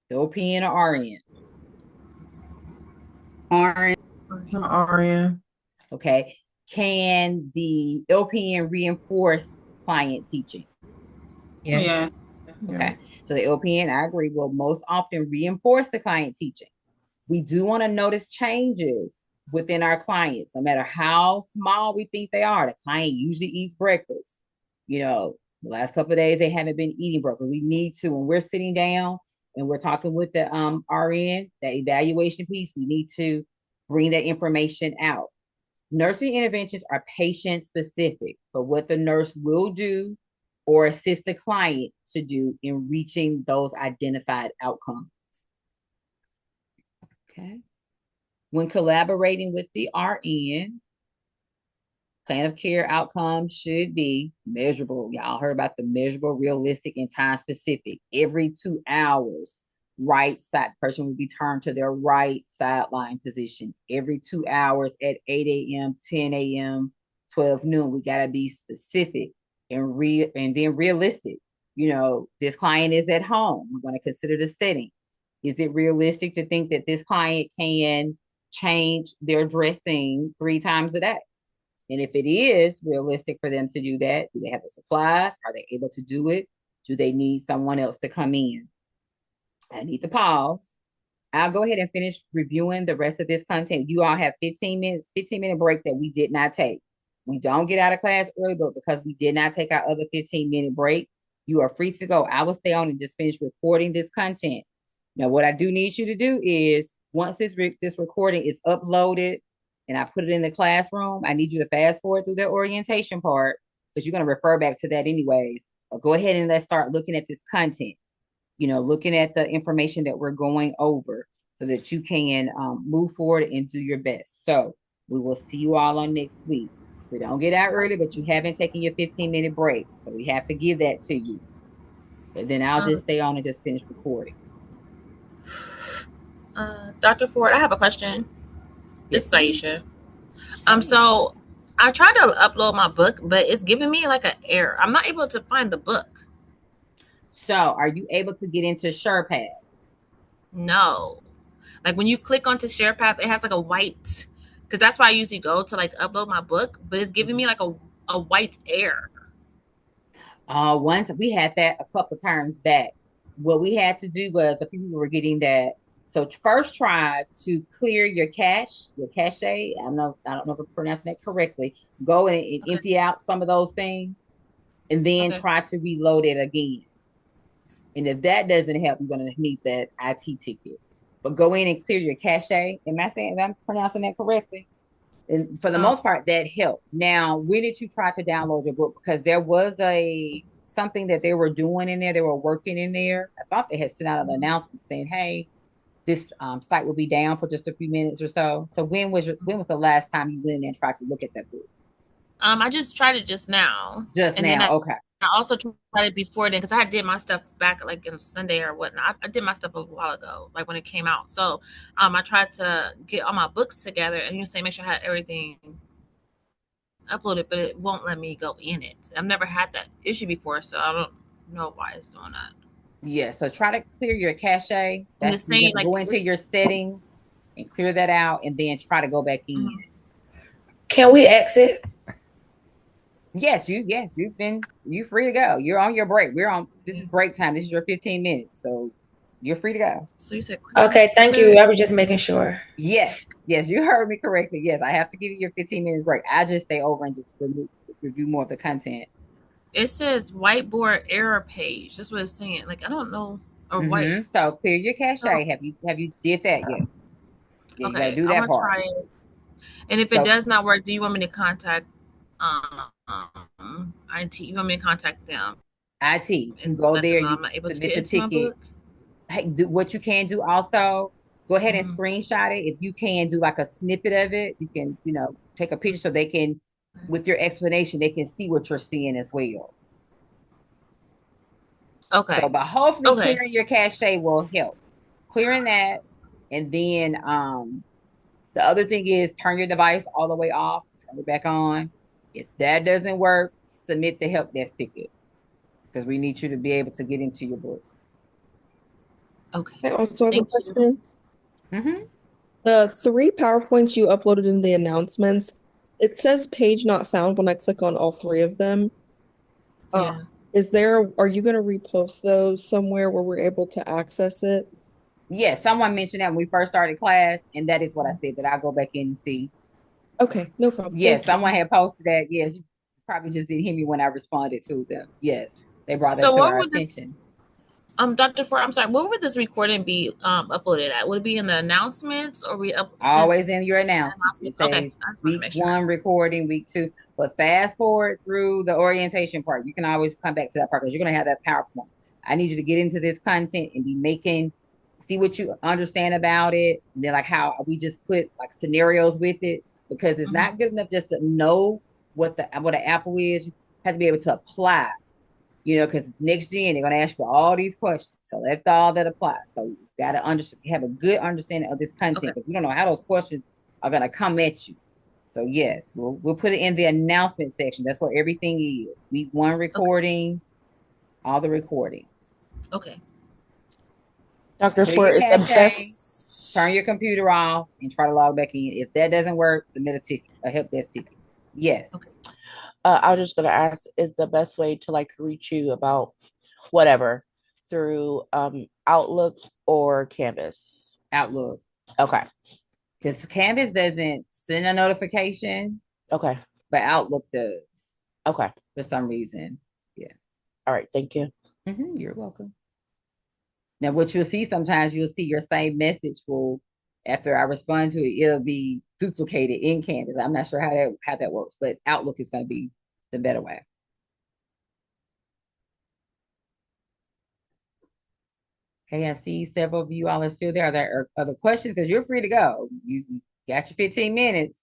The LPN or RN? RN. Okay, can the LPN reinforce client teaching? Yes. Yeah. Okay, so the LPN, I agree, will most often reinforce the client teaching. We do want to notice changes within our clients, no matter how small we think they are. The client usually eats breakfast. The last couple of days they haven't been eating breakfast. We need to, when we're sitting down and we're talking with the RN, that evaluation piece, we need to bring that information out. Nursing interventions are patient specific, but what the nurse will do or assist the client to do in reaching those identified outcomes. Okay. When collaborating with the RN, plan of care outcomes should be measurable. Y'all heard about the measurable, realistic, and time specific. Every 2 hours, right side person will be turned to their right sideline position. Every 2 hours at 8 a.m., 10 a.m., 12 noon. We gotta be specific and then realistic. This client is at home. We're going to consider the setting. Is it realistic to think that this client can change their dressing 3 times a day? And if it is realistic for them to do that, do they have the supplies? Are they able to do it? Do they need someone else to come in? I need to pause. I'll go ahead and finish reviewing the rest of this content. You all have 15-minute break that we did not take. We don't get out of class early, but because we did not take our other 15-minute break, You are free to go. I will stay on and just finish recording this content. Now, what I do need you to do is once this recording is uploaded and I put it in the classroom, I need you to fast forward through the orientation part because you're going to refer back to that anyways. But go ahead and let's start looking at this content, looking at the information that we're going over so that you can move forward and do your best. So we will see you all on next week. We don't get out early, but you haven't taken your 15-minute break. So we have to give that to you. But then I'll just stay on and just finish recording. Dr. Ford, I have a question. This is Aisha. So I tried to upload my book, but it's giving me like an error. I'm not able to find the book. So are you able to get into SharePad? No. Like when you click onto SharePad, it has like a white, because that's why I usually go to like upload my book, but it's giving me like a white error. Once we had that a couple times back. What we had to do was the people were getting that. So first try to clear your cache. I don't know if I'm pronouncing that correctly. Go and empty out some of those things and then try to reload it again. And if that doesn't help, you're going to need that IT ticket. But go in and clear your cache. Am I pronouncing that correctly? And for the most part, that helped. Now, when did you try to download your book? Because there was something that they were doing in there. They were working in there. I thought they had sent out an announcement saying, "Hey, this site will be down for just a few minutes or so." So when was the last time you went in and tried to look at that book? I just tried it just now. Okay. I also tried it before then because I did my stuff back like on Sunday or whatnot. I did my stuff a while ago, like when it came out. So I tried to get all my books together and you say make sure I had everything uploaded, but it won't let me go in it. I've never had that issue before, so I don't know why it's doing that. Yeah, so try to clear your cache. That's saying like go into your settings and clear that out, and then try to go back in. Can we exit? Yes, you're free to go. You're on your break. This is break time. This is your 15 minutes. So you're free to go. So you said okay, thank you. I was just making sure. Yes, you heard me correctly. Yes, I have to give you your 15 minutes break. I just stay over and just review more of the content. It says whiteboard error page. That's what it's saying. Like I don't know. Or white. So clear your cache. Have you did that yet? Yeah, you gotta do that part. Try it. And if it does not work, do you want me to contact IT? You want me to contact them? IT. You go there. You submit the ticket. Hey, what you can do also, go ahead and screenshot it. If you can do like a snippet of it, you can, take a picture so they can, with your explanation, they can see what you're seeing as well. Okay. So, but hopefully clearing your cache will help. Clearing that. And then the other thing is turn your device all the way off, turn it back on. If that doesn't work, submit the help desk ticket because we need you to be able to get into your book. Okay. I also have a question. Mm-hmm. The 3 PowerPoints you uploaded in the announcements, it says page not found when I click on all 3 of them. Yeah. Are you going to repost those somewhere where we're able to access it? Yes, someone mentioned that when we first started class, and that is what I said, that I'll go back in and see. Okay, no problem. Yes, someone had posted that. Yes, you probably just didn't hear me when I responded to them. Yes, they brought that to our attention. Dr. Ford, I'm sorry, where would this recording be uploaded at? Would it be in the announcements or always in your announcements? It says week 1 recording, week 2. But fast forward through the orientation part. You can always come back to that part because you're gonna have that PowerPoint. I need you to get into this content and see what you understand about it. And then like how we just put like scenarios with it because it's not good enough just to know what an apple is. You have to be able to apply. Because next gen, they're going to ask you all these questions. So that's all that applies. So you got to have a good understanding of this content because we don't know how those questions are going to come at you. So yes, we'll put it in the announcement section. That's where everything is. Week 1 recording, all the recordings. Okay. Dr. Ford is the best. Turn your computer off and try to log back in. If that doesn't work, submit a help desk ticket. Yes. Okay. I was just going to ask, is the best way to like reach you about whatever through Outlook or Canvas? Outlook. Okay. Because Canvas doesn't send a notification. Okay. But Outlook does. Okay. For some reason. Yeah. All right, thank you. You're welcome. Now, what you'll see sometimes, you'll see your same message will, after I respond to it, it'll be duplicated in Canvas. I'm not sure how that works, but Outlook is going to be the better way. Hey, I see several of you all are still there. Are there other questions? Because you're free to go. You got your 15 minutes.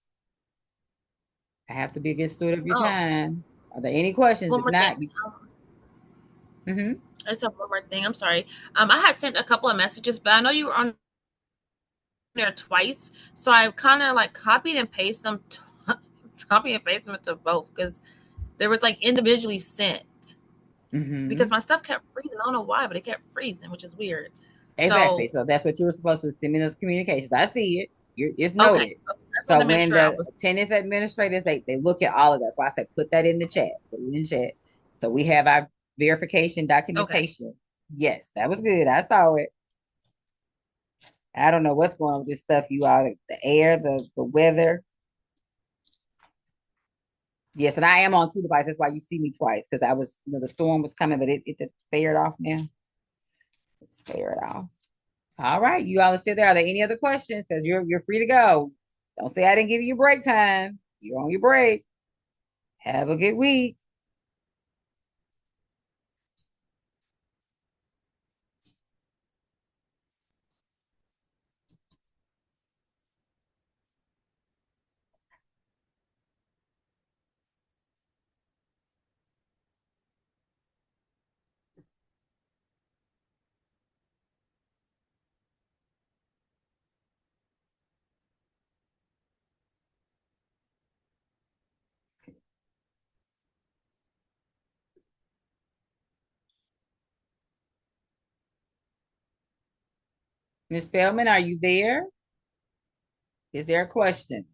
I have to be a good steward of your time. Are there any questions? One If more not, thing. mm-hmm. I just have one more thing. I'm sorry. I had sent a couple of messages, but I know you were on there twice, so I kind of like copied and pasted them, copy and paste them into both because there was like individually sent. Because my stuff kept freezing. I don't know why, but it kept freezing, which is weird. Exactly. So that's what you were supposed to send me those communications. I see it. It's noted. Okay. I just So want to make when sure I the was attendance administrators, they look at all of that. That's why I said put that in the chat. Put it in the chat. So we have our verification documentation. Yes, that was good. I saw it. I don't know what's going on with this stuff, you all. The air, the weather. Yes, and I am on 2 devices. That's why you see me twice, because I was, the storm was coming, but it fared off now. It's fared off. All right, you all are still there. Are there any other questions? Because you're free to go. Don't say I didn't give you break time. You're on your break. Have a good week. Ms. Spellman, are you there? Is there a question?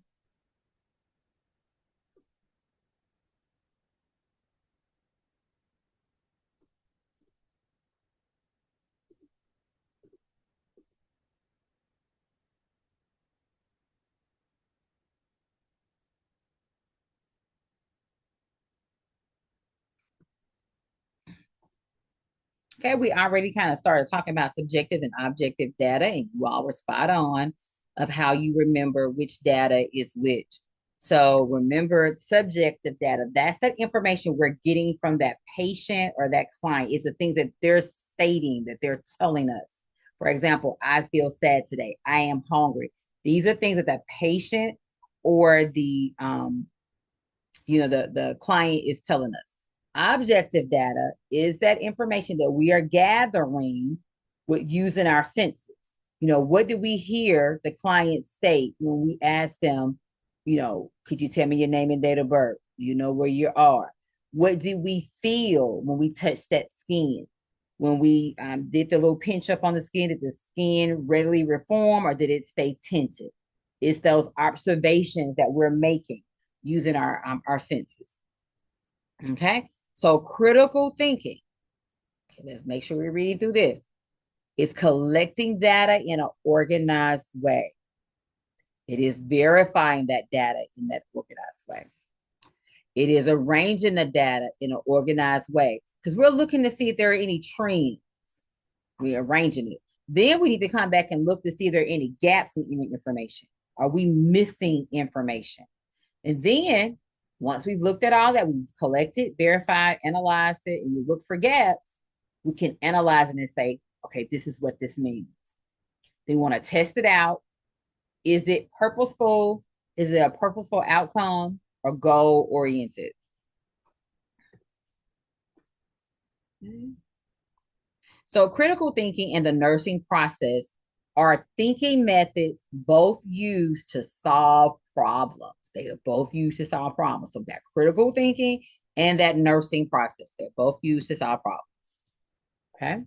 Okay, we already kind of started talking about subjective and objective data, and you all were spot on of how you remember which data is which. So remember subjective data, that's that information we're getting from that patient or that client. Is the things that they're stating, that they're telling us. For example, I feel sad today. I am hungry. These are things that the patient or the client is telling us. Objective data is that information that we are gathering with using our senses. What do we hear the client state when we ask them, could you tell me your name and date of birth? Do you know where you are? What do we feel when we touch that skin? When we did the little pinch up on the skin, did the skin readily reform or did it stay tinted? It's those observations that we're making using our senses. Okay, so critical thinking. Okay, let's make sure we read through this. It's collecting data in an organized way. It is verifying that data in that organized way. It is arranging the data in an organized way because we're looking to see if there are any trends. We're arranging it. Then we need to come back and look to see if there are any gaps in any information. Are we missing information? And then once we've looked at all that, we've collected, verified, analyzed it, and we look for gaps, we can analyze it and say, okay, this is what this means. They want to test it out. Is it purposeful? Is it a purposeful outcome or goal oriented? So critical thinking and the nursing process are thinking methods both used to solve problems. They are both used to solve problems. So that critical thinking and that nursing process, they're both used to solve problems. Okay.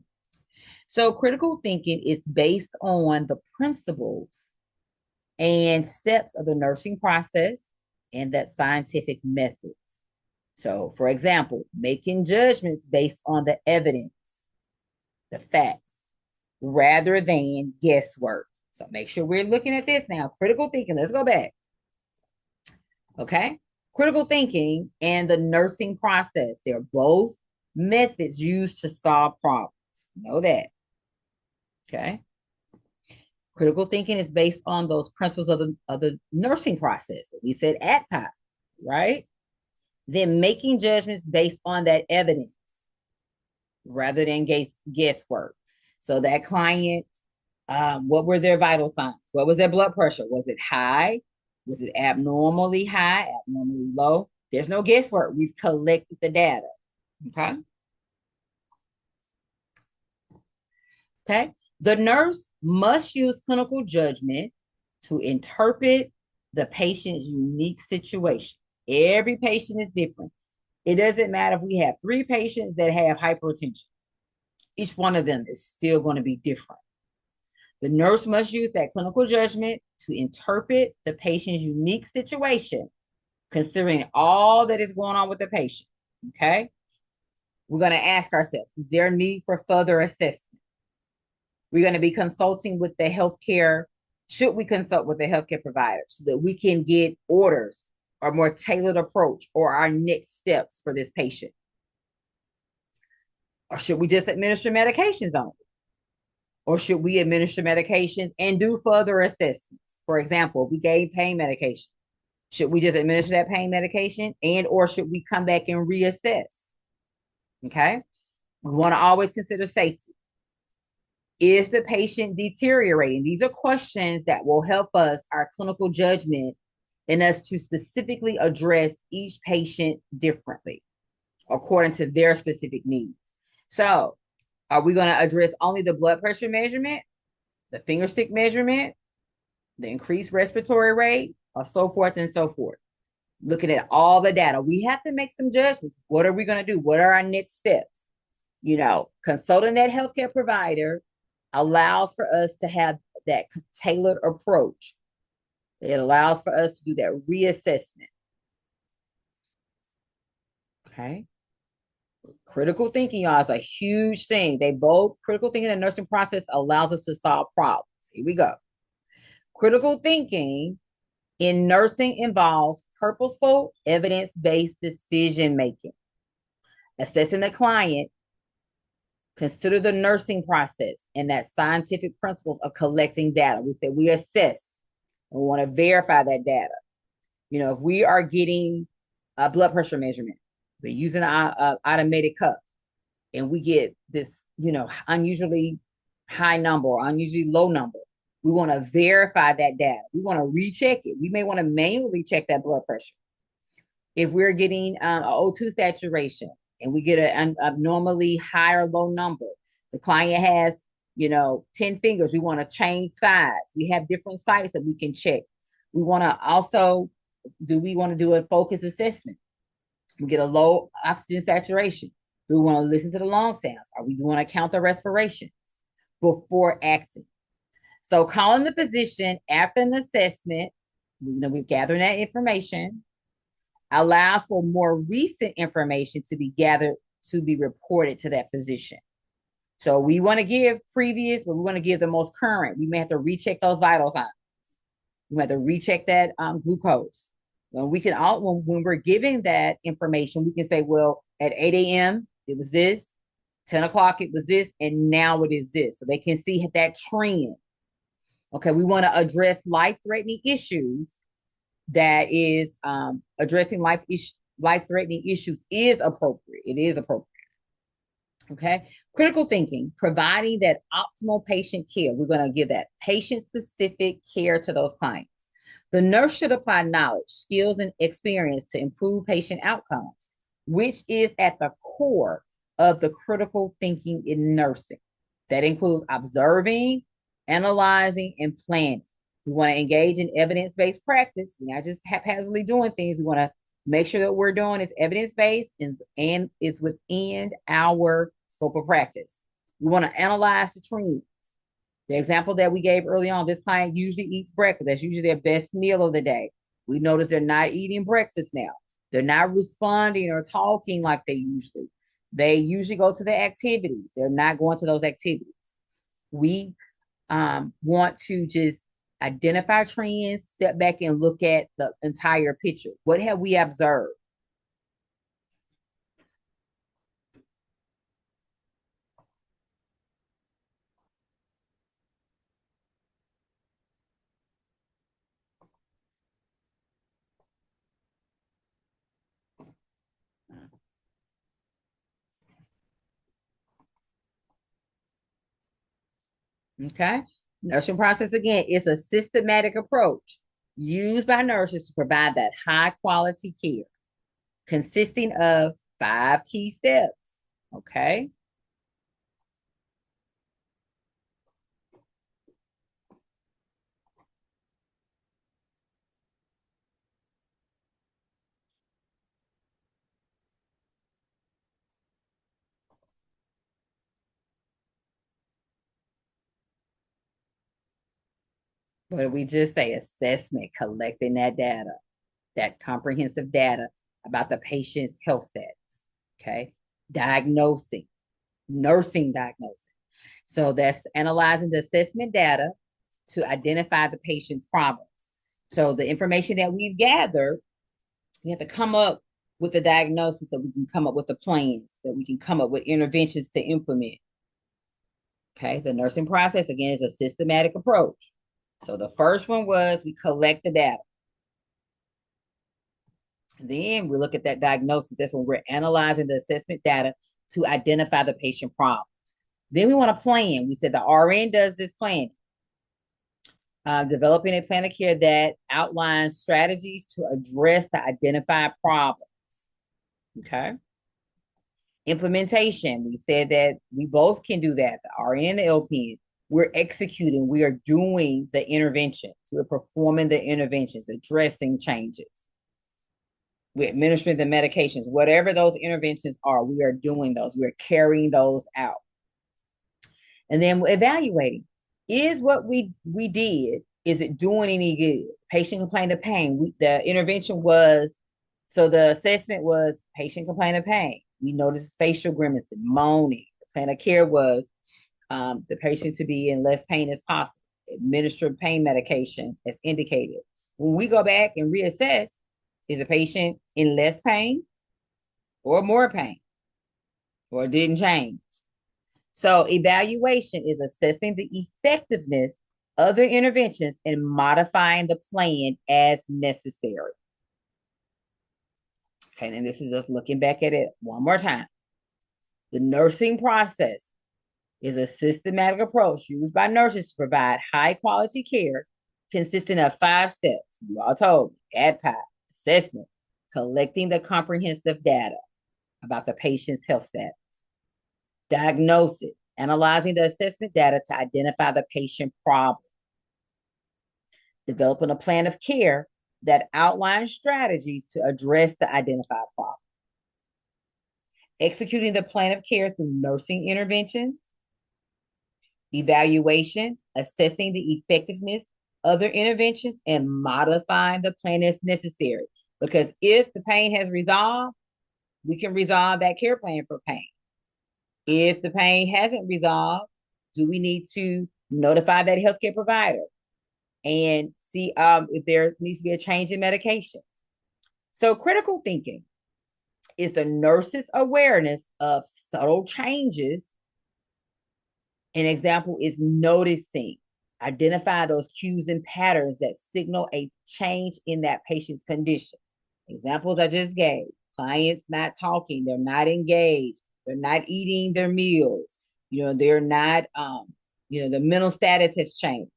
So critical thinking is based on the principles and steps of the nursing process and that scientific methods. So, for example, making judgments based on the evidence, the facts, rather than guesswork. So make sure we're looking at this now. Critical thinking, let's go back. Okay. Critical thinking and the nursing process, they're both methods used to solve problems. Know that. Okay. Critical thinking is based on those principles of the nursing process. We said ADPI, right? Then making judgments based on that evidence rather than guesswork. So that client, what were their vital signs? What was their blood pressure? Was it high? Was it abnormally high, abnormally low? There's no guesswork. We've collected the data. Okay. Okay. The nurse must use clinical judgment to interpret the patient's unique situation. Every patient is different. It doesn't matter if we have 3 patients that have hypertension. Each one of them is still going to be different. The nurse must use that clinical judgment to interpret the patient's unique situation, considering all that is going on with the patient. Okay. We're going to ask ourselves, is there a need for further assessment? We're going to be consulting with the healthcare. Should we consult with the healthcare provider so that we can get orders or more tailored approach or our next steps for this patient? Or should we just administer medications only? Or should we administer medications and do further assessments? For example, if we gave pain medication, should we just administer that pain medication and or should we come back and reassess? Okay. We want to always consider safety. Is the patient deteriorating? These are questions that will help us, our clinical judgment, and us to specifically address each patient differently according to their specific needs. So, are we going to address only the blood pressure measurement, the finger stick measurement, the increased respiratory rate, or so forth and so forth? Looking at all the data, we have to make some judgments. What are we going to do? What are our next steps? You know, consulting that healthcare provider allows for us to have that tailored approach. It allows for us to do that reassessment. Okay. Critical thinking, y'all, is a huge thing. Critical thinking and nursing process allows us to solve problems. Here we go. Critical thinking in nursing involves purposeful, evidence-based decision making. Assessing the client, consider the nursing process and that scientific principles of collecting data. We said we assess and we want to verify that data. You know, if we are getting a blood pressure measurement, we're using an automated cuff and we get this, you know, unusually high number or unusually low number. We want to verify that data. We want to recheck it. We may want to manually check that blood pressure. If we're getting an O2 saturation and we get an abnormally high or low number, the client has, you know, 10 fingers. We want to change size. We have different sites that we can check. We want to also, do we want to do a focus assessment? We get a low oxygen saturation. Do we want to listen to the lung sounds? Are we want to count the respirations before acting? So calling the physician after an assessment, you know, we're gathering that information, allows for more recent information to be gathered to be reported to that physician. So we want to give previous, but we want to give the most current. We may have to recheck those vital signs. We have to recheck that glucose. When when we're giving that information, we can say, well, at 8 a.m. it was this, 10 o'clock it was this, and now it is this. So they can see that trend. Okay, we want to address life-threatening issues. That is addressing life-threatening issues is appropriate. It is appropriate. Okay. Critical thinking, providing that optimal patient care. We're going to give that patient-specific care to those clients. The nurse should apply knowledge, skills, and experience to improve patient outcomes, which is at the core of the critical thinking in nursing. That includes observing, analyzing, and planning. We want to engage in evidence-based practice. We're not just haphazardly doing things. We want to make sure that we're doing is evidence-based and it's within our scope of practice. We want to analyze the trends. The example that we gave early on, this client usually eats breakfast. That's usually their best meal of the day. We notice they're not eating breakfast now. They're not responding or talking like they usually. They usually go to the activities. They're not going to those activities. We want to just identify trends, step back and look at the entire picture. What have we observed? Okay. Nursing process, again, is a systematic approach used by nurses to provide that high quality care consisting of 5 key steps. Okay. What did we just say? Assessment, collecting that data, that comprehensive data about the patient's health status. Okay. Diagnosing, nursing diagnosing. So that's analyzing the assessment data to identify the patient's problems. So the information that we've gathered, we have to come up with a diagnosis so we can come up with the plans, that we can come up with interventions to implement. Okay, the nursing process, again, is a systematic approach. So the first one was we collect the data. Then we look at that diagnosis. That's when we're analyzing the assessment data to identify the patient problems. Then we want a plan. We said the RN does this plan. Developing a plan of care that outlines strategies to address the identified problems. Okay. Implementation. We said that we both can do that. The RN and the LPN. We're executing. We are doing the interventions. We're performing the interventions, addressing changes. We're administering the medications. Whatever those interventions are, we are doing those. We're carrying those out. And then evaluating. Is what we did, is it doing any good? Patient complained of pain. The intervention was, so the assessment was patient complained of pain. We noticed facial grimaces, moaning. The plan of care was the patient to be in less pain as possible. Administer pain medication as indicated. When we go back and reassess, is the patient in less pain or more pain, or didn't change? So evaluation is assessing the effectiveness of the interventions and modifying the plan as necessary. Okay, and this is us looking back at it one more time. The nursing process is a systematic approach used by nurses to provide high quality care consisting of 5 steps. You all told me: ADPI, assessment, collecting the comprehensive data about the patient's health status, diagnose it, analyzing the assessment data to identify the patient problem, developing a plan of care that outlines strategies to address the identified problem, executing the plan of care through nursing interventions, evaluation, assessing the effectiveness of their interventions, and modifying the plan as necessary. Because if the pain has resolved, we can resolve that care plan for pain. If the pain hasn't resolved, do we need to notify that healthcare provider and see if there needs to be a change in medication? So critical thinking is the nurse's awareness of subtle changes. An example is noticing, identify those cues and patterns that signal a change in that patient's condition. Examples I just gave: clients not talking, they're not engaged, they're not eating their meals, they're not, the mental status has changed.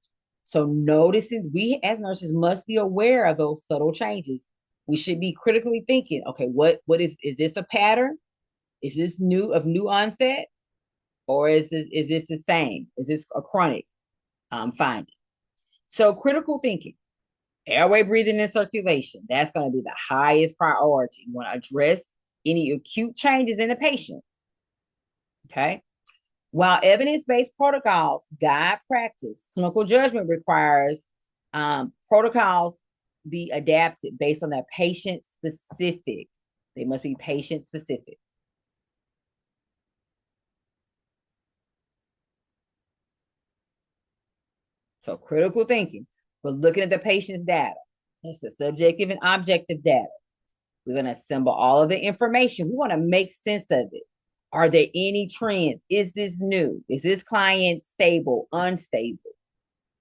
So noticing, we as nurses must be aware of those subtle changes. We should be critically thinking, okay, what is this a pattern? Is this new onset? Or is this the same? Is this a chronic finding? So critical thinking, airway, breathing, and circulation, that's going to be the highest priority. You want to address any acute changes in the patient. Okay. While evidence-based protocols guide practice, clinical judgment requires protocols be adapted based on that patient specific. They must be patient specific. So critical thinking, we're looking at the patient's data. It's the subjective and objective data. We're going to assemble all of the information. We want to make sense of it. Are there any trends? Is this new? Is this client stable, unstable?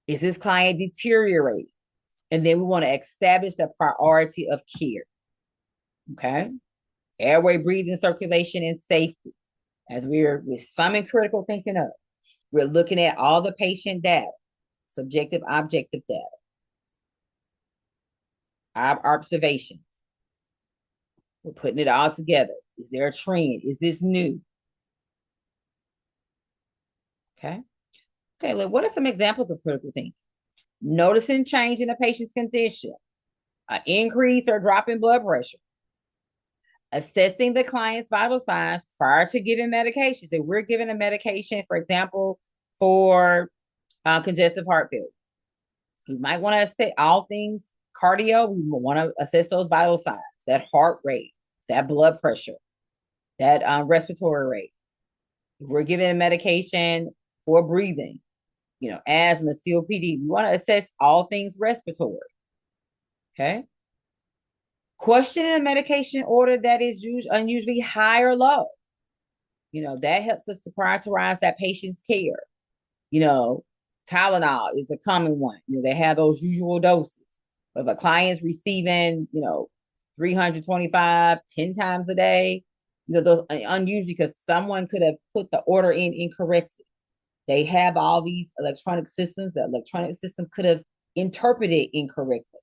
Is this client deteriorating? And then we want to establish the priority of care. Okay. Airway, breathing, circulation, and safety. As we're summing critical thinking up, We're looking at all the patient data, subjective, objective data, our observations. We're putting it all together. Is there a trend? Is this new? Okay. Okay, look, what are some examples of critical thinking? Noticing change in a patient's condition, an increase or drop in blood pressure, assessing the client's vital signs prior to giving medications. If we're giving a medication, for example, for congestive heart failure, we might want to assess all things cardio. We want to assess those vital signs, that heart rate, that blood pressure, that respiratory rate. If we're giving a medication for breathing, asthma, COPD, we want to assess all things respiratory. Okay. Questioning a medication order that is unusually high or low. That helps us to prioritize that patient's care. Tylenol is a common one. They have those usual doses. But if a client's receiving, 325, 10 times a day, those are unusual because someone could have put the order in incorrectly. They have all these electronic systems. The electronic system could have interpreted incorrectly.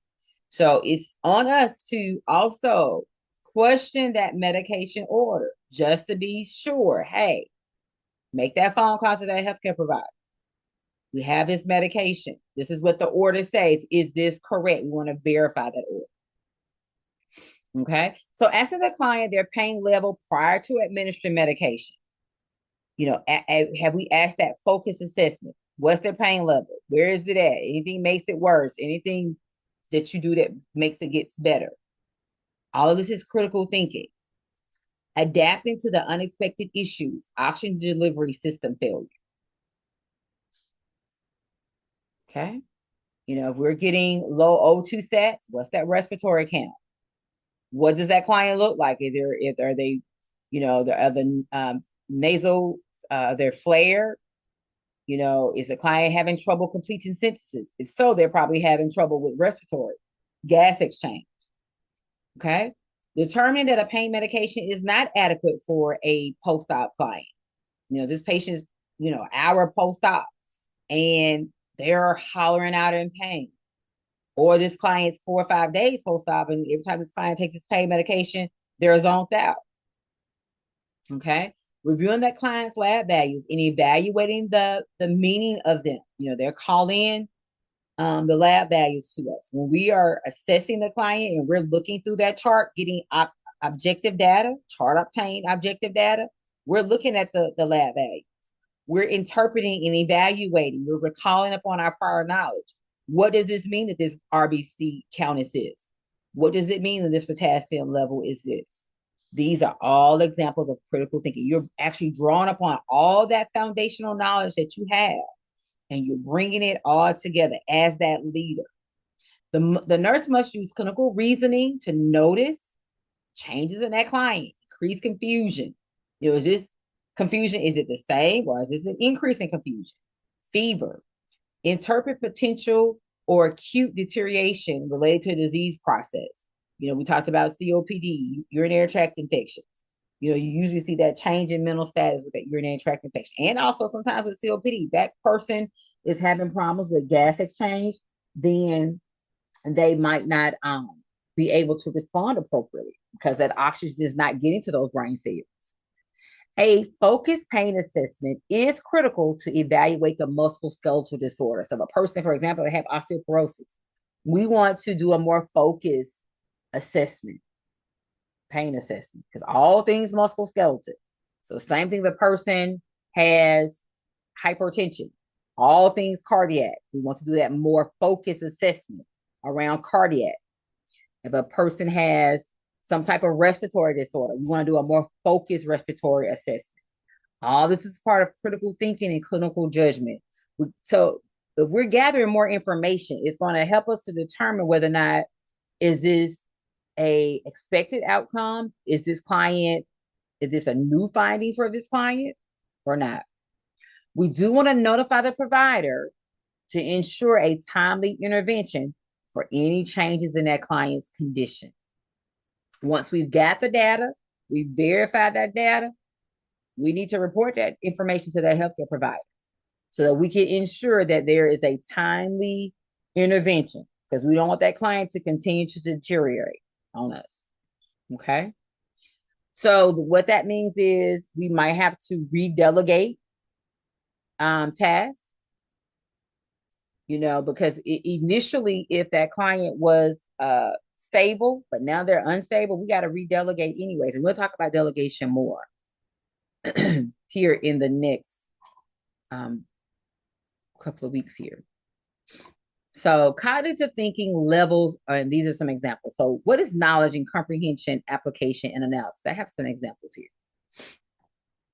So it's on us to also question that medication order just to be sure. Hey, make that phone call to that healthcare provider. We have this medication. This is what the order says. Is this correct? We want to verify that order. Okay. So asking the client their pain level prior to administering medication. Have we asked that focus assessment? What's their pain level? Where is it at? Anything makes it worse? Anything that you do that makes it gets better? All of this is critical thinking. Adapting to the unexpected issues, oxygen delivery system failure. Okay. If we're getting low O2 sats, what's that respiratory count? What does that client look like? Are they, the nasal, they're flared? Is the client having trouble completing sentences? If so, they're probably having trouble with respiratory, gas exchange. Okay. Determining that a pain medication is not adequate for a post-op client. This patient's, hour post-op and they're hollering out in pain. Or this client's 4 or 5 days post-op, and every time this client takes his pain medication, they're zoned out. Okay. Reviewing that client's lab values and evaluating the meaning of them. They're calling the lab values to us. When we are assessing the client and we're looking through that chart, getting objective data, chart obtained objective data, we're looking at the lab values. We're interpreting and evaluating. We're recalling upon our prior knowledge. What does this mean that this RBC count is this? What does it mean that this potassium level is this? These are all examples of critical thinking. You're actually drawing upon all that foundational knowledge that you have, and you're bringing it all together as that leader. The nurse must use clinical reasoning to notice changes in that client, increase confusion. Is this confusion, is it the same, or is this an increase in confusion? Fever. Interpret potential or acute deterioration related to disease process. We talked about COPD, urinary tract infections. You usually see that change in mental status with that urinary tract infection. And also sometimes with COPD, that person is having problems with gas exchange, then they might not be able to respond appropriately because that oxygen is not getting to those brain cells. A focused pain assessment is critical to evaluate the musculoskeletal disorders. So if a person, for example, that have osteoporosis, we want to do a more focused assessment, pain assessment, because all things musculoskeletal. So same thing if a person has hypertension, all things cardiac. We want to do that more focused assessment around cardiac. If a person has some type of respiratory disorder, we want to do a more focused respiratory assessment. All this is part of critical thinking and clinical judgment. So if we're gathering more information, it's going to help us to determine whether or not is this a expected outcome? Is this a new finding for this client or not? We do want to notify the provider to ensure a timely intervention for any changes in that client's condition. Once we've got the data, we've verified that data, we need to report that information to the healthcare provider. so that we can ensure that there is a timely intervention, because we don't want that client to continue to deteriorate on us. Okay. So what that means is we might have to redelegate tasks, because initially, if that client was stable, but now they're unstable, we got to redelegate anyways. And we'll talk about delegation more here in the next couple of weeks here. So cognitive thinking levels, and these are some examples. So what is knowledge and comprehension, application, and analysis? I have some examples here.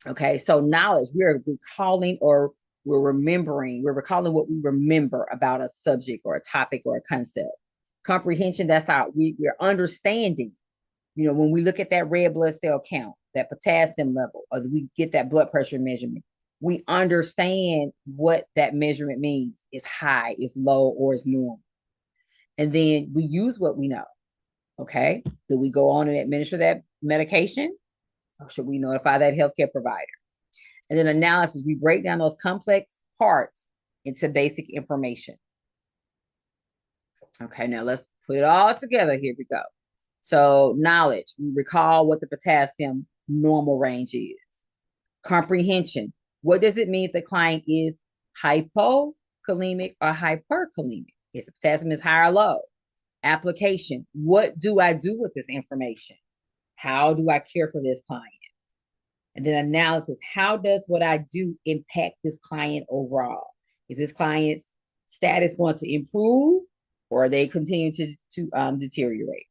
Okay, so knowledge, we're recalling or we're remembering, we're recalling what we remember about a subject or a topic or a concept. Comprehension, that's how we're understanding. When we look at that red blood cell count, that potassium level, or we get that blood pressure measurement, we understand what that measurement means. Is high, is low, or is normal. And then we use what we know. Okay, do we go on and administer that medication? Or should we notify that healthcare provider? And then analysis, we break down those complex parts into basic information. Okay, now let's put it all together. Here we go. So knowledge, we recall what the potassium normal range is. Comprehension, what does it mean if the client is hypokalemic or hyperkalemic? If the potassium is high or low. Application, what do I do with this information? How do I care for this client? And then analysis, how does what I do impact this client overall? Is this client's status going to improve, or are they continue to deteriorate?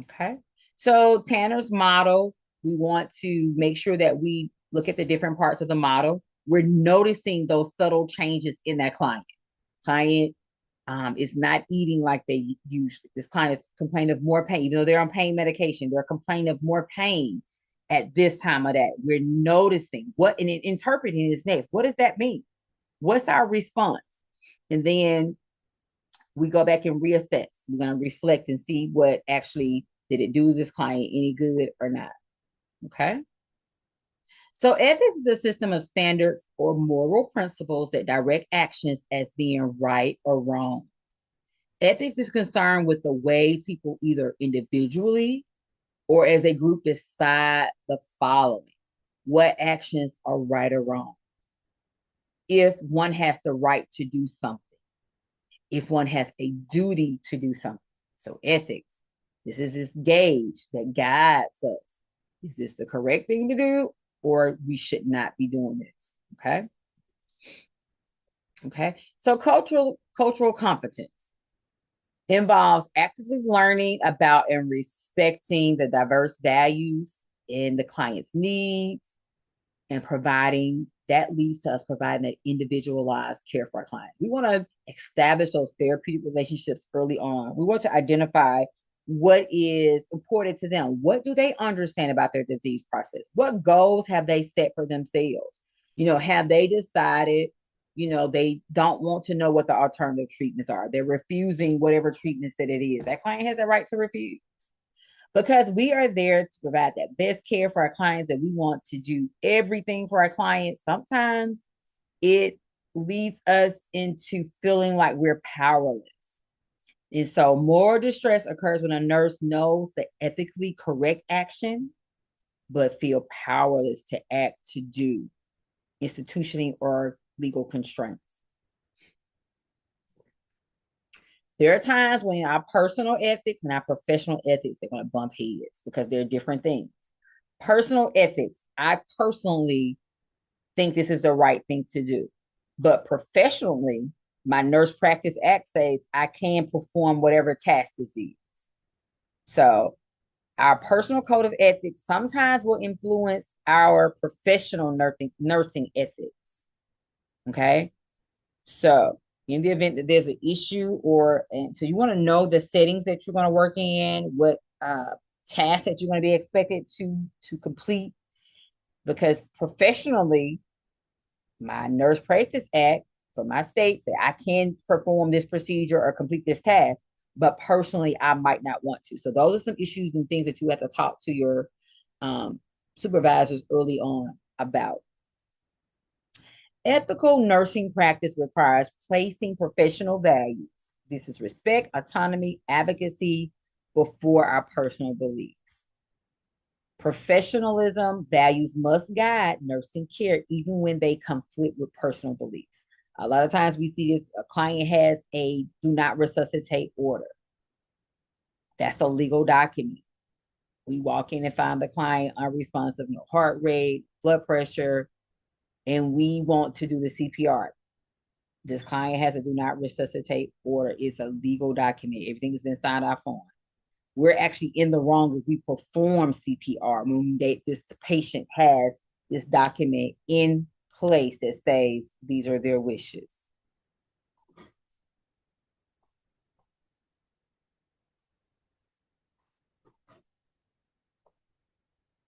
Okay, so Tanner's model, we want to make sure that we look at the different parts of the model. We're noticing those subtle changes in that client. Client is not eating like they usually. This client is complaining of more pain, even though they're on pain medication. They're complaining of more pain at this time of that. We're noticing what and interpreting this next. What does that mean? What's our response? And then we go back and reassess. We're going to reflect and see what actually did it do this client any good or not. Okay. So ethics is a system of standards or moral principles that direct actions as being right or wrong. Ethics is concerned with the ways people either individually or as a group decide the following: what actions are right or wrong. If one has the right to do something, if one has a duty to do something. So ethics, this is this gauge that guides us. Is this the correct thing to do, or we should not be doing this? Okay. Okay. So cultural competence involves actively learning about and respecting the diverse values in the client's needs, and that leads to us providing that individualized care for our clients. We want to establish those therapeutic relationships early on. We want to identify what is important to them. What do they understand about their disease process? What goals have they set for themselves? Have they decided, they don't want to know what the alternative treatments are? They're refusing whatever treatments that it is. That client has a right to refuse. Because we are there to provide that best care for our clients, and we want to do everything for our clients. Sometimes it leads us into feeling like we're powerless. And so more distress occurs when a nurse knows the ethically correct action, but feel powerless to act to do institutionally or legal constraints. There are times when our personal ethics and our professional ethics, they're going to bump heads because they're different things. Personal ethics, I personally think this is the right thing to do. But professionally, my Nurse Practice Act says I can perform whatever task this is. So our personal code of ethics sometimes will influence our professional nursing ethics. Okay? So in the event that there's an issue so you want to know the settings that you're going to work in, what tasks that you're going to be expected to complete, because professionally, my Nurse Practice Act for my state say I can perform this procedure or complete this task, but personally, I might not want to. So those are some issues and things that you have to talk to your supervisors early on about. Ethical nursing practice requires placing professional values. This is respect, autonomy, advocacy before our personal beliefs. Professionalism values must guide nursing care even when they conflict with personal beliefs. A lot of times we see this, a client has a do not resuscitate order. That's a legal document. We walk in and find the client unresponsive, no heart rate, blood pressure, and we want to do the CPR. This client has a do not resuscitate order. It's a legal document. Everything has been signed off on. We're actually in the wrong if we perform CPR when this patient has this document in place that says these are their wishes.